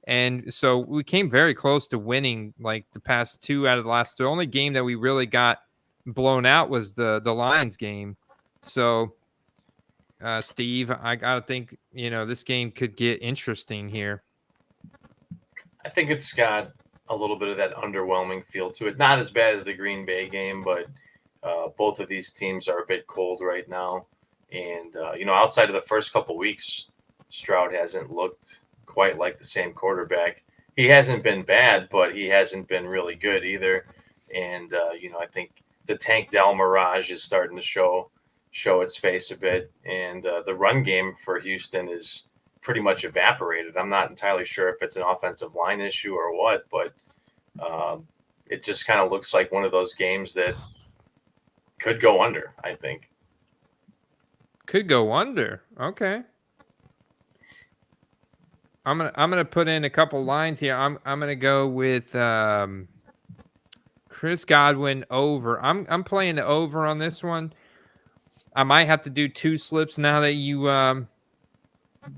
And so we came very close to winning the past 2 out of the last 3. The only game that we really got blown out was the Lions game. So, Steve, I got to think, this game could get interesting here. I think it's got a little bit of that underwhelming feel to it. Not as bad as the Green Bay game, but both of these teams are a bit cold right now. And, outside of the first couple weeks, Stroud hasn't looked quite like the same quarterback. He hasn't been bad, but he hasn't been really good either. And, I think the Tank Dell Mirage is starting to show its face a bit. And the run game for Houston is pretty much evaporated. I'm not entirely sure if it's an offensive line issue or what, but it just kind of looks like one of those games that could go under, I think. Could go under. Okay. I'm gonna put in a couple lines here. I'm gonna go with Chris Godwin over. I'm playing the over on this one. I might have to do 2 slips now that you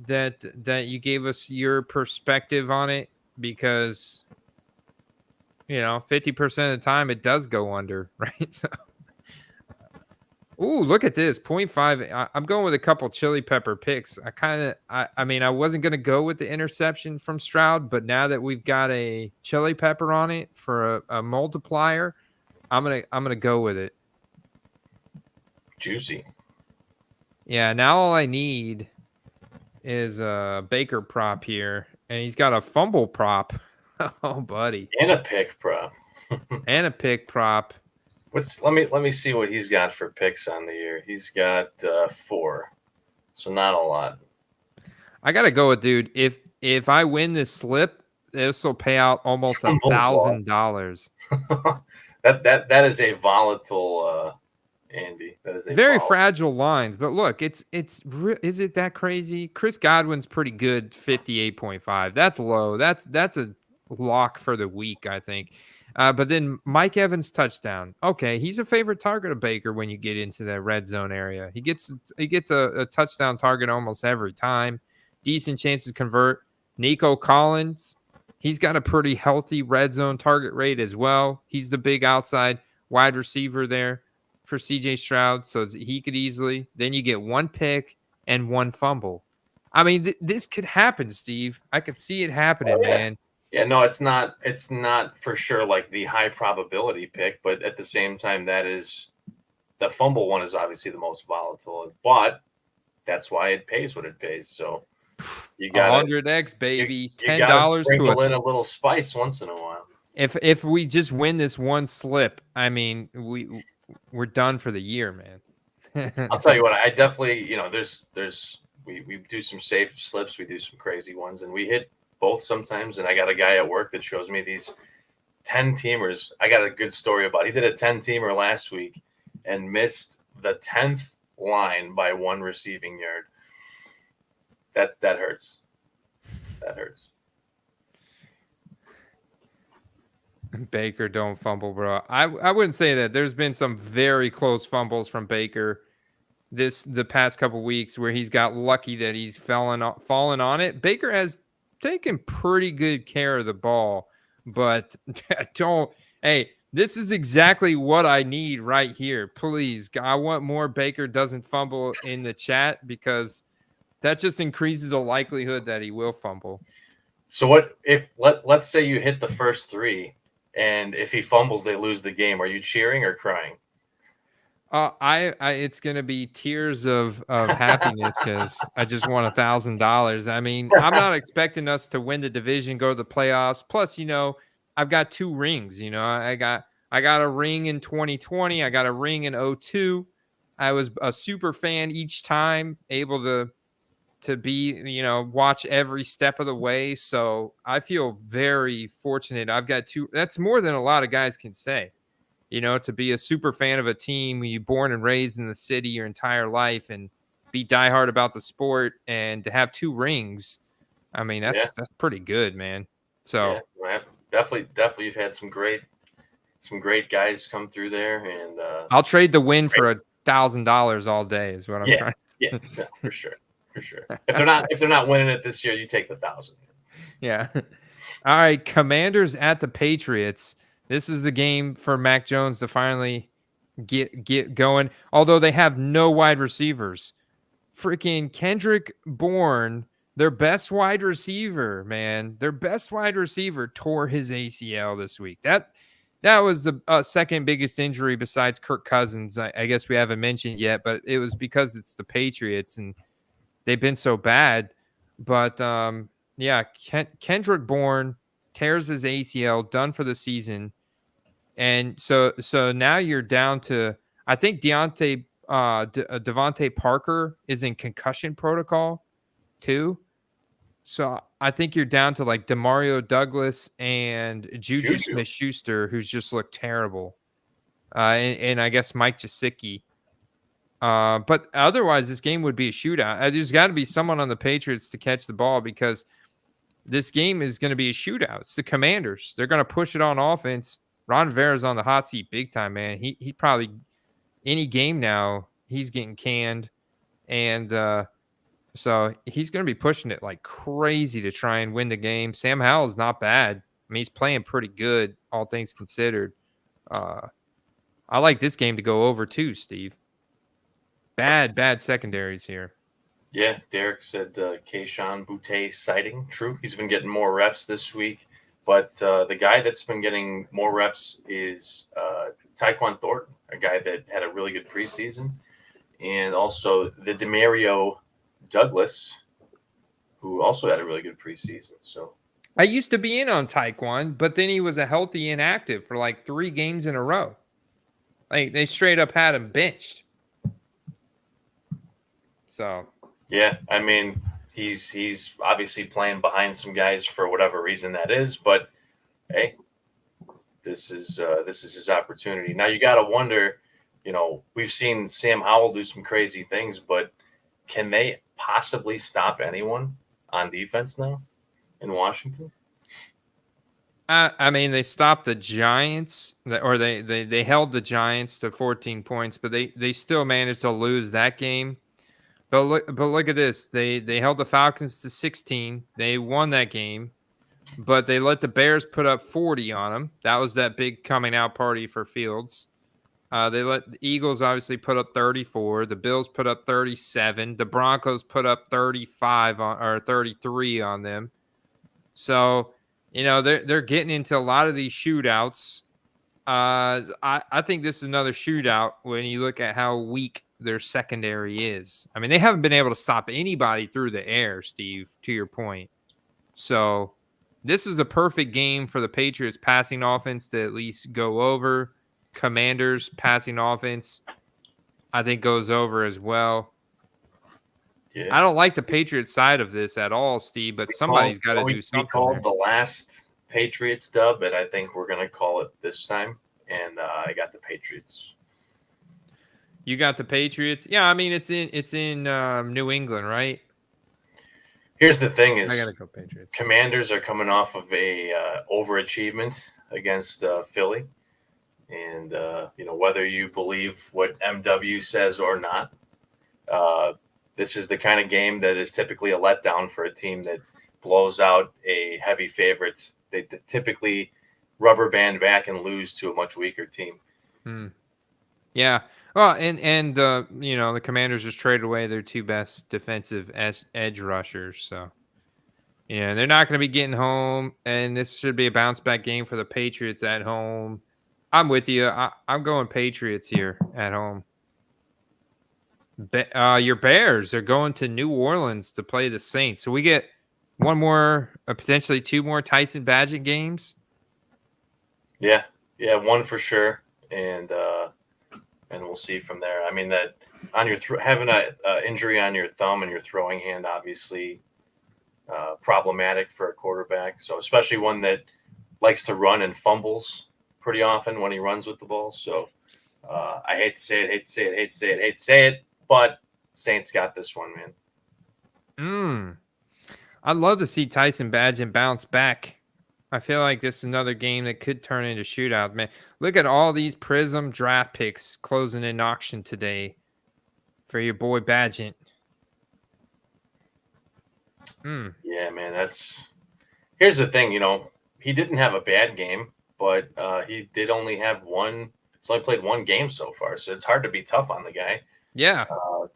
that you gave us your perspective on it, because 50% of the time it does go under, right? So, ooh, look at this 0.5. I'm going with a couple chili pepper picks. I mean, I wasn't going to go with the interception from Stroud, but now that we've got a chili pepper on it for a multiplier, I'm gonna go with it. Juicy. Yeah. Now all I need is a Baker prop here, and he's got a fumble prop. Oh, buddy. And a pick prop. And a pick prop. Let me see what he's got for picks on the year. He's got 4, so not a lot. I gotta go with dude. If I win this slip, this will pay out almost $1,000. That is a volatile, Andy. That is a Very volatile. fragile lines, but look, is it that crazy? Chris Godwin's pretty good, 58.5. That's low. That's a lock for the week, I think. But then Mike Evans touchdown. Okay, he's a favorite target of Baker when you get into that red zone area. He gets a touchdown target almost every time. Decent chances to convert. Nico Collins, he's got a pretty healthy red zone target rate as well. He's the big outside wide receiver there for CJ Stroud, so he could easily. Then you get 1 pick and 1 fumble. I mean, this could happen, Steve. I could see it happening, man. Yeah, no, it's not. It's not for sure like the high probability pick, but at the same time, that is the fumble one is obviously the most volatile, but that's why it pays what it pays. So you got 100x, baby. $10 to sprinkle in a little spice once in a while. If we just win this one slip, I mean, we're done for the year, man. I'll tell you what, I definitely, we do some safe slips, we do some crazy ones, and we hit both sometimes. And I got a guy at work that shows me these 10-teamers. I got a good story about. He did a 10-teamer last week and missed the 10th line by 1 receiving yard. That hurts. That hurts. Baker, don't fumble, bro. I wouldn't say that. There's been some very close fumbles from Baker the past couple weeks where he's got lucky that he's fallen on it. Baker has taken pretty good care of the ball, but hey, this is exactly what I need right here. Please, I want more Baker doesn't fumble in the chat because that just increases the likelihood that he will fumble. So what if let's say you hit the first 3 and if he fumbles, they lose the game. Are you cheering or crying? It's gonna be tears of happiness because I just won $1,000. I mean, I'm not expecting us to win the division, go to the playoffs. Plus, I've got 2 rings. I got a ring in 2020. I got a ring in 2002. I was a super fan each time, able to be, watch every step of the way. So I feel very fortunate. I've got 2. That's more than a lot of guys can say. To be a super fan of a team, you're born and raised in the city your entire life and be diehard about the sport and to have 2 rings. I mean, that's pretty good, man. So yeah, definitely you've had some great guys come through there. And I'll trade the win for $1,000 all day is what I'm trying to say. Yeah, for sure. For sure. If they're not winning it this year, you take the 1,000. Yeah. All right. Commanders at the Patriots. This is the game for Mac Jones to finally get going. Although they have no wide receivers. Freaking Kendrick Bourne, their best wide receiver, man. Their best wide receiver tore his ACL this week. That was the second biggest injury besides Kirk Cousins. I guess we haven't mentioned yet, but it was because it's the Patriots and they've been so bad. But, Kendrick Bourne tears his ACL, done for the season. And so now you're down to, I think Devontae Parker is in concussion protocol too. So I think you're down to like Demario Douglas and Juju Smith-Schuster, who's just looked terrible. And I guess Mike Gesicki. But otherwise, this game would be a shootout. There's got to be someone on the Patriots to catch the ball because this game is going to be a shootout. It's the Commanders. They're going to push it on offense. Ron Rivera's on the hot seat big time, man. He probably any game now he's getting canned, and so he's going to be pushing it like crazy to try and win the game. Sam Howell's not bad. I mean, he's playing pretty good, all things considered. I like this game to go over too, Steve. Bad secondaries here. Yeah, Derek said Kayshon Boutte sighting. True, he's been getting more reps this week. But the guy that's been getting more reps is Tyquan Thornton, a guy that had a really good preseason. And also the Demario Douglas who also had a really good preseason. So I used to be in on Taekwon, but then he was a healthy inactive for like 3 games in a row. Like they straight up had him benched. So yeah, I mean, he's obviously playing behind some guys for whatever reason that is, but hey, this is his opportunity. Now you got to wonder, we've seen Sam Howell do some crazy things, but can they possibly stop anyone on defense now in Washington? I mean, they stopped the Giants, or they held the Giants to 14 points, but they still managed to lose that game. But look at this. They held the Falcons to 16. They won that game, but they let the Bears put up 40 on them. That was that big coming out party for Fields. They let the Eagles obviously put up 34. The Bills put up 37. The Broncos put up 35 or 33 on them. So, they're getting into a lot of these shootouts. I think this is another shootout when you look at how weak their secondary is. I mean, they haven't been able to stop anybody through the air, Steve, to your point. So this is a perfect game for the Patriots passing offense to at least go over. Commanders passing offense, I think, goes over as well. Yeah. I don't like the Patriots side of this at all, Steve, but somebody's got to do something. We called the last Patriots dub, and I think we're going to call it this time. And I got the Patriots. You got the Patriots? Yeah, I mean, it's in New England, right? Here's the thing: is I gotta go Patriots. Commanders are coming off of a overachievement against Philly, and whether you believe what MW says or not, this is the kind of game that is typically a letdown for a team that blows out a heavy favorite. They typically rubber band back and lose to a much weaker team. Yeah. Well, and the Commanders just traded away their 2 best defensive edge rushers. So, they're not going to be getting home, and this should be a bounce back game for the Patriots at home. I'm with you. I'm going Patriots here at home. Your Bears are going to New Orleans to play the Saints. So we get one more, potentially 2 more Tyson Badgett games. Yeah, one for sure, and we'll see from there. I mean, that on your having a injury on your thumb and your throwing hand, obviously problematic for a quarterback. So especially one that likes to run and fumbles pretty often when he runs with the ball. So I hate to say it, but Saints got this one, man. I'd love to see Tyson Badgett bounce back. I feel like this is another game that could turn into shootout, man. Look at all these Prism draft picks closing in auction today for your boy Badgett. Yeah, man. Here's the thing, he didn't have a bad game, but he did only have one. He's only played 1 game so far, so it's hard to be tough on the guy. Yeah.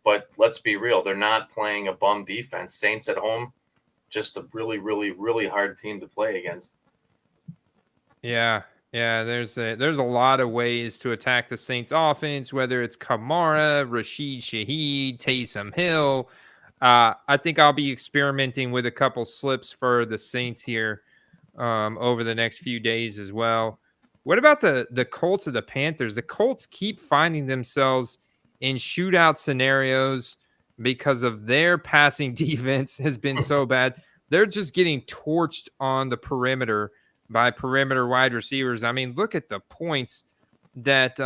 But let's be real. They're not playing a bum defense. Saints at home, just a really, really, really hard team to play against. Yeah. There's a lot of ways to attack the Saints offense, whether it's Kamara, Rashid Shaheed, Taysom Hill. I think I'll be experimenting with a couple slips for the Saints here over the next few days as well. What about the Colts of the Panthers? The Colts keep finding themselves in shootout scenarios because of their passing defense has been so bad. They're just getting torched on the perimeter by perimeter wide receivers. I mean, look at the points that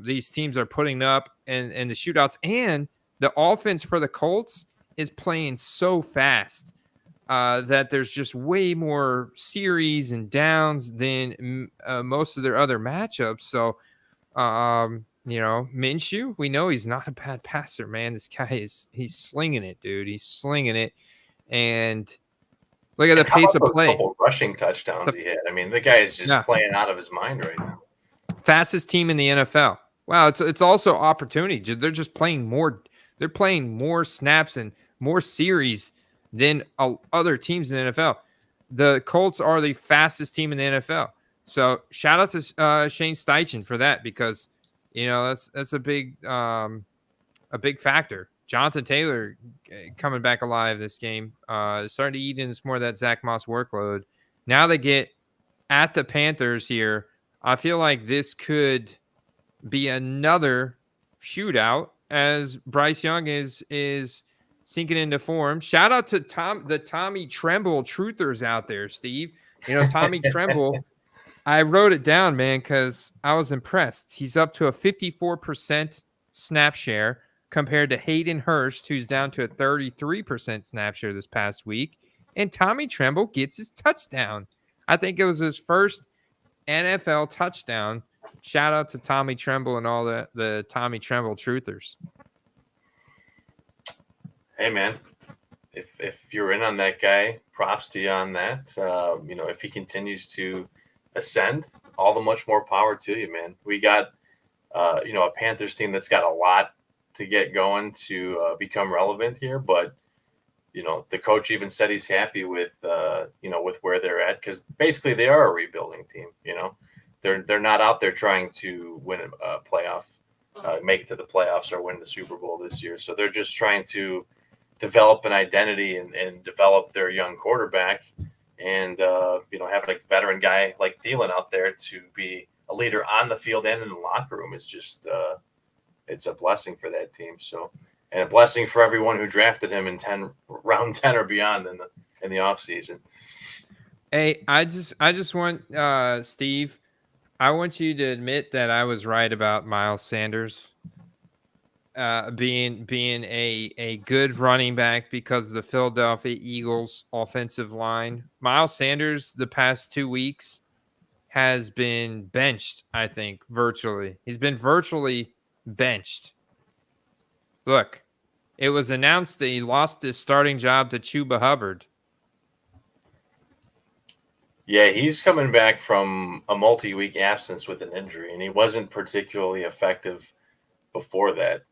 these teams are putting up and the shootouts. And the offense for the Colts is playing so fast that there's just way more series and downs than most of their other matchups. So, Minshew, we know he's not a bad passer, man. This guy he's slinging it, dude. He's slinging it. And look at the pace of play. Couple rushing touchdowns he had. I mean, the guy is just playing out of his mind right now. Fastest team in the NFL. Wow, it's also opportunity. They're just playing more. They're playing more snaps and more series than other teams in the NFL. The Colts are the fastest team in the NFL. So shout out to Shane Steichen for that, because that's a big factor Jonathan Taylor coming back alive this game, starting to eat into more of that Zach Moss workload. Now they get at the Panthers here. I feel like this could be another shootout as Bryce Young is sinking into form. Shout out to the Tommy Tremble truthers out there, Steve. Tommy Tremble, I wrote it down, man, because I was impressed. He's up to a 54% snap share compared to Hayden Hurst, who's down to a 33% snap share this past week. And Tommy Tremble gets his touchdown. I think it was his first NFL touchdown. Shout out to Tommy Tremble and all the Tommy Tremble truthers. Hey, man, if you're in on that guy, props to you on that. If he continues to ascend, all the much more power to you, man. We got, a Panthers team that's got a lot to get going to become relevant here. But, the coach even said he's happy with where they're at, because basically they are a rebuilding team. They're not out there trying to win a playoff, make it to the playoffs or win the Super Bowl this year. So they're just trying to develop an identity and develop their young quarterback, and having a veteran guy like Thielen out there to be a leader on the field and in the locker room is just it's a blessing for that team. So, and a blessing for everyone who drafted him in round 10 or beyond in the offseason. Hey, I just want Steve, I want you to admit that I was right about Miles Sanders being a good running back because of the Philadelphia Eagles offensive line. Miles Sanders the past 2 weeks has been benched, I think, virtually. He's been virtually benched. Look, it was announced that he lost his starting job to Chuba Hubbard. Yeah, he's coming back from a multi-week absence with an injury, and he wasn't particularly effective before that.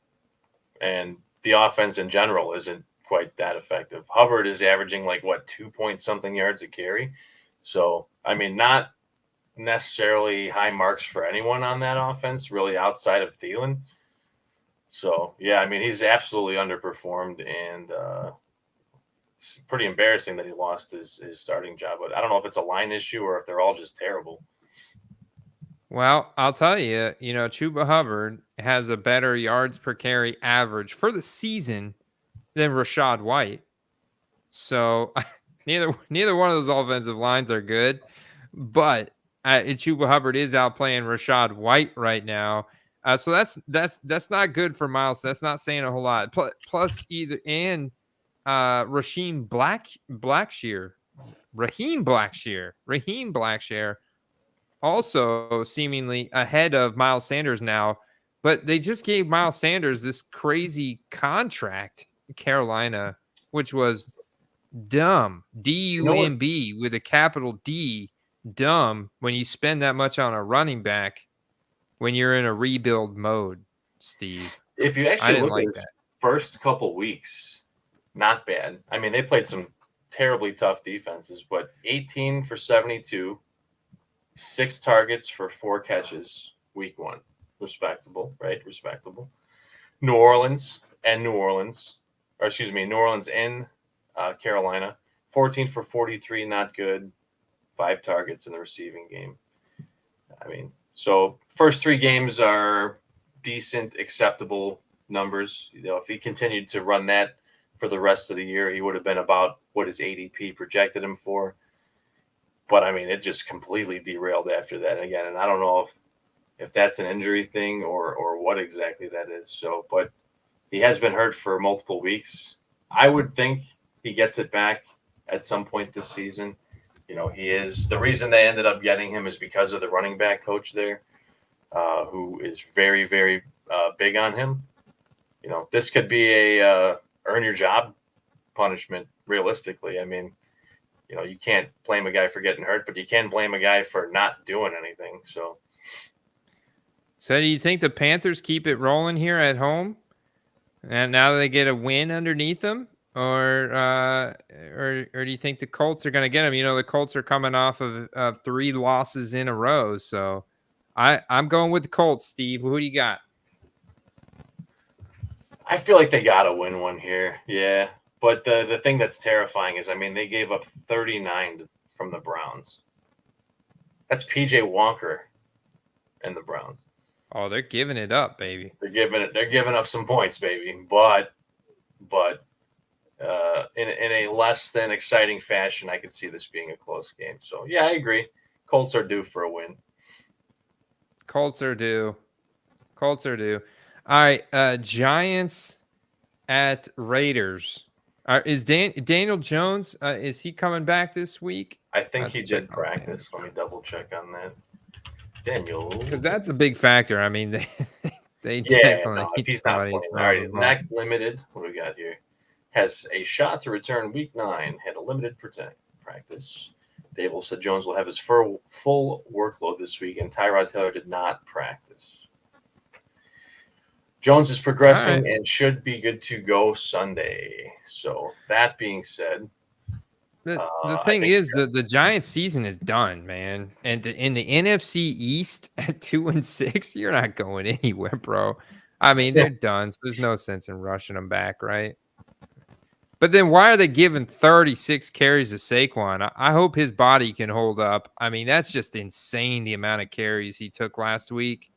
And the offense in general isn't quite that effective. Hubbard is averaging 2-point-something yards a carry. So, not necessarily high marks for anyone on that offense, really outside of Thielen. So, yeah, he's absolutely underperformed, and it's pretty embarrassing that he lost his starting job. But I don't know if it's a line issue or if they're all just terrible. Well, I'll tell you, Chuba Hubbard has a better yards per carry average for the season than Rachaad White. So neither one of those offensive lines are good, but Chuba Hubbard is outplaying Rachaad White right now. So that's not good for Miles. That's not saying a whole lot. Plus Raheem Blackshear, also seemingly ahead of Miles Sanders now, but they just gave Miles Sanders this crazy contract in Carolina, which was dumb. D-U-M-B with a capital D, dumb, when you spend that much on a running back when you're in a rebuild mode, Steve. If you actually look at his first couple weeks, not bad. They played some terribly tough defenses, but 18 for 72, 6 targets for 4 catches week 1. Respectable, right? Respectable. New Orleans and Carolina, 14 for 43, not good. 5 targets in the receiving game. So first 3 games are decent, acceptable numbers. If he continued to run that for the rest of the year, he would have been about what his ADP projected him for. But it just completely derailed after that again. And I don't know if that's an injury thing or what exactly that is. So, but he has been hurt for multiple weeks. I would think he gets it back at some point this season. He is the reason they ended up getting him is because of the running back coach there, who is very, very big on him. This could be a earn your job punishment. Realistically, you can't blame a guy for getting hurt, but you can blame a guy for not doing anything. So do you think the Panthers keep it rolling here at home, and now they get a win underneath them, or do you think the Colts are going to get them? The Colts are coming off of 3 losses in a row. So I'm going with the Colts, Steve. Who do you got? I feel like they got to win one here. Yeah. But the thing that's terrifying is, I mean, they gave up 39 from the Browns. That's PJ Walker and the Browns. Oh, they're giving it up, baby. They're giving up some points, baby. But in a less than exciting fashion, I could see this being a close game. So yeah, I agree. Colts are due for a win. Colts are due. All right, Giants at Raiders. Is Daniel Jones? Is he coming back this week? I think he did practice. Let me double check on that. Daniel, because that's a big factor. I mean, they definitely need somebody. All right, neck limited. What do we got here? Has a shot to return week 9. Had a limited practice. Dable said Jones will have his full workload this week, and Tyrod Taylor did not practice. Jones is progressing and should be good to go Sunday. So that being said, the thing is the Giants season is done, man. And in the NFC East at 2-6, you're not going anywhere, bro. I mean, they're done. So there's no sense in rushing them back, right? But then why are they giving 36 carries to Saquon? I hope his body can hold up. I mean, that's just insane, the amount of carries he took last week.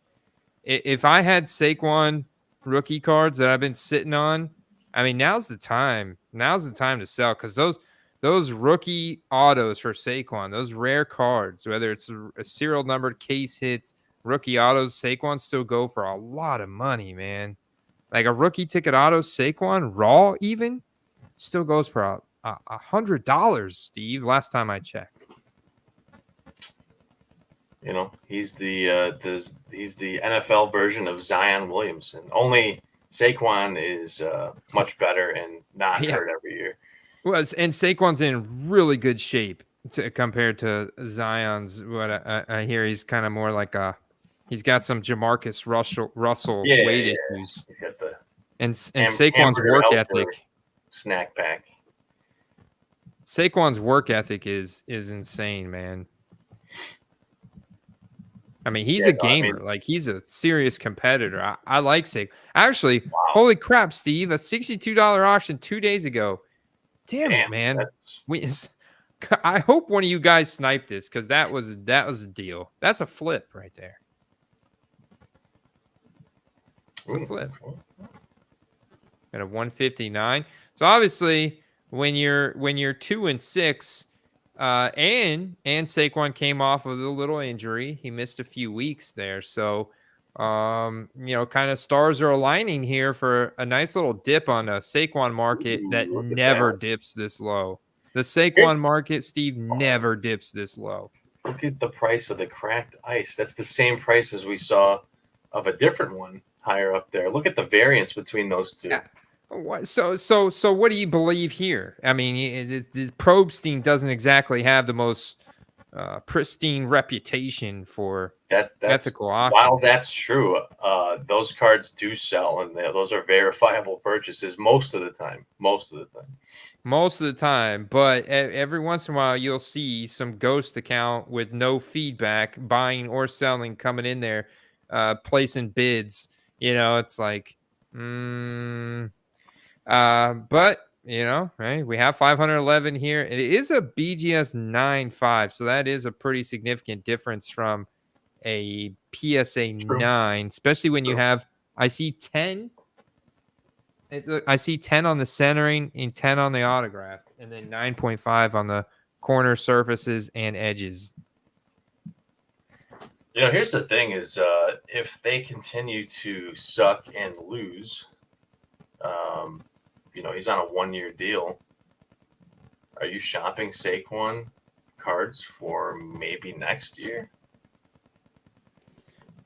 If I had Saquon rookie cards that I've been sitting on, I mean, now's the time. Now's the time to sell, because those rookie autos for Saquon, those rare cards, whether it's a serial numbered case hits, rookie autos, Saquon still go for a lot of money, man. Like a rookie ticket auto, Saquon raw even still goes for $100, Steve. Last time I checked. You know, he's the NFL version of Zion Williamson. Only Saquon is much better and not hurt every year. And Saquon's in really good shape compared to Zion's. What I hear, he's kind of more like he's got some Jamarcus Russell weight issues. He's got the and Saquon's work ethic. Snack pack. Saquon's work ethic is insane, man. I mean, he's a gamer. Like, he's a serious competitor. I like Saquon. Actually, holy crap, Steve! A $62 auction 2 days ago. Damn it, man. I hope one of you guys sniped this, because that was a deal. That's a flip right there. It's a flip. At a 159. So obviously, when you're 2-6, and Saquon came off with a little injury, he missed a few weeks there. So, kind of stars are aligning here for a nice little dip on a Saquon market that never dips this low. The Saquon market, Steve, never dips this low. Look at the price of the cracked ice. That's the same price as we saw of a different one higher up there. Look at the variance between those two. Yeah. So what do you believe here? I mean, the Probstein doesn't exactly have the most pristine reputation for that's ethical options. While that's true, those cards do sell, and those are verifiable purchases most of the time. But every once in a while, you'll see some ghost account with no feedback, buying or selling, coming in there, placing bids. It's like, but right? We have 511 here. It is a BGS 9.5, so that is a pretty significant difference from a PSA 9, especially when you have. I see 10. I see 10 on the centering and 10 on the autograph, and then 9.5 on the corner surfaces and edges. Here's the thing: is if they continue to suck and lose, he's on a 1-year deal. Are you shopping Saquon cards for maybe next year?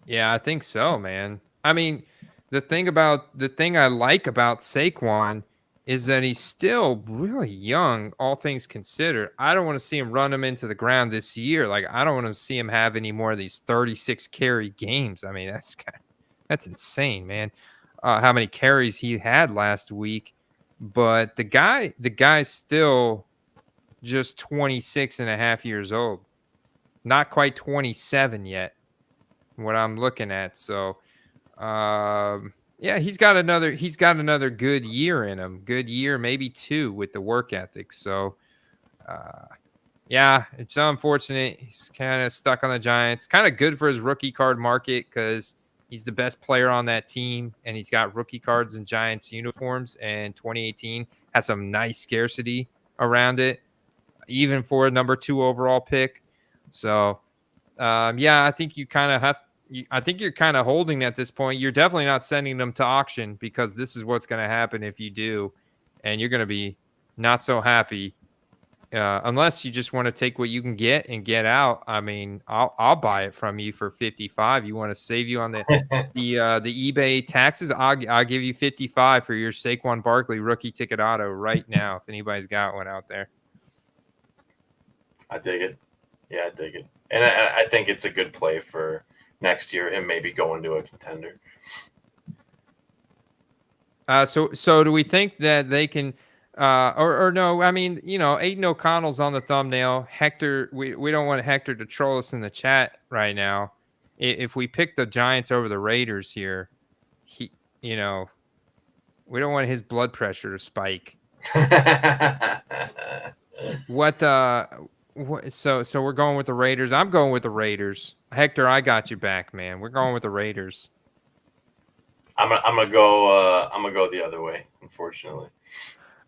Yeah, I think so, man. I mean, the thing I like about Saquon is that he's still really young, all things considered. I don't want to see him run him into the ground this year. Like, I don't want to see him have any more of these 36 carry games. I mean, that's insane, man. How many carries he had last week. But the guy's still just 26 and a half years old. Not quite 27 yet, what I'm looking at. So, Yeah, he's got another good year in him. Good year, maybe 2 with the work ethic. So, yeah, it's unfortunate. He's kind of stuck on the Giants. Kind of good for his rookie card market because he's the best player on that team, and he's got rookie cards in Giants uniforms. And 2018 has some nice scarcity around it, even for a number 2 overall pick. So, yeah, I think you kind of have. I think you're kind of holding at this point. You're definitely not sending them to auction because this is what's going to happen if you do, and you're going to be not so happy unless you just want to take what you can get and get out. I mean, I'll buy it from you for 55. You want to save you on the eBay taxes? I'll give you 55 for your Saquon Barkley rookie ticket auto right now. If anybody's got one out there, I dig it. Yeah, I dig it, and I think it's a good play for next year, him maybe going to a contender. So do we think that they can, or no? I mean, Aiden O'Connell's on the thumbnail. Hector, we don't want Hector to troll us in the chat right now. If we pick the Giants over the Raiders here, we don't want his blood pressure to spike. So we're going with the Raiders. I'm going with the Raiders. Hector, I got you back, man. We're going with the Raiders. I'm gonna go the other way, unfortunately.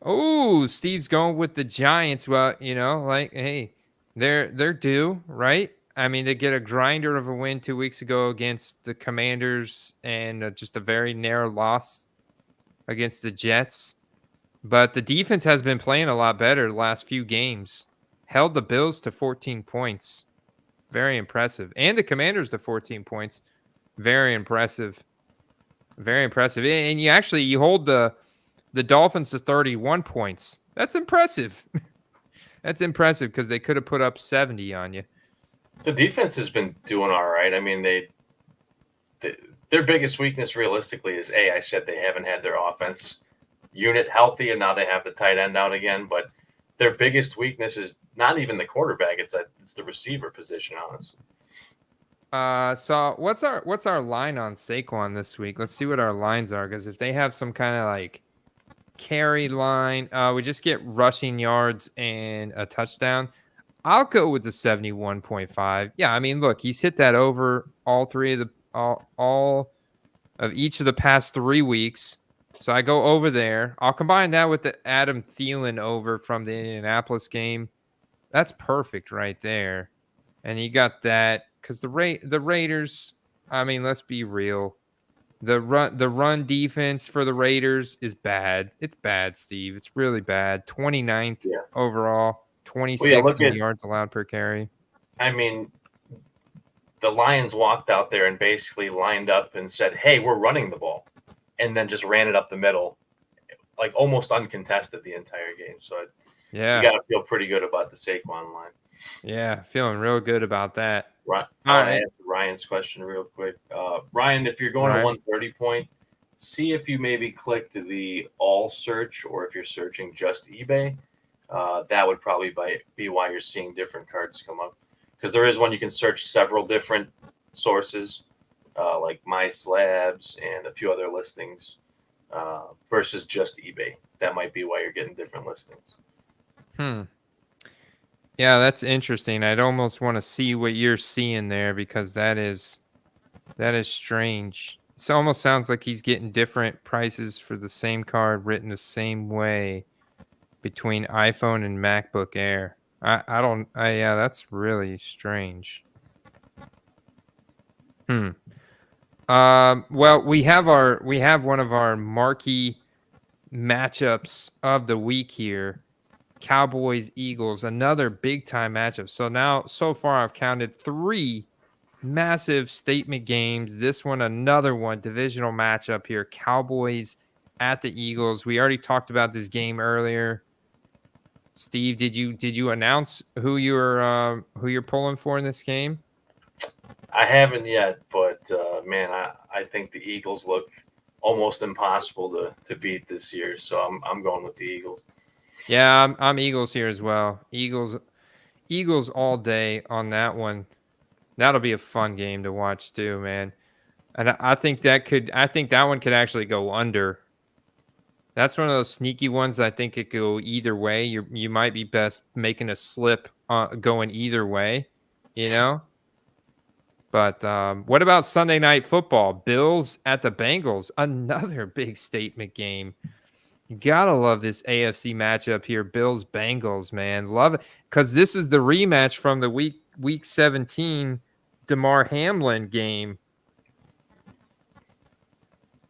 Oh, Steve's going with the Giants. Well, hey, they're due, right? I mean, they get a grinder of a win 2 weeks ago against the Commanders and just a very narrow loss against the Jets. But the defense has been playing a lot better the last few games. Held the Bills to 14 points. Very impressive. And the Commanders to 14 points. Very impressive. Very impressive. And you hold the Dolphins to 31 points. That's impressive. That's impressive because they could have put up 70 on you. The defense has been doing all right. I mean, their biggest weakness realistically is, I said they haven't had their offense unit healthy, and now they have the tight end out again. But their biggest weakness is not even the quarterback; it's the receiver position, honestly. So what's our line on Saquon this week? Let's see what our lines are, because if they have some kind of like carry line, we just get rushing yards and a touchdown. I'll go with the 71.5. Yeah, I mean, look, he's hit that over all of each of the past 3 weeks. So I go over there. I'll combine that with the Adam Thielen over from the Indianapolis game. That's perfect right there. And you got that because the Raiders, I mean, let's be real. The run defense for the Raiders is bad. It's bad, Steve. It's really bad. 29th overall, 26 yards allowed per carry. I mean, the Lions walked out there and basically lined up and said, hey, we're running the ball. And then just ran it up the middle, like almost uncontested the entire game. So you got to feel pretty good about the Saquon line. Yeah, feeling real good about that. Right. I'll answer Ryan's question real quick. Ryan, if you're going to 130 point, see if you maybe clicked the all search or if you're searching just eBay. That would probably be why you're seeing different cards come up. Because there is one you can search several different sources. Like My Slabs and a few other listings versus just eBay. That might be why you're getting different listings. Yeah, that's interesting. I'd almost want to see what you're seeing there because that is strange. It almost sounds like he's getting different prices for the same card written the same way between iPhone and MacBook Air. Yeah, that's really strange. Well, we have one of our marquee matchups of the week here. Cowboys, Eagles, another big time matchup. So far I've counted 3 massive statement games. This one, another one, divisional matchup here. Cowboys at the Eagles. We already talked about this game earlier. Steve, did you announce who you're pulling for in this game? I haven't yet, but man, I think the Eagles look almost impossible to beat this year. So I'm going with the Eagles. Yeah, I'm Eagles here as well. Eagles all day on that one. That'll be a fun game to watch too, man. And I think that one could actually go under. That's one of those sneaky ones. I think it could go either way. You might be best making a slip going either way, you know. But what about Sunday Night Football? Bills at the Bengals, another big statement game. You gotta love this AFC matchup here, Bills Bengals, man, love it because this is the rematch from the week 17 DeMar Hamlin game.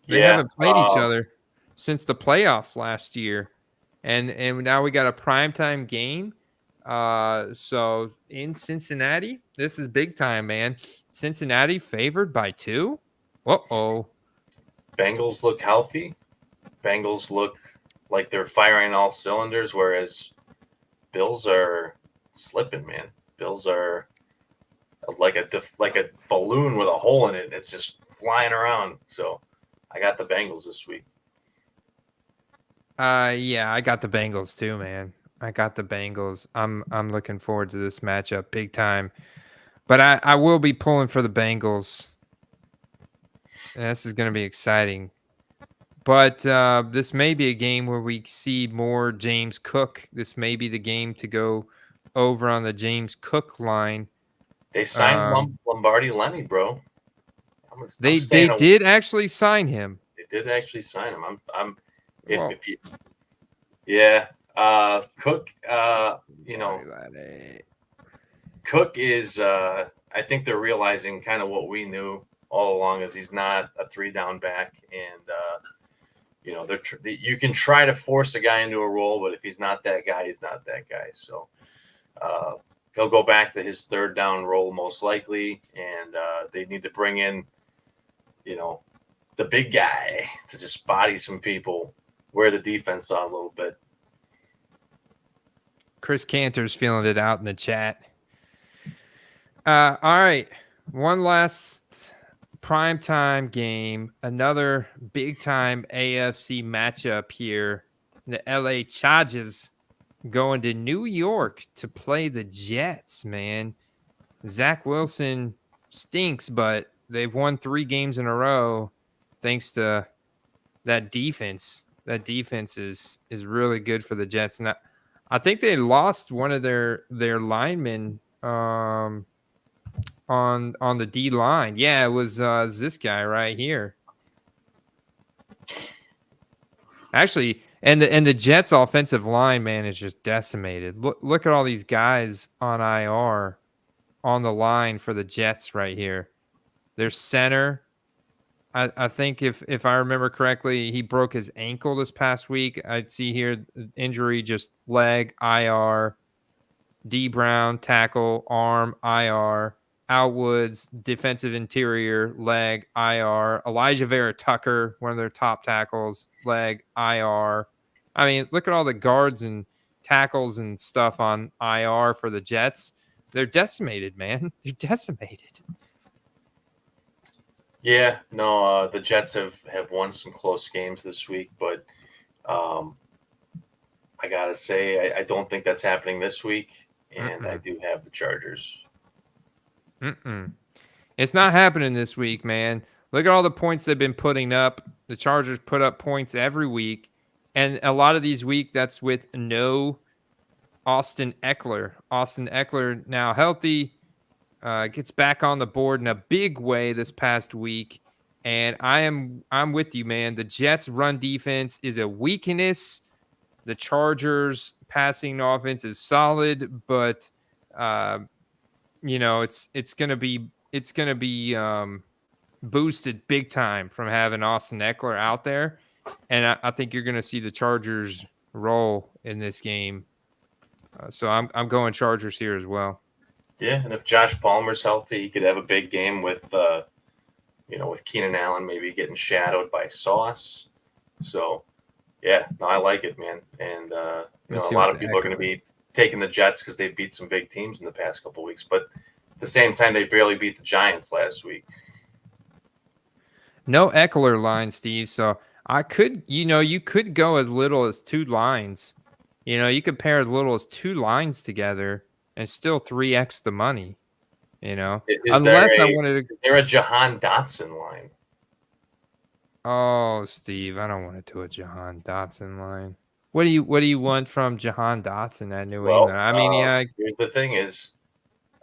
They haven't played each other since the playoffs last year. And now we got a primetime game. So in Cincinnati, this is big time, man. Cincinnati favored by 2. Uh-oh. Bengals look healthy. Bengals look like they're firing all cylinders, whereas Bills are slipping, man. Bills are like a balloon with a hole in it. It's just flying around. So I got the Bengals this week. Yeah, I got the Bengals too, man. I got the Bengals. I'm looking forward to this matchup big time. But I will be pulling for the Bengals. And this is going to be exciting. But this may be a game where we see more James Cook. This may be the game to go over on the James Cook line. They signed Lombardi Lenny, bro. They did actually sign him. They did actually sign him. Cook. Cook is. I think they're realizing kind of what we knew all along is he's not a 3-down back, and you can try to force a guy into a role, but if he's not that guy, he's not that guy. So he'll go back to his 3rd-down role most likely, and they need to bring in, the big guy to just body some people, wear the defense on a little bit. Chris Cantor's feeling it out in the chat. All right, one last primetime game, another big-time AFC matchup here. The LA Chargers going to New York to play the Jets, man. Zach Wilson stinks, but they've won 3 games in a row thanks to that defense. That defense is really good for the Jets. And I think they lost one of their linemen on the D line. Yeah, it was this guy right here. Actually, and the Jets offensive line, man, is just decimated. Look at all these guys on IR on the line for the Jets right here. Their center, I think if I remember correctly, he broke his ankle this past week. I'd see here injury, just leg, IR. D Brown, tackle, arm, IR. Al Woods, defensive interior, leg, IR. Elijah Vera Tucker, one of their top tackles, leg, IR. I mean, look at all the guards and tackles and stuff on IR for the Jets. They're decimated, man. They're decimated. Yeah, no, the Jets have won some close games this week, but I got to say, I don't think that's happening this week, and I do have the Chargers. It's not happening this week, man. Look at all the points they've been putting up. The Chargers put up points every week, and a lot of these weeks, that's with no Austin Eckler. Austin Eckler now healthy. Gets back on the board in a big way this past week, and I'm with you, man. The Jets' run defense is a weakness. The Chargers' passing offense is solid, but it's gonna be boosted big time from having Austin Eckler out there, and I think you're gonna see the Chargers roll in this game. So I'm going Chargers here as well. Yeah, and if Josh Palmer's healthy, he could have a big game with Keenan Allen maybe getting shadowed by Sauce. So, yeah, no, I like it, man. And a lot of people are going to be taking the Jets because they've beat some big teams in the past couple of weeks. But at the same time, they barely beat the Giants last week. No Eckler line, Steve. So I could, you could go as little as 2 lines. You could pair as little as 2 lines together and still 3x the money. Unless I wanted to. Is there a Jahan Dotson line? Oh, Steve, I don't want to do a Jahan Dotson line. What do you want from Jahan Dotson at New England? I mean, here's the thing is,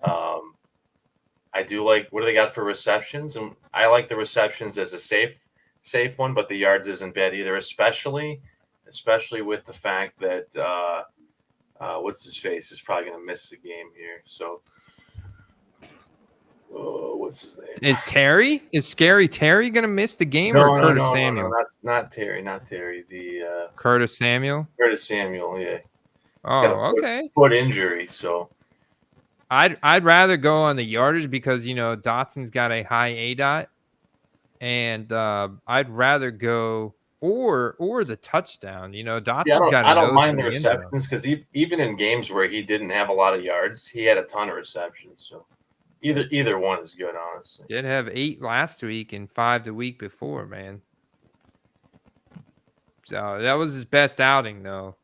I do like what do they got for receptions, and I like the receptions as a safe one, but the yards isn't bad either, especially with the fact that what's his face is probably going to miss the game here. So, what's his name? Is Terry? Is Scary Terry going to miss the game or Curtis Samuel? No, that's not Terry. Not Terry. The Curtis Samuel. Curtis Samuel. Yeah. Oh, okay. Foot injury. So I'd rather go on the yardage because Dotson's got a high ADOT, and I'd rather go or the touchdown. Dotson's got. I don't mind the receptions because even in games where he didn't have a lot of yards, he had a ton of receptions. So either one is good, honestly. Did have 8 last week and 5 the week before, man. So that was his best outing, though.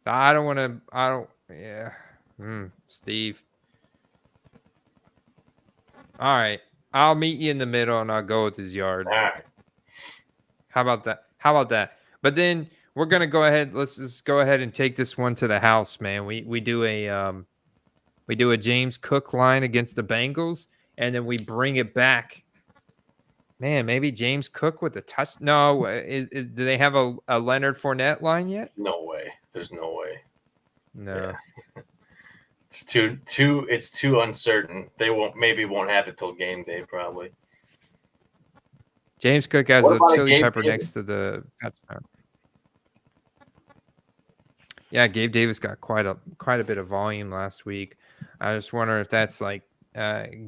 Yeah. Steve. All right. I'll meet you in the middle and I'll go with his yards. All right. How about that? But then we're going to go ahead. Let's just go ahead and take this one to the house, man. We do a James Cook line against the Bengals, and then we bring it back. Man, maybe James Cook with a touch. No, do they have a Leonard Fournette line yet? No way. There's no way. No. Yeah. It's too uncertain. They won't have it till game day probably. James Cook has a chili pepper next to the touchdown. Yeah, Gabe Davis got quite a bit of volume last week. I just wonder if that's like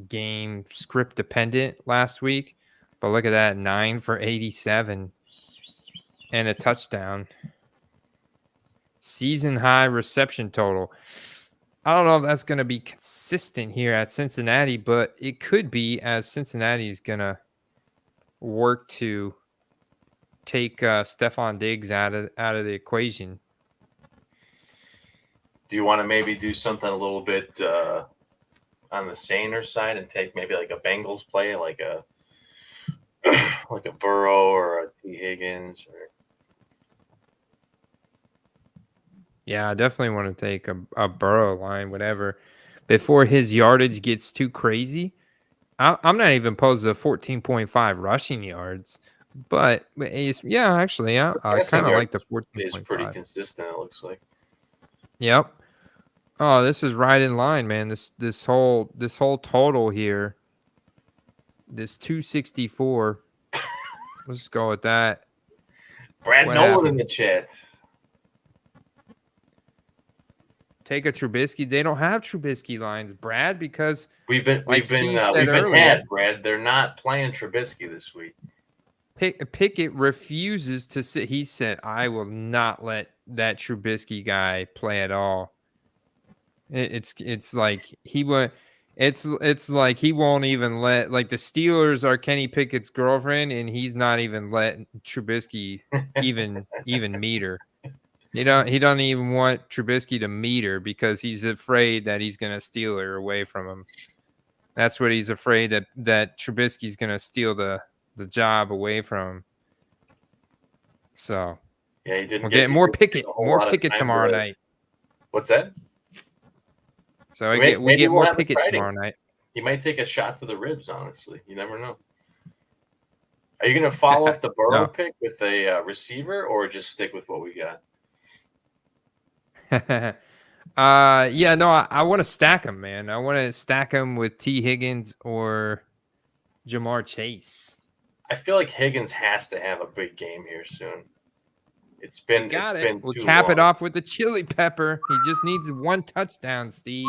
game script dependent last week. But look at that, 9 for 87 and a touchdown. Season high reception total. I don't know if that's going to be consistent here at Cincinnati, but it could be, as Cincinnati is going to work to take Stephon Diggs out of the equation. Do you want to maybe do something a little bit on the saner side and take maybe like a Bengals play, like a Burrow or a T. Higgins? Yeah, I definitely want to take a Burrow line, whatever, before his yardage gets too crazy. I'm not even opposed to 14.5 rushing yards, but actually, I kind of like the 14.5. It's pretty consistent, it looks like. Yep. Oh, this is right in line, man. This whole total here, this 264. Let's go with that. Brad Nolan in the chat. Take a Trubisky. They don't have Trubisky lines, Brad, because we've been had, Brad. They're not playing Trubisky this week. Pickett refuses to sit. He said, "I will not let that Trubisky guy play at all." It's like he would. It's like he won't even let, like, the Steelers are Kenny Pickett's girlfriend, and he's not even letting Trubisky even meet her. He don't even want Trubisky to meet her because he's afraid that he's gonna steal her away from him. That's what he's afraid, that Trubisky's gonna steal the the job away from. So yeah, he didn't get more Pickett, tomorrow night. What's that? So we get more Pickett tomorrow night. He might take a shot to the ribs. Honestly, you never know. Are you going to follow up the Burrow pick with a receiver, or just stick with what we got? I want to stack him, man. I want to stack him with T. Higgins or Jamar Chase. I feel like Higgins has to have a big game here soon. It's been we'll cap it off with the chili pepper. He just needs one touchdown, Steve.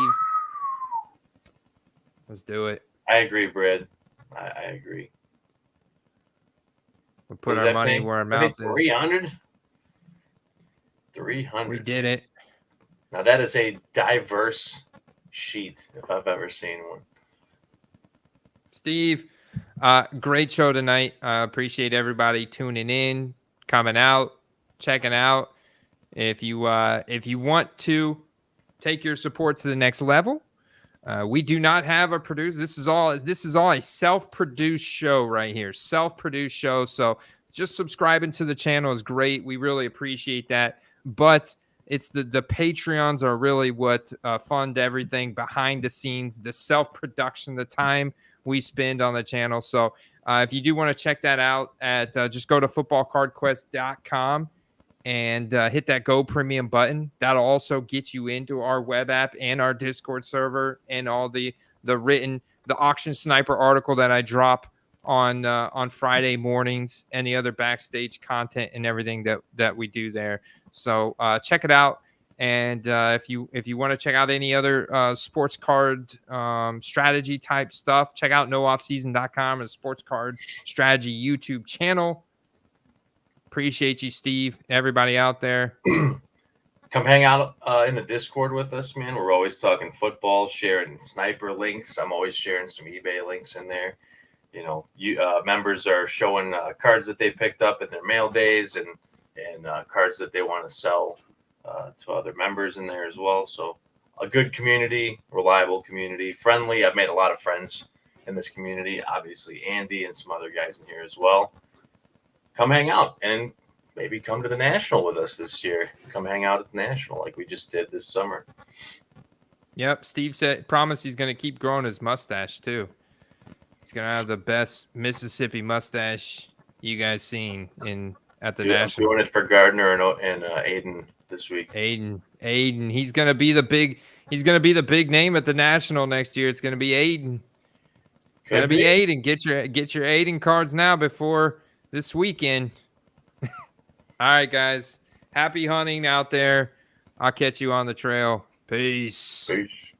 Let's do it. I agree, Brad. I agree. We'll put our money where our mouth is. 300? 300. We did it. Now that is a diverse sheet if I've ever seen one. Steve, great show tonight. Appreciate everybody tuning in, coming out, checking out. If you want to take your support to the next level, We do not have a producer. This is all a self-produced show right here. Self-produced show. So just subscribing to the channel is great. We really appreciate that. But it's the Patreons are really what fund everything behind the scenes, the self-production, the time we spend on the channel. So if you do want to check that out, just go to footballcardquest.com and hit that Go Premium button. That'll also get you into our web app and our Discord server and all the Auction Sniper article that I drop on Friday mornings and the other backstage content and everything that we do there. So check it out. And if you want to check out any other sports card strategy type stuff, check out nooffseason.com and sports card strategy YouTube channel. Appreciate you, Steve, everybody out there. Come hang out in the Discord with us, man. We're always talking football, sharing sniper links. I'm always sharing some eBay links in there. You know, members are showing cards that they picked up in their mail days and cards that they want to sell to other members in there as well. So a good community, reliable community, friendly. I've made a lot of friends in this community. Obviously, Andy and some other guys in here as well. Come hang out and maybe come to the National with us this year. Come hang out at the National like we just did this summer. Yep. Steve promised he's going to keep growing his mustache too. He's going to have the best Mississippi mustache you guys seen at the National. I'm doing it for Gardner and Aiden this week. Aiden. He's going to be the big name at the National next year. It's going to be Aiden. It's going to be Aiden. Get your Aiden cards now before this weekend. All right, guys. Happy hunting out there. I'll catch you on the trail. Peace. Peace.